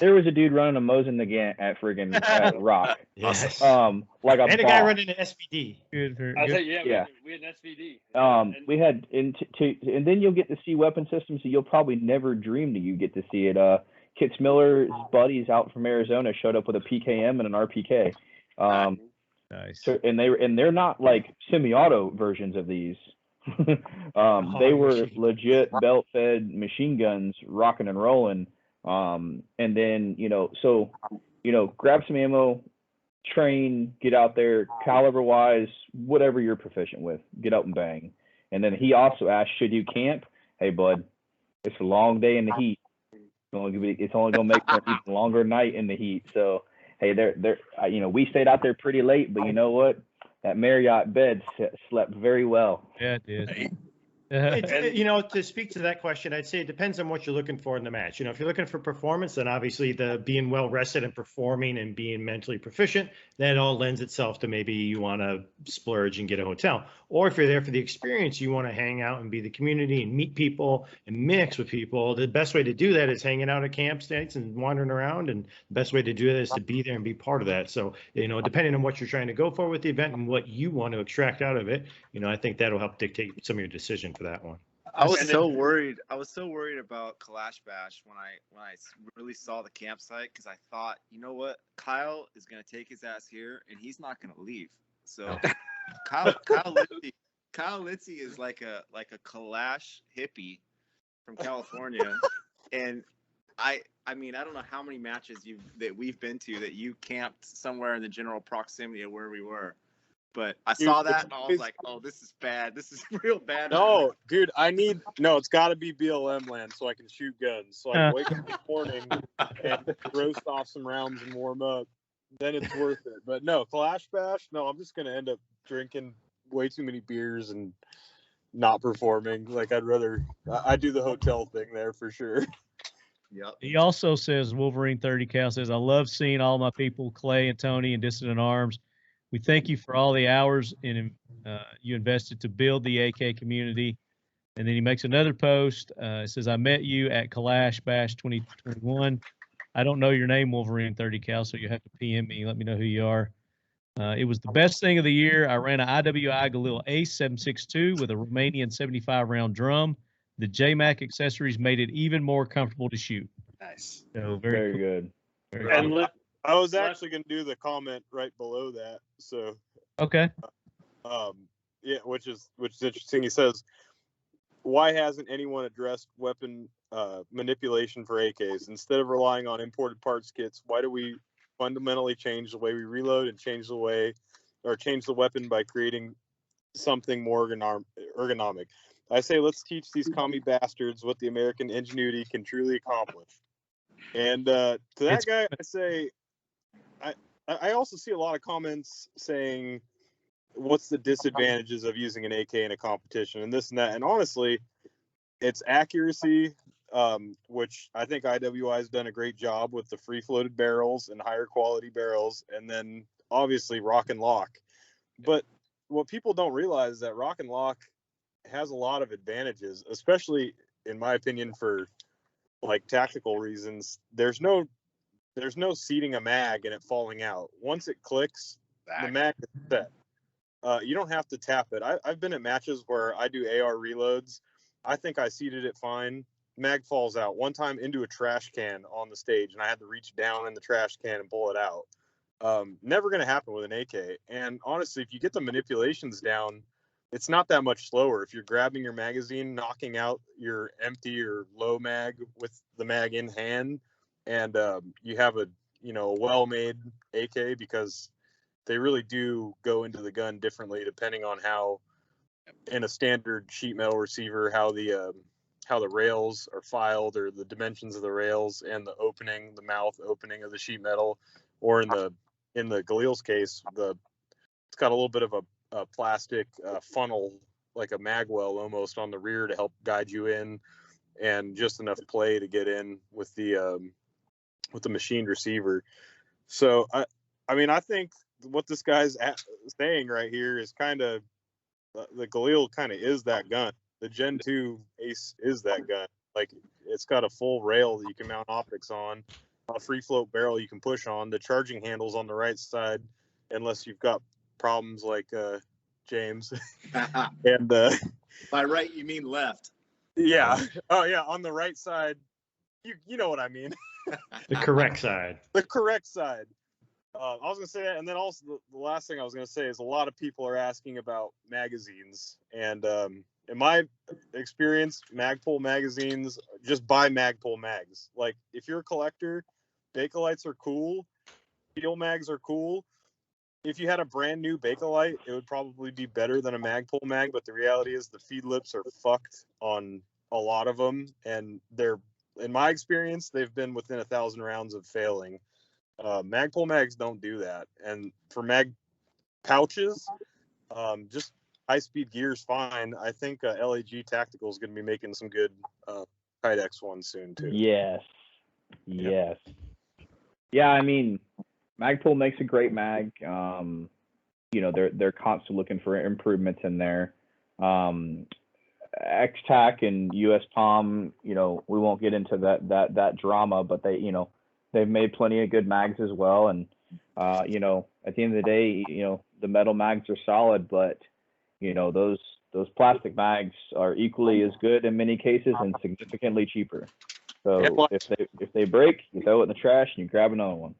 there was a dude running a Mosin Nagant at Rock. Yes. Like and a guy running an SVD. We had an SVD. We had, and then you'll get to see weapon systems that you'll probably never dream that you get to see it. Kitsmiller's buddies out from Arizona showed up with a PKM and an RPK. Nice. So, and they're not like semi-auto versions of these. They were legit belt-fed machine guns, rocking and rolling. And then grab some ammo, train, get out there, caliber-wise, whatever you're proficient with, get out and bang. And then he also asked, should you camp? Hey, bud, it's a long day in the heat. It's only gonna make for an even longer night in the heat. So, hey, we stayed out there pretty late, but you know what? That Marriott bed slept very well. Yeah, it did. To speak to that question, I'd say it depends on what you're looking for in the match. If you're looking for performance, then obviously the being well rested and performing and being mentally proficient, that all lends itself to maybe you want to splurge and get a hotel. Or if you're there for the experience, you want to hang out and be the community and meet people and mix with people. The best way to do that is hanging out at campsites and wandering around. And the best way to do that is to be there and be part of that. So, depending on what you're trying to go for with the event and what you want to extract out of it, I think that'll help dictate some of your decision for that one. I was so worried about Kalash Bash when I really saw the campsite, because I thought, you know what, Kyle is gonna take his ass here and he's not gonna leave. So Kyle Litzy is like a Kalash hippie from California, and I mean, I don't know how many matches that we've been to that you camped somewhere in the general proximity of where we were. But I saw that and I was like, oh, this is bad. This is real bad. No, dude, it's got to be BLM land so I can shoot guns. So I can wake up in the morning and roast off some rounds and warm up. Then it's worth it. But no, Kalash Bash, no, I'm just going to end up drinking way too many beers and not performing. Like, I do the hotel thing there for sure. Yep. He also says, Wolverine 30 Cal says, I love seeing all my people, Clay and Tony and Dissident Arms. We thank you for all the hours you invested to build the AK community. And then he makes another post. It says, I met you at Kalash Bash 2021. I don't know your name, Wolverine 30 Cal, so you have to PM me. Let me know who you are. It was the best thing of the year. I ran an IWI Galil Ace 7.62 with a Romanian 75-round drum. The JMac accessories made it even more comfortable to shoot. Nice. So very cool. good. Very cool. I was actually going to do the comment right below that. So okay. Which is interesting. He says, why hasn't anyone addressed weapon manipulation for AKs? Instead of relying on imported parts kits, why do we fundamentally change the way we reload and change the weapon by creating something more ergonomic? I say, let's teach these commie bastards what the American ingenuity can truly accomplish. And to that guy, I say, I also see a lot of comments saying, what's the disadvantages of using an AK in a competition and this and that. And honestly, it's accuracy, which I think IWI has done a great job with the free floated barrels and higher quality barrels. And then obviously rock and lock. But what people don't realize is that rock and lock has a lot of advantages, especially in my opinion, for like tactical reasons. There's no seating a mag and it falling out. Once it clicks, the mag is set. You don't have to tap it. I've been at matches where I do AR reloads. I think I seated it fine. Mag falls out. One time into a trash can on the stage, and I had to reach down in the trash can and pull it out. Never going to happen with an AK. And honestly, if you get the manipulations down, it's not that much slower. If you're grabbing your magazine, knocking out your empty or low mag with the mag in hand, and you have a well-made AK, because they really do go into the gun differently depending on how in a standard sheet metal receiver how the rails are filed, or the dimensions of the rails and the mouth opening of the sheet metal, or in the Galil's case, it's got a little bit of a plastic funnel, like a magwell almost, on the rear to help guide you in, and just enough play to get in with the machined receiver. So I mean, I think what this guy's saying right here is kind of the Galil kind of is that gun. The Gen 2 Ace is that gun. Like, it's got a full rail that you can mount optics on, a free float barrel you can push on. The charging handle's on the right side, unless you've got problems like James. And by right you mean left. Yeah. Oh yeah, on the right side. You know what I mean. The correct side. The correct side. I was gonna say that, and then also the last thing I was gonna say is a lot of people are asking about magazines, and in my experience, Magpul magazines, just buy Magpul mags. Like, if you're a collector, Bakelite are cool, Steel mags are cool. If you had a brand new Bakelite, it would probably be better than a Magpul mag, but the reality is the feed lips are fucked on a lot of them, and they're, in my experience, they've been within 1,000 rounds of failing. Magpul mags don't do that, and for mag pouches, just high-speed gear is fine. I think LAG Tactical is going to be making some good Kydex ones soon too. Yes. Yeah, I mean, Magpul makes a great mag. You know, they're constantly looking for improvements in there. X-Tac and US Palm, you know, we won't get into that drama, but they've made plenty of good mags as well. And you know, at the end of the day, you know, the metal mags are solid, but you know, those plastic mags are equally as good in many cases and significantly cheaper. So if they break, you throw it in the trash and you grab another one.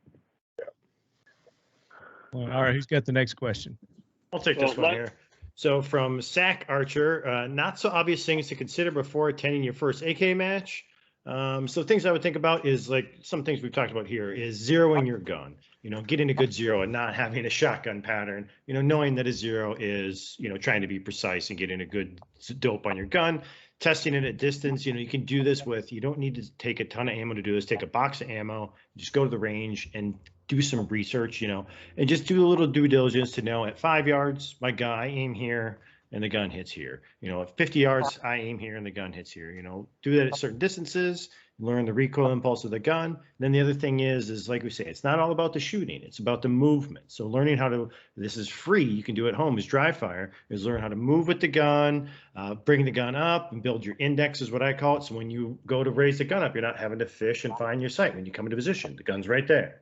Well, all right, who's got the next question? I'll take this one here. So from Sack Archer, not so obvious things to consider before attending your first AK match. So things I would think about is, like, some things we've talked about here is zeroing your gun, you know, getting a good zero and not having a shotgun pattern, you know, knowing that a zero is, you know, trying to be precise and getting a good dope on your gun, testing it at distance. You know, you can do this with, you don't need to take a ton of ammo to do this. Take a box of ammo, just go to the range and do some research, you know, and just do a little due diligence to know at 5 yards, my gun, I aim here and the gun hits here. You know, at 50 yards, I aim here and the gun hits here. You know, do that at certain distances, learn the recoil impulse of the gun. And then the other thing is like we say, it's not all about the shooting, it's about the movement. So learning how to, this is free, you can do it at home, is dry fire, is learn how to move with the gun, bring the gun up and build your index is what I call it. So when you go to raise the gun up, you're not having to fish and find your sight. When you come into position, the gun's right there.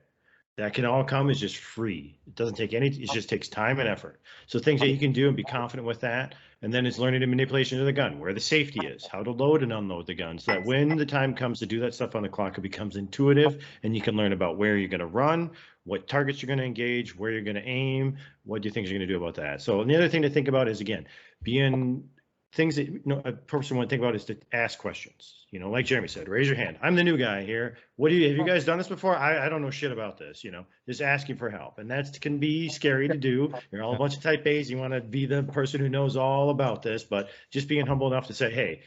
That can all come as just free. It doesn't take any, it just takes time and effort. So things that you can do and be confident with that. And then it's learning the manipulation of the gun, where the safety is, how to load and unload the gun, so that when the time comes to do that stuff on the clock, it becomes intuitive and you can learn about where you're going to run, what targets you're going to engage, where you're going to aim, what do you think you're going to do about that. So, and the other thing to think about is, again, being things that, you know, a person would think about is to ask questions. You know, like Jeremy said, raise your hand. I'm the new guy here. Have you guys done this before? I don't know shit about this, you know, just asking for help. And that can be scary to do. You're all a bunch of type A's. You want to be the person who knows all about this, but just being humble enough to say, hey,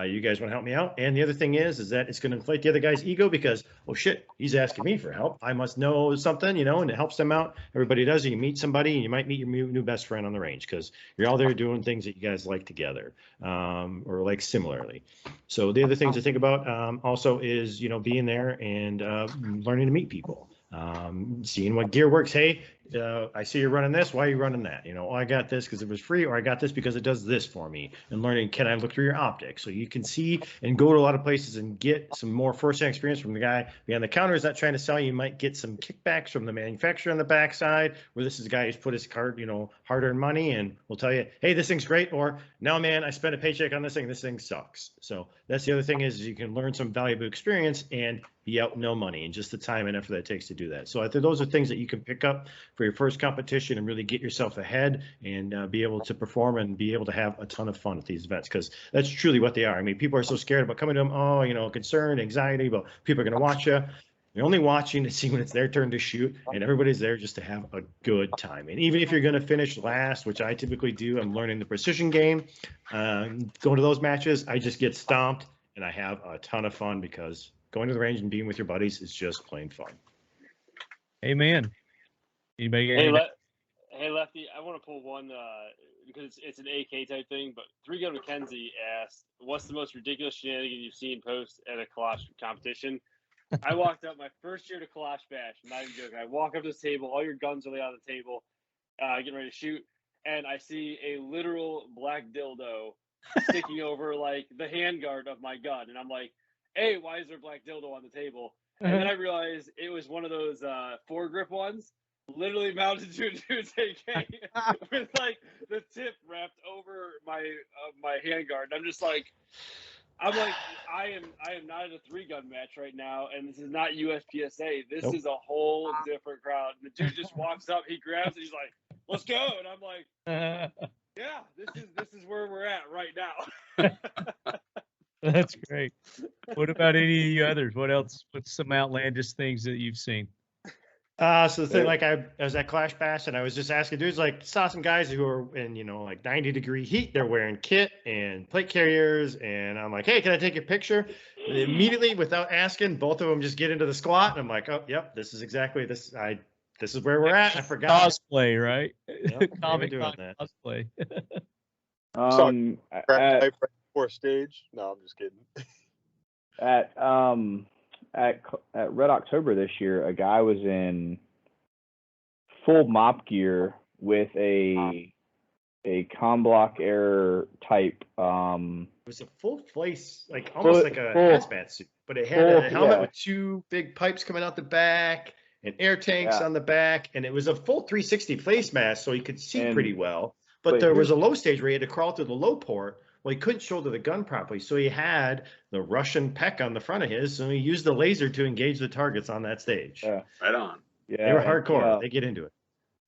you guys want to help me out? And the other thing is that it's going to inflate the other guy's ego because, oh shit, he's asking me for help. I must know something, you know, and it helps them out. Everybody does. You meet somebody and you might meet your new best friend on the range because you're all there doing things that you guys like together, or like similarly. So the other things to think about also is, you know, being there and learning to meet people, seeing what gear works. Hey, I see you're running this. Why are you running that? You know, oh, I got this because it was free, or I got this because it does this for me. And learning, can I look through your optics? So you can see and go to a lot of places and get some more first-hand experience from the guy behind the counter. Is not trying to sell you. You might get some kickbacks from the manufacturer on the backside, where this is a guy who's put his card, you know, hard-earned money, and will tell you, hey, this thing's great, or no, man, I spent a paycheck on this thing. This thing sucks. So that's the other thing is you can learn some valuable experience and be out no money and just the time and effort that it takes to do that. So I think those are things that you can pick up for your first competition and really get yourself ahead and be able to perform and be able to have a ton of fun at these events, because that's truly what they are. I mean, people are so scared about coming to them, oh, you know, concern, anxiety, but people are going to watch you. You're only watching to see when it's their turn to shoot, and everybody's there just to have a good time. And even if you're going to finish last, which I typically do, I'm learning the precision game. Going to those matches, I just get stomped, and I have a ton of fun because going to the range and being with your buddies is just plain fun. Amen. Anybody? Hey, Lefty, I want to pull one because it's an AK type thing, but 3-Gun McKenzie asked, what's the most ridiculous shenanigan you've seen post at a Kalash competition? I walked up my first year to Kalash Bash, not even joking. I walk up to this table, all your guns are laid on the table, getting ready to shoot, and I see a literal black dildo sticking over like the handguard of my gun, and I'm like, hey, why is there a black dildo on the table? And then I realized it was one of those foregrip ones, literally mounted to a dude's AK with like the tip wrapped over my handguard. I'm like, I am not at a 3-gun match right now, and this is not USPSA. This is a whole different crowd. And the dude just walks up, he grabs it, he's like, let's go. And I'm like, yeah, this is where we're at right now. That's great. What about any of you others? What else? What's some outlandish things that you've seen? So the thing, like I was at Clash Bash and I was just asking dudes, like saw some guys who are in, like 90-degree heat. They're wearing kit and plate carriers. And I'm like, hey, can I take a picture? And immediately without asking, both of them just get into the squat. And I'm like, oh, yep, this is exactly this. This is where we're at. I forgot. Cosplay, right? Yep, Comic doing that. cosplay. For stage. No, I'm just kidding. At Red October this year, a guy was in full mop gear with a Comblock Air type. It was a full face, like almost like a hazmat suit, but it had a helmet with 2 big pipes coming out the back and air tanks on the back, and it was a full 360 face mask, so he could see pretty well. But there was a low stage where he had to crawl through the low port. Well, he couldn't shoulder the gun properly, so he had the Russian PEC on the front of his, so he used the laser to engage the targets on that stage. Right on. Yeah, they were hardcore. They get into it.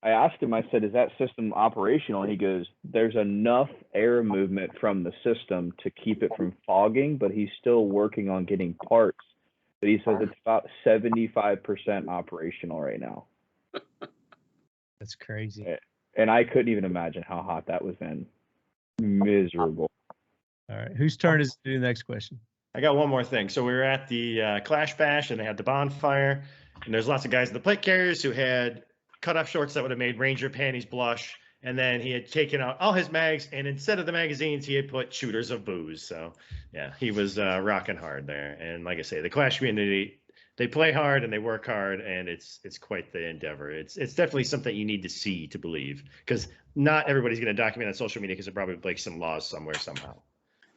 I asked him, I said, is that system operational? And he goes, there's enough air movement from the system to keep it from fogging, but he's still working on getting parts. But he says it's about 75% operational right now. That's crazy. And I couldn't even imagine how hot that was then. Miserable. All right. Whose turn is it to do the next question? I got one more thing. So we were at the Clash Bash, and they had the bonfire, and there's lots of guys in the plate carriers who had cut-off shorts that would have made Ranger panties blush, and then he had taken out all his mags, and instead of the magazines, he had put shooters of booze. So, yeah, he was rocking hard there. And like I say, the Clash community, they play hard and they work hard, and it's quite the endeavor. It's definitely something you need to see to believe, because not everybody's going to document on social media because there probably breaks some laws somewhere somehow.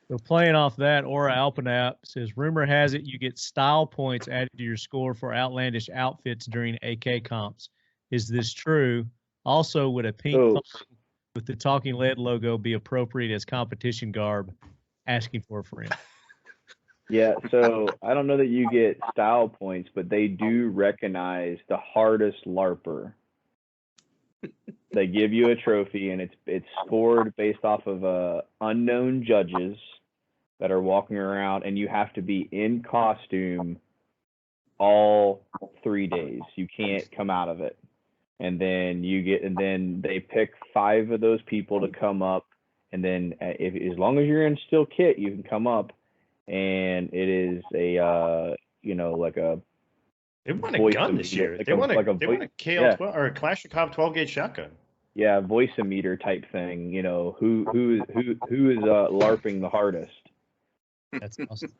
So playing off that, Aura Alpenap says, rumor has it you get style points added to your score for outlandish outfits during AK comps. Is this true? Also, would a pink thong with the Talking Lead logo be appropriate as competition garb? Asking for a friend. Yeah, so I don't know that you get style points, but they do recognize the hardest LARPer. They give you a trophy, and it's scored based off of unknown judges that are walking around, and you have to be in costume all 3 days. You can't come out of it. And then they pick 5 of those people to come up, and then as long as you're in still kit, you can come up, and it is a like a. They won a gun this year. They won a KL12 or a Clash of Cobb 12 gauge shotgun. Yeah, voice-o-meter type thing. Who is LARPing the hardest? That's awesome.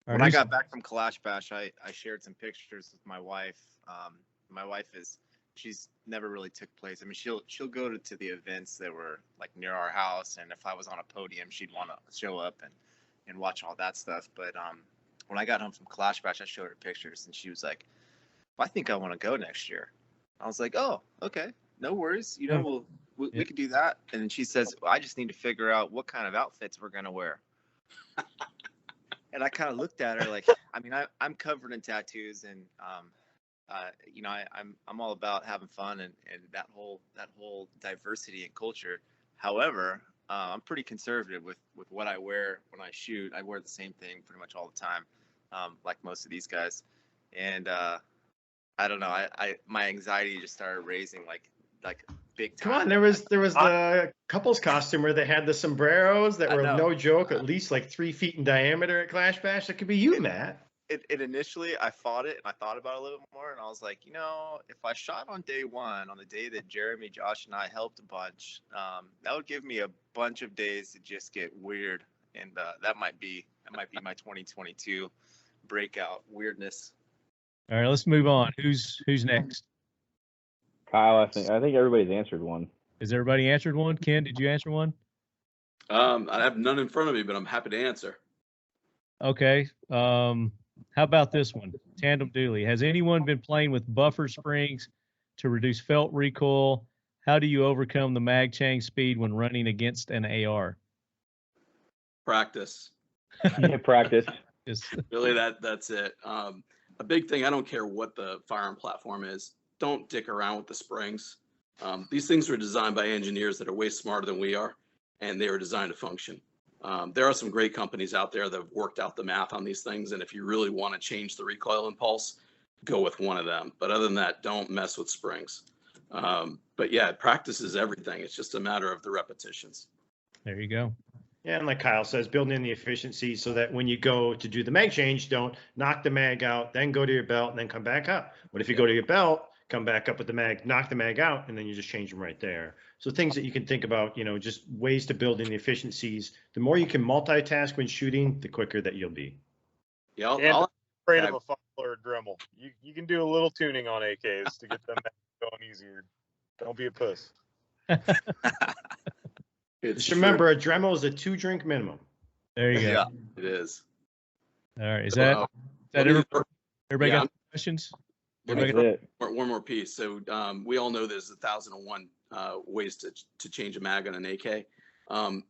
When I got back from Kalash Bash, I shared some pictures with my wife. My wife she's never really took place. I mean, she'll go to the events that were like near our house, and if I was on a podium, she'd want to show up and watch all that stuff. But when I got home from Kalash Bash, I showed her pictures, and she was like, I think I want to go next year. I was like, oh, okay, no worries. We could do that. And then she says, I just need to figure out what kind of outfits we're gonna wear. And I kind of looked at her like, I mean, I'm covered in tattoos, and I'm all about having fun and that whole diversity and culture. However, I'm pretty conservative with what I wear when I shoot. I wear the same thing pretty much all the time, like most of these guys. and I don't know. My anxiety just started raising like big time. Come on, there was the couples costume where they had the sombreros that were no joke, at least like 3 feet in diameter at Clash Bash. That could be you, Matt. It initially, I fought it and I thought about it a little bit more, and I was like, if I shot on day one, on the day that Jeremy, Josh, and I helped a bunch, that would give me a bunch of days to just get weird, and that might be my 2022 breakout weirdness. All right, let's move on. Who's next? Kyle, I think everybody's answered one. Has everybody answered one? Ken, did you answer one? I have none in front of me, but I'm happy to answer. Okay. How about this one? Tandem Dooley. Has anyone been playing with buffer springs to reduce felt recoil? How do you overcome the mag change speed when running against an AR? Practice. Practice. Really, that's it. A big thing, I don't care what the firearm platform is. Don't dick around with the springs. These things were designed by engineers that are way smarter than we are, and they were designed to function. There are some great companies out there that have worked out the math on these things, and if you really want to change the recoil impulse, go with one of them. But other than that, don't mess with springs. But yeah, practice is everything. It's just a matter of the repetitions. There you go. Yeah, and like Kyle says, building in the efficiency so that when you go to do the mag change, don't knock the mag out, then go to your belt, and then come back up. But if you go to your belt, come back up with the mag, knock the mag out, and then you just change them right there. So things that you can think about, just ways to build in the efficiencies. The more you can multitask when shooting, the quicker that you'll be. Yeah, I'm afraid of a funnel or a Dremel. You can do a little tuning on AKs to get them going easier. Don't be a puss. Just remember, a Dremel is a 2-drink minimum. There you go. Yeah, it is. All right. Is that everybody got questions? One more piece. So we all know there's 1,001 ways to change a mag on an AK.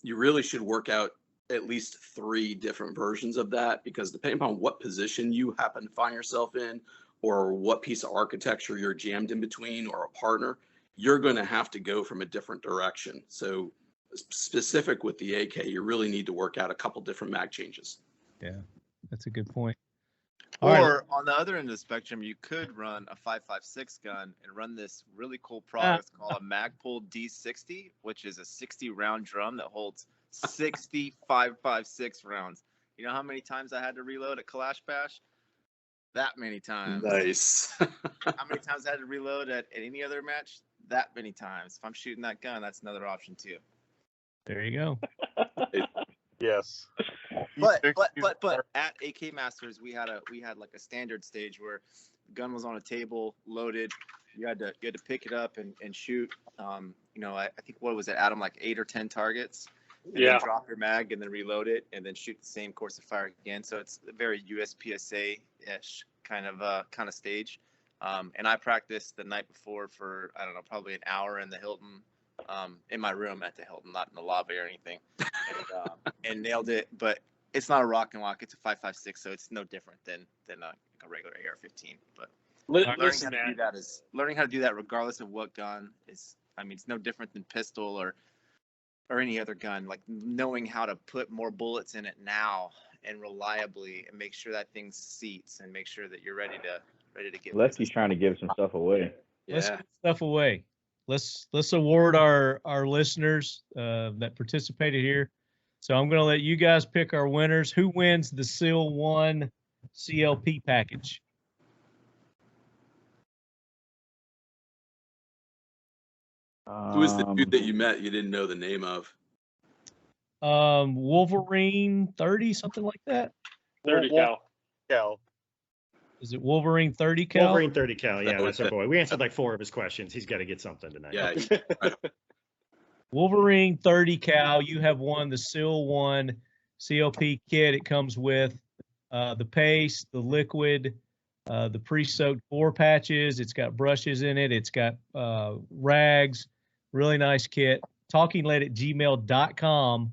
You really should work out at least 3 different versions of that, because depending upon what position you happen to find yourself in, or what piece of architecture you're jammed in between, or a partner, you're going to have to go from a different direction. So specific with the AK, you really need to work out a couple different mag changes. Yeah, that's a good point. Or on the other end of the spectrum, you could run a 5.56 gun and run this really cool product called a Magpul D60, which is a 60-round drum that holds 60 5.56 rounds. You know how many times I had to reload at Clash Bash? That many times. Nice. How many times I had to reload at any other match? That many times. If I'm shooting that gun, that's another option too. There you go. Yes. But at AK Masters, we had like a standard stage where the gun was on a table, loaded. You had to pick it up and shoot. I think what was it, Adam, like 8 or 10 targets. And then drop your mag and then reload it and then shoot the same course of fire again. So it's a very USPSA-ish kind of stage. And I practiced the night before for, I don't know, probably an hour in the Hilton, in my room at the Hilton, not in the lobby or anything, and nailed it. But it's not a rock and walk; it's a 5.56, so it's no different than a regular AR-15. But learning how to do that, regardless of what gun is. I mean, it's no different than pistol or any other gun. Like knowing how to put more bullets in it now and reliably, and make sure that thing seats, and make sure that you're ready to get. Lefty's trying to give some stuff away. Let's give stuff away. Let's award our listeners that participated here. So I'm going to let you guys pick our winners. Who wins the Seal 1 CLP package? Who is the dude that you met you didn't know the name of? Wolverine 30, something like that. 30 cal. Is it Wolverine 30 cal? Wolverine 30 cal, yeah, that's our boy. We answered like 4 of his questions. He's got to get something tonight. Yeah. Wolverine 30 cal, you have won the Seal 1 CLP kit. It comes with the paste, the liquid, the pre-soaked bore patches. It's got brushes in it. It's got rags. Really nice kit. talkinglead@gmail.com,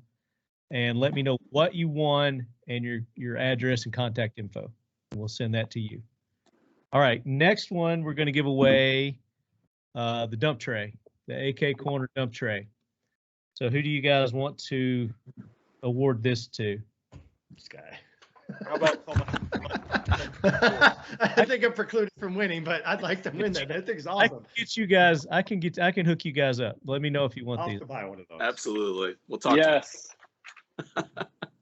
and let me know what you won and your address and contact info. We'll send that to you. All right, next one, we're going to give away the dump tray, the AK Corner dump tray. So who do you guys want to award this to? This guy. How about I think I'm precluded from winning, but I'd like to win that. That thing's I awesome. can get you guys. I can hook you guys up. Let me know if you want I'll these. have to buy one of those. Absolutely. We'll talk. Yes.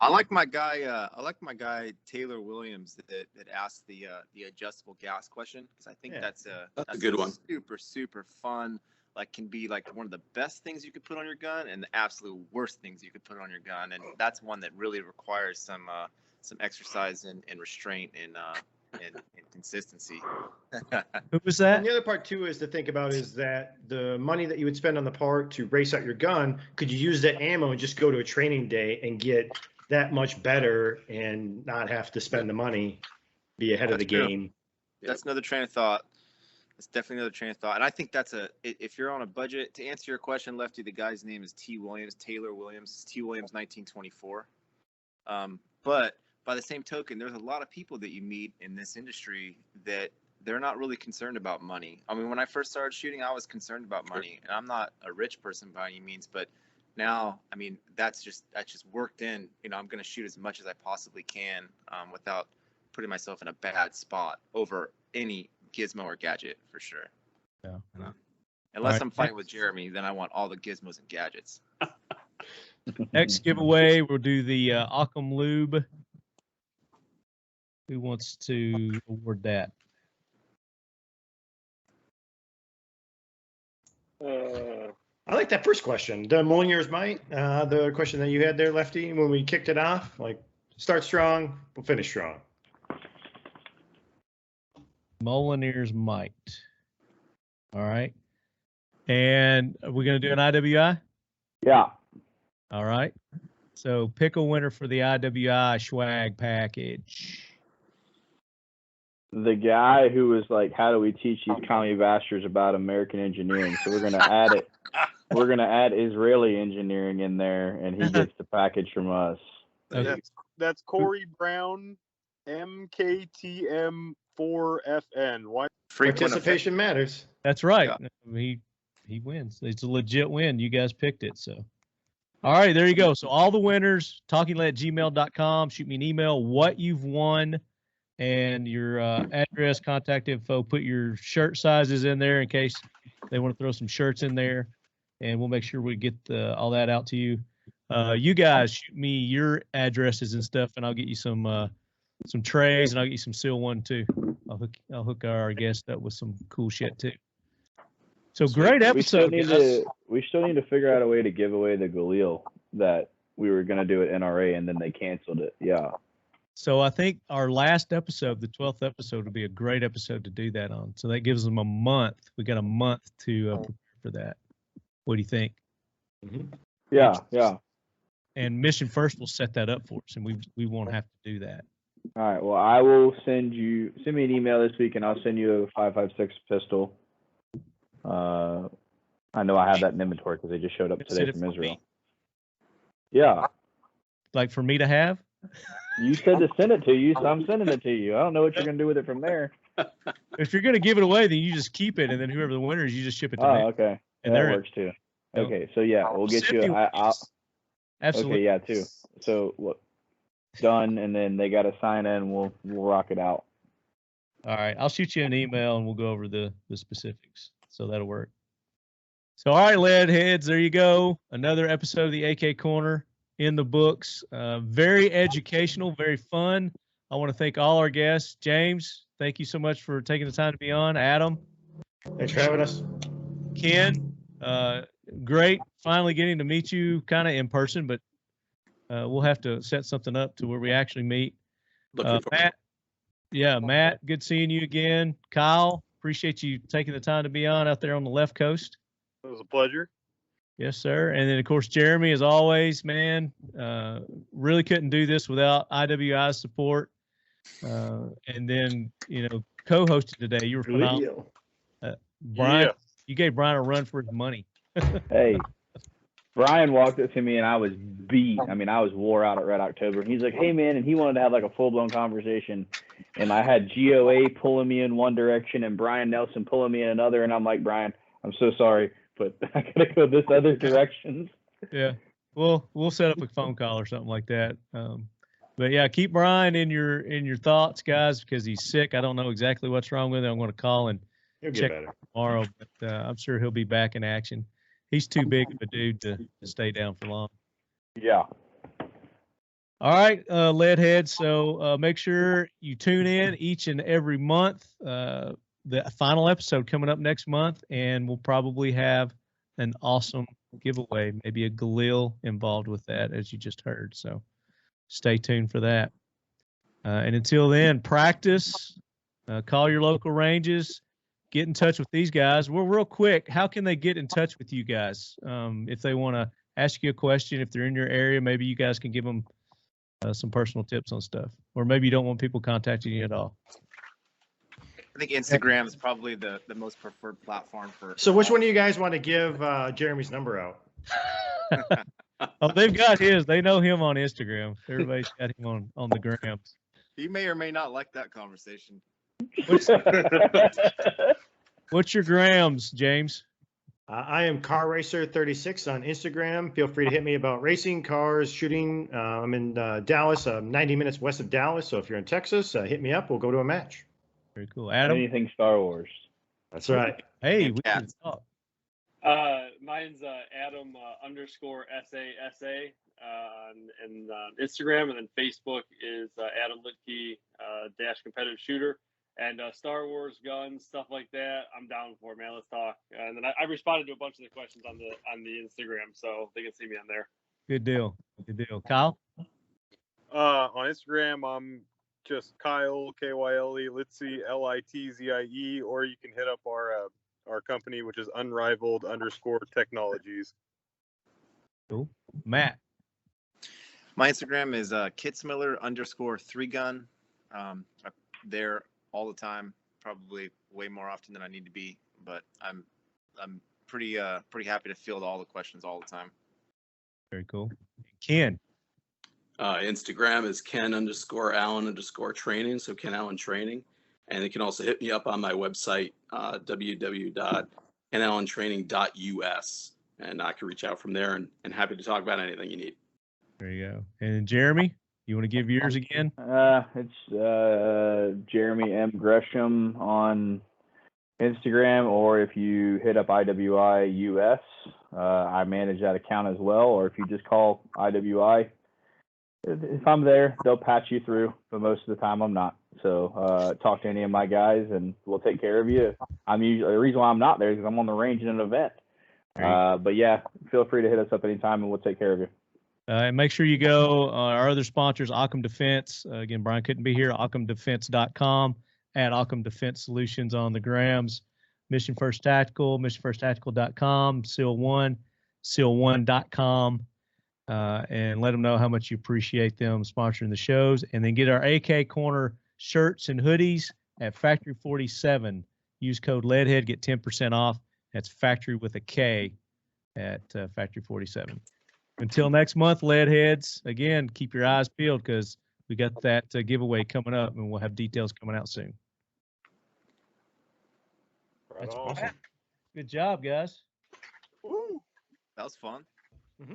I like my guy Taylor Williams that asked the adjustable gas question, because I think that's a good one. Super fun. Like, can be like one of the best things you could put on your gun and the absolute worst things you could put on your gun, and that's one that really requires some exercise and restraint and consistency. Who was that? And the other part too is to think about is that the money that you would spend on the part to race out your gun, could you use that ammo and just go to a training day and get that much better and not have to spend the money, be ahead of the game? That's another train of thought. It's definitely another train of thought. And I think if you're on a budget, to answer your question, Lefty, the guy's name is Taylor Williams, T. Williams, 1924. But by the same token, there's a lot of people that you meet in this industry that they're not really concerned about money. I mean, when I first started shooting, I was concerned about money, and I'm not a rich person by any means, but now, I mean, that's just worked in. You know, I'm going to shoot as much as I possibly can without putting myself in a bad spot over any gizmo or gadget, for sure. Yeah. Unless I'm fighting with Jeremy, then I want all the gizmos and gadgets. Next giveaway, we'll do the Occam Lube. Who wants to award that? I like that first question. The Molinier's Might, the question that you had there, Lefty, when we kicked it off, like, start strong, we'll finish strong. Molinier's Might. All right. And are we going to do an IWI? Yeah. All right. So pick a winner for the IWI swag package. The guy who was like, how do we teach these commie bastards about American engineering? So we're going to add it. We're going to add Israeli engineering in there, and he gets the package from us. Okay. That's Corey Brown, MKTM4FN. Why? Participation matters. That's right. Yeah. He wins. It's a legit win. You guys picked it. So, all right, there you go. So all the winners, talkinglead@gmail.com. Shoot me an email, what you've won, and your address, contact info. Put your shirt sizes in there in case they want to throw some shirts in there, and we'll make sure we get all that out to you. You guys shoot me your addresses and stuff, and I'll get you some trays, and I'll get you some Seal 1 too. I'll hook our guest up with some cool shit too. So great episode. We still need to figure out a way to give away the Galil that we were going to do at NRA, and then they canceled it. Yeah. So I think our last episode, the 12th episode, would be a great episode to do that on. So that gives them a month. We got a month to prepare for that. What do you think? Mm-hmm. Yeah. And Mission First will set that up for us, and we won't have to do that. All right. Well, I will send me an email this week, and I'll send you a 5.56 pistol. I know I have that in inventory because they just showed up today from Israel. Yeah. Like for me to have? You said to send it to you, so I'm sending it to you. I don't know what you're going to do with it from there. If you're going to give it away, then you just keep it, and then whoever the winner is, you just ship it to me. Oh, okay. And that works too. Okay, so yeah, we'll get you. Absolutely. Okay, yeah, too. So look, done, and then they got to sign in. We'll rock it out. All right, I'll shoot you an email, and we'll go over the specifics. So that'll work. So all right, lead heads, there you go. Another episode of the AK Corner in the books. Very educational, very fun. I want to thank all our guests. James, thank you so much for taking the time to be on. Adam, thanks for having us. Ken, great finally getting to meet you kind of in person, but we'll have to set something up to where we actually meet. Matt, Matt, good seeing you again. Kyle, appreciate you taking the time to be on out there on the left coast. It was a pleasure. Yes, sir. And then, of course, Jeremy, as always, man, really couldn't do this without IWI's support. And then, co-hosted today. You were phenomenal. Brian, you gave Brian a run for his money. Hey, Brian walked up to me and I was beat. I mean, I was wore out at Red October. And he's like, hey, man, and he wanted to have like a full-blown conversation. And I had GOA pulling me in one direction and Brian Nelson pulling me in another. And I'm like, Brian, I'm so sorry, but I got to go this other direction. Yeah. Well, we'll set up a phone call or something like that. But yeah, keep Brian in your thoughts, guys, because he's sick. I don't know exactly what's wrong with him. I'm going to call and He'll get check better. tomorrow, but I'm sure he'll be back in action. He's too big of a dude to stay down for long. Yeah. All right, Leadhead. So make sure you tune in each and every month. The final episode coming up next month, and we'll probably have an awesome giveaway, maybe a Galil involved with that, as you just heard. So stay tuned for that. And until then, practice, call your local ranges, get in touch with these guys. Well, real quick, how can they get in touch with you guys? If they want to ask you a question, if they're in your area, maybe you guys can give them some personal tips on stuff, or maybe you don't want people contacting you at all. I think Instagram is probably the most preferred platform for. So which one of you guys want to give Jeremy's number out? Oh, they've got his. They know him on Instagram. Everybody's got him on the grams. He may or may not like that conversation. What's your grams, James? I am Car Racer 36 on Instagram. Feel free to hit me about racing, cars, shooting. I'm in Dallas, 90 minutes west of Dallas. So if you're in Texas, hit me up. We'll go to a match. Very cool. Adam? Anything Star Wars. That's right. Hey, we can talk. Mine's Adam _ SASA on Instagram, and then Facebook is Adam Litke -- competitive shooter. And Star Wars, guns, stuff like that, I'm down for, man. Let's talk. And then I responded to a bunch of the questions on the Instagram, so they can see me on there. Good deal. Good deal. Kyle? On Instagram, I'm just Kyle, Kyle, Litzie, Litzie, or you can hit up our company, which is Unrivaled _ Technologies. Cool. Matt? My Instagram is Kitsmiller _ 3gun. I'm there all the time, probably way more often than I need to be, but I'm pretty happy to field all the questions all the time. Very cool. Ken? Instagram is Ken _ Allen _ training. So Ken Allen Training. And they can also hit me up on my website, www.kenallentraining.us. And I can reach out from there and happy to talk about anything you need. There you go. And Jeremy, you want to give yours again? It's Jeremy M. Gresham on Instagram, or if you hit up IWI US, I manage that account as well. Or if you just call IWI, if I'm there, they'll patch you through, but most of the time I'm not. So talk to any of my guys, and we'll take care of you. The reason why I'm not there is because I'm on the range in an event. But yeah, feel free to hit us up anytime, and we'll take care of you. And make sure you go our other sponsors, Occam Defense. Again, Brian couldn't be here. OccamDefense.com, at Occam Defense Solutions on the grams. Mission First Tactical, missionfirsttactical.com, SEAL1, SEAL1.com. And let them know how much you appreciate them sponsoring the shows. And then get our AK Corner shirts and hoodies at Factory 47. Use code LEADHEAD, get 10% off. That's Factory with a K at Factory 47. Until next month, Leadheads, again, keep your eyes peeled because we got that giveaway coming up, and we'll have details coming out soon. That's awesome. Good job, guys. That was fun. Mm-hmm.